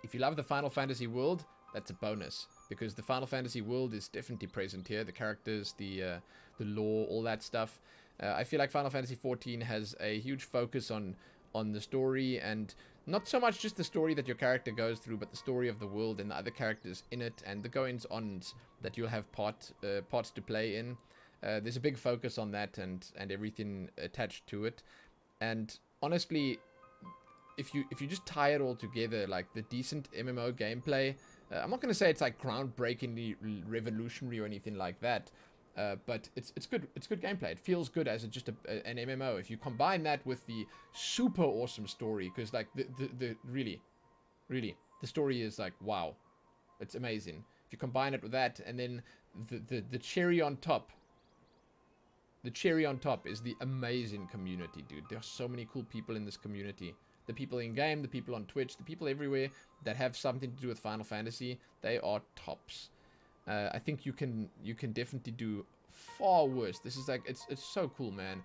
If you love the Final Fantasy world, that's a bonus. Because the Final Fantasy world is definitely present here. The characters, the lore, all that stuff. I feel like Final Fantasy XIV has a huge focus on the story, and not so much just the story that your character goes through, but the story of the world and the other characters in it, and the goings-ons that you'll have parts to play in. There's a big focus on that and everything attached to it. And honestly, if you just tie it all together, like the decent MMO gameplay, I'm not going to say it's like groundbreakingly revolutionary or anything like that, but it's good. It's good gameplay. It feels good as just an MMO. If you combine that with the super awesome story, because like the really the story is like wow, it's amazing. If you combine it with that, and then the cherry on top. The cherry on top is the amazing community, dude. There are so many cool people in this community. The people in-game, the people on Twitch, the people everywhere that have something to do with Final Fantasy, they are tops. I think you can definitely do far worse. This is like, it's so cool, man.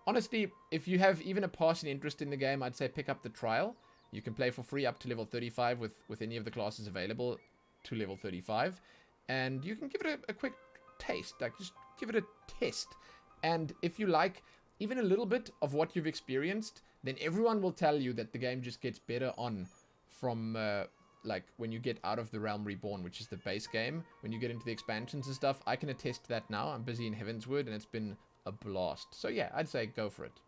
Honestly, if you have even a passing interest in the game, I'd say pick up the trial. You can play for free up to level 35 with any of the classes available to level 35. And you can give it a quick taste, like just give it a test. And if you like even a little bit of what you've experienced, then everyone will tell you that the game just gets better on from, like, when you get out of the Realm Reborn, which is the base game. When you get into the expansions and stuff, I can attest to that now. I'm busy in Heavensward, and it's been a blast. So yeah, I'd say go for it.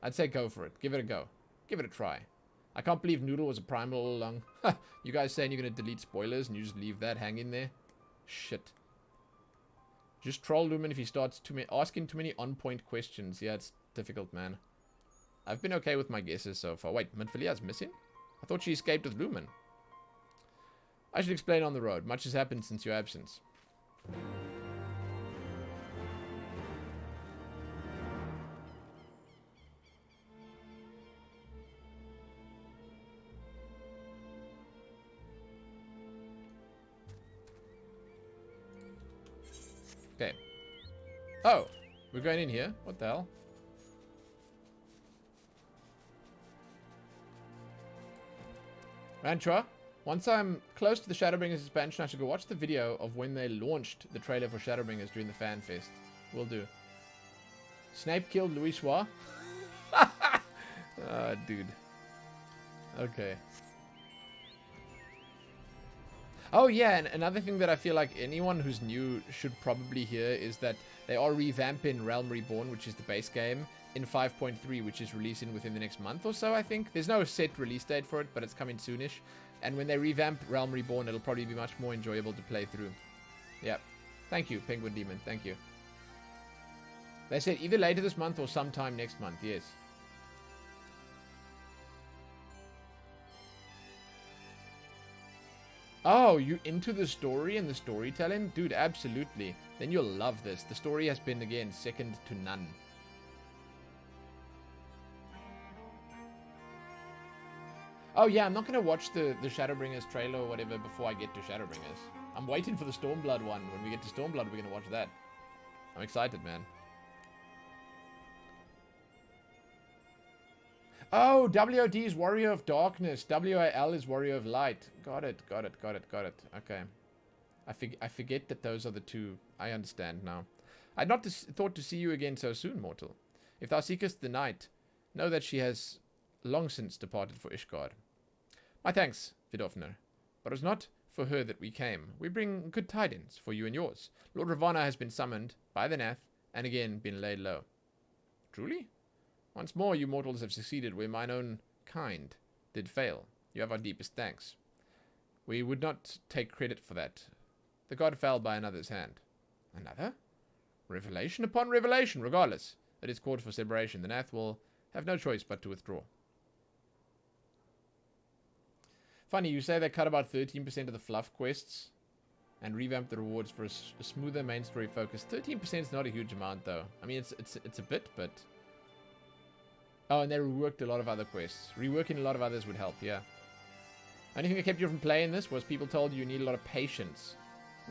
I'd say go for it. Give it a go. Give it a try. I can't believe Noodle was a primal all along. You guys saying you're going to delete spoilers and you just leave that hanging there? Shit. Just troll Lumen if he starts asking too many on-point questions. Yeah, it's difficult, man. I've been okay with my guesses so far. Wait, Minfilia's missing? I thought she escaped with Lumen. I should explain on the road. Much has happened since your absence. Okay. Oh, we're going in here. What the hell? Rantra, once I'm close to the Shadowbringers expansion, I should go watch the video of when they launched the trailer for Shadowbringers during the fan fest. Will do. Snape killed Louis Schwa? Ah, dude. Okay. Oh yeah, and another thing that I feel like anyone who's new should probably hear is that they are revamping Realm Reborn, which is the base game, in 5.3, which is releasing within the next month or so, I think. There's no set release date for it, but it's coming soonish. And when they revamp Realm Reborn, it'll probably be much more enjoyable to play through. Yeah. Thank you, Penguin Demon. Thank you. They said either later this month or sometime next month. Yes. Oh, you into the story and the storytelling? Dude, absolutely. Then you'll love this. The story has been, again, second to none. Oh yeah, I'm not gonna watch the Shadowbringers trailer or whatever before I get to Shadowbringers. I'm waiting for the Stormblood one. When we get to Stormblood, we're gonna watch that. I'm excited, man. Oh, WOD is Warrior of Darkness. WAL is Warrior of Light. Got it. Okay. I forget that those are the two. I understand now. I'd not thought to see you again so soon, mortal. If thou seekest the night, know that she has long since departed for Ishgard. My thanks, Vidofner. But it was not for her that we came. We bring good tidings for you and yours. Lord Ravana has been summoned by the Nath, and again been laid low. Truly? Once more you mortals have succeeded where mine own kind did fail. You have our deepest thanks. We would not take credit for that. The god fell by another's hand. Another? Revelation upon revelation, regardless. That is called for separation. The Nath will have no choice but to withdraw. Funny, you say they cut about 13% of the fluff quests and revamped the rewards for a smoother main story focus. 13% is not a huge amount, though. I mean, it's a bit, but... Oh, and they reworked a lot of other quests. Reworking a lot of others would help, yeah. Only thing that kept you from playing this was people told you need a lot of patience.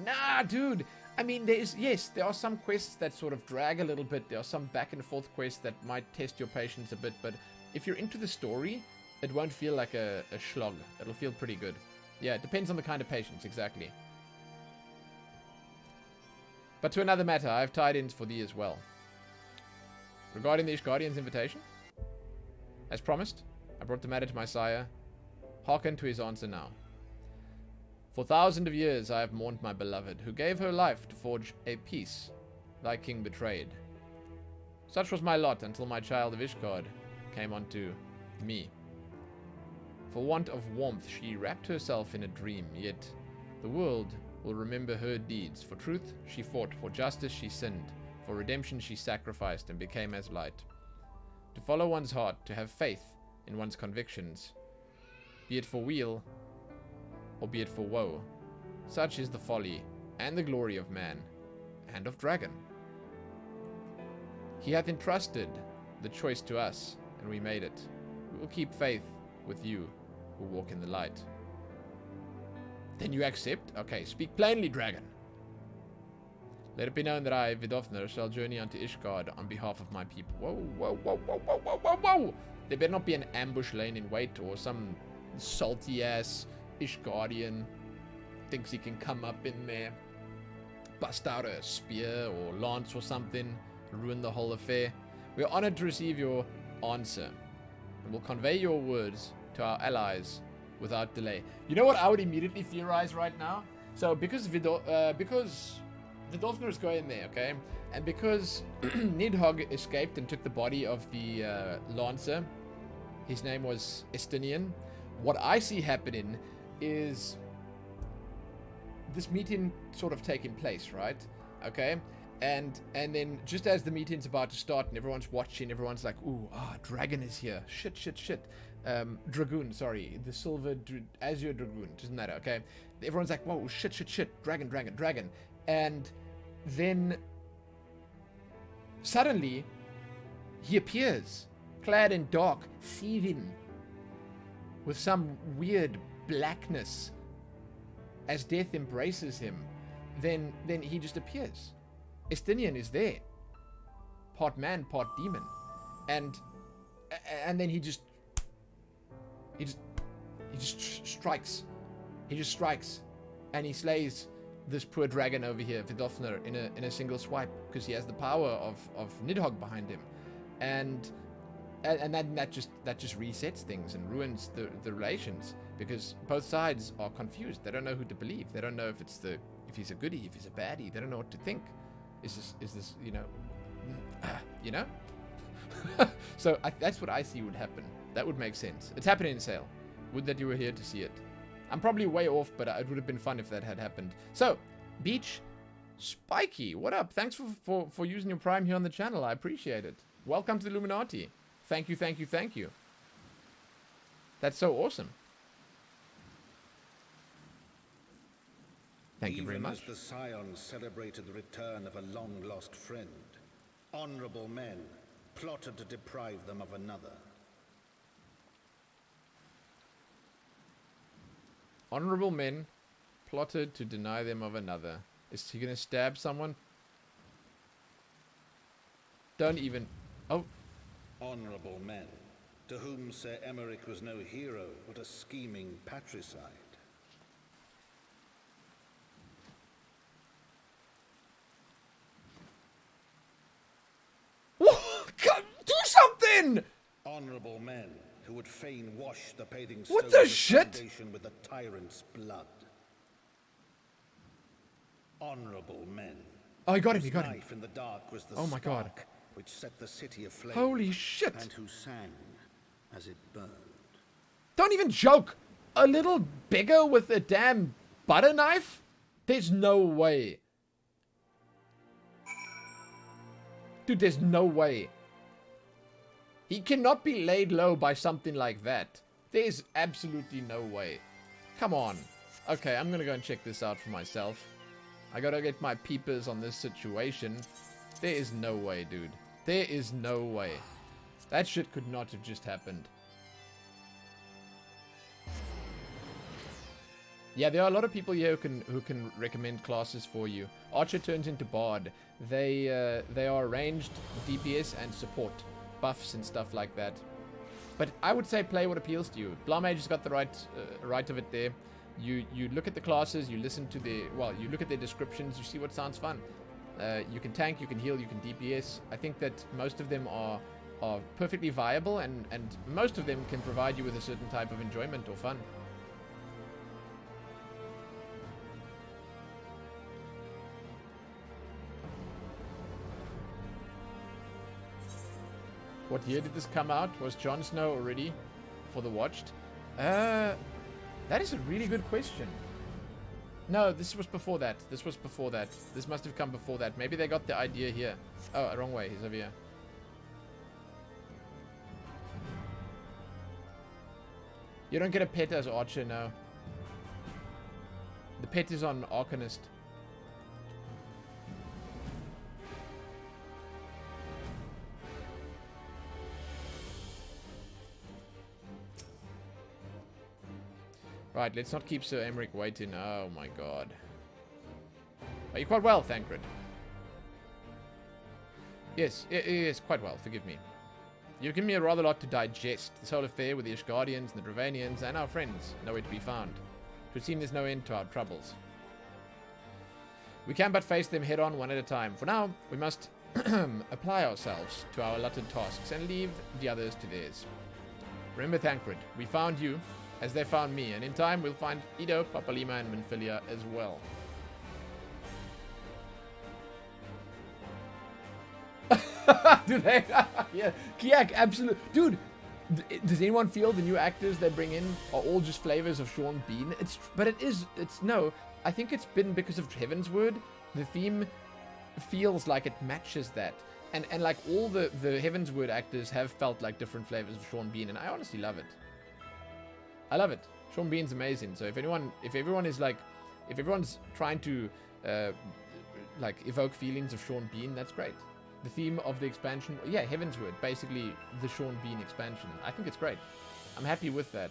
Nah, dude! I mean, there are some quests that sort of drag a little bit. There are some back and forth quests that might test your patience a bit, but if you're into the story, it won't feel like a slog. It'll feel pretty good. Yeah, it depends on the kind of patience, exactly. But to another matter, I have tidings for thee as well. Regarding the Ishgardian's invitation? As promised, I brought the matter to my sire. Hearken to his answer now. For thousands of years I have mourned my beloved, who gave her life to forge a peace thy king betrayed. Such was my lot until my child of Ishgard came unto me. For want of warmth she wrapped herself in a dream, yet the world will remember her deeds. For truth she fought, for justice she sinned, for redemption she sacrificed and became as light. To follow one's heart, to have faith in one's convictions, be it for weal or be it for woe, such is the folly and the glory of man and of dragon. He hath entrusted the choice to us, and we made it. We will keep faith with you who walk in the light. Then you accept? Okay, speak plainly, dragon. Let it be known that I, Vidofner, shall journey unto Ishgard on behalf of my people. Whoa. There better not be an ambush laying in wait, or some salty-ass Ishgardian thinks he can come up in there, bust out a spear or lance or something, ruin the whole affair. We are honored to receive your answer, and will convey your words to our allies without delay. You know what I would immediately theorize right now? So because Vidofner is going there, okay? And because Nidhogg escaped and took the body of the Lancer, his name was Estinian, what I see happening is this meeting sort of taking place, right? Okay? And then just as the meeting's about to start and everyone's watching, everyone's like, ooh, dragon is here. Shit. Dragoon, sorry. The silver azure dragoon. Doesn't matter, okay? Everyone's like, whoa, shit. Dragon. And then suddenly he appears, clad in dark, seething with some weird blackness. As death embraces him, then he just appears. Estinian is there, part man, part demon, and then he just strikes. He just strikes, and he slays this poor dragon over here, Vidofner, in a single swipe, because he has the power of Nidhogg behind him, and that just resets things and ruins the relations, because both sides are confused. They don't know who to believe. They don't know if he's a goodie, if he's a baddie. They don't know what to think. Is this you know? So that's what I see would happen. That would make sense. It's happening in Sale. Would that you were here to see it. I'm probably way off, but it would have been fun if that had happened. So, Beach Spiky, what up? Thanks for using your Prime here on the channel. I appreciate it. Welcome to the Illuminati. Thank you. That's so awesome. Thank you very much. Even as the Scions celebrated the return of a long-lost friend, honorable men plotted to deprive them of another. Honorable men plotted to deny them of another. Is he gonna stab someone? Don't even... Oh. Honorable men, to whom Sir Emmerich was no hero, but a scheming patricide. God, do something! Honorable men who would fain wash the paving What stones the of shit? foundation with the tyrant's blood. Honorable men. Oh, he got him, whose he got him. knife in the dark was the Oh my god. spark which set the city aflame. Holy shit. And who sang as it burned. Don't even joke. A little bigger with a damn butter knife? There's no way. Dude, there's no way. He cannot be laid low by something like that. There's absolutely no way. Come on. Okay, I'm gonna go and check this out for myself. I gotta get my peepers on this situation. There is no way, dude. There is no way. That shit could not have just happened. Yeah, there are a lot of people here who can recommend classes for you. Archer turns into Bard. They are ranged, DPS, and support. Buffs and stuff like that. But I would say play what appeals to you. Blarmage has got the right of it there. You look at the classes, you listen to their... Well, you look at their descriptions, you see what sounds fun. You can tank, you can heal, you can DPS. I think that most of them are perfectly viable, and most of them can provide you with a certain type of enjoyment or fun. What year did this come out? Was Jon Snow already for the Watched? That is a really good question. No, this was before that. This was before that. This must have come before that. Maybe they got the idea here. Oh, wrong way. He's over here. You don't get a pet as Archer, no. The pet is on Arcanist. Right, let's not keep Sir Emmerich waiting. Oh my god. Are you quite well, Thancred? Yes, yes, quite well, forgive me. You've given me a rather lot to digest. This whole affair with the Ishgardians and the Dravanians and our friends nowhere to be found. It would seem there's no end to our troubles. We can but face them head on, one at a time. For now, we must apply ourselves to our allotted tasks and leave the others to theirs. Remember, Thancred, we found you as they found me, and in time we'll find Edo, Papalima, and Minfilia as well. Do they? Yeah, Kiak, absolutely. Dude, does anyone feel the new actors they bring in are all just flavors of Sean Bean? No, I think it's been because of Heavensward. The theme feels like it matches that. And like all the Heavensward actors have felt like different flavors of Sean Bean, and I honestly love it. I love it. Sean Bean's amazing. So if everyone's trying to like evoke feelings of Sean Bean, that's great. The theme of the expansion, yeah, Heavensward, basically the Sean Bean expansion. I think it's great. I'm happy with that.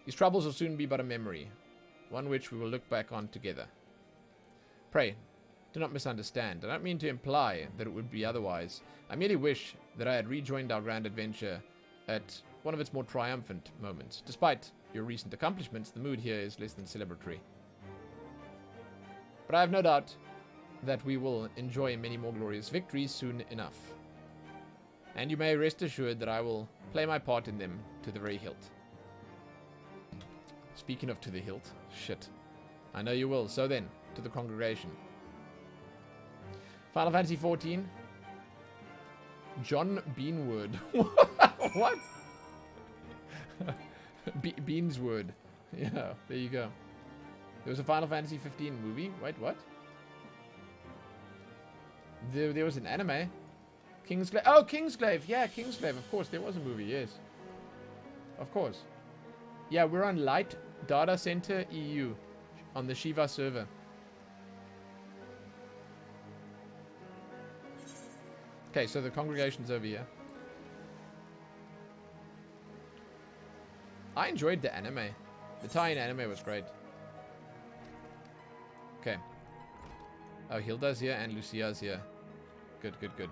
These troubles will soon be but a memory, one which we will look back on together. Pray, do not misunderstand. I don't mean to imply that it would be otherwise. I merely wish that I had rejoined our grand adventure at one of its more triumphant moments. Despite your recent accomplishments, the mood here is less than celebratory. But I have no doubt that we will enjoy many more glorious victories soon enough. And you may rest assured that I will play my part in them to the very hilt. Speaking of to the hilt, shit. I know you will. So then, to the congregation. Final Fantasy XIV. John Beanwood. What? Beanswood. Yeah, there you go. There was a Final Fantasy XV movie. Wait, what? There was an anime. Kingsglaive. Oh, Kingsglaive. Yeah, Kingsglaive. Of course, there was a movie. Yes. Of course. Yeah, we're on Light Data Center EU on the Shiva server. Okay, so the congregation's over here. I enjoyed the anime. The tie-in anime was great. Okay. Oh, Hilda's here and Lucia's here. Good, good, good.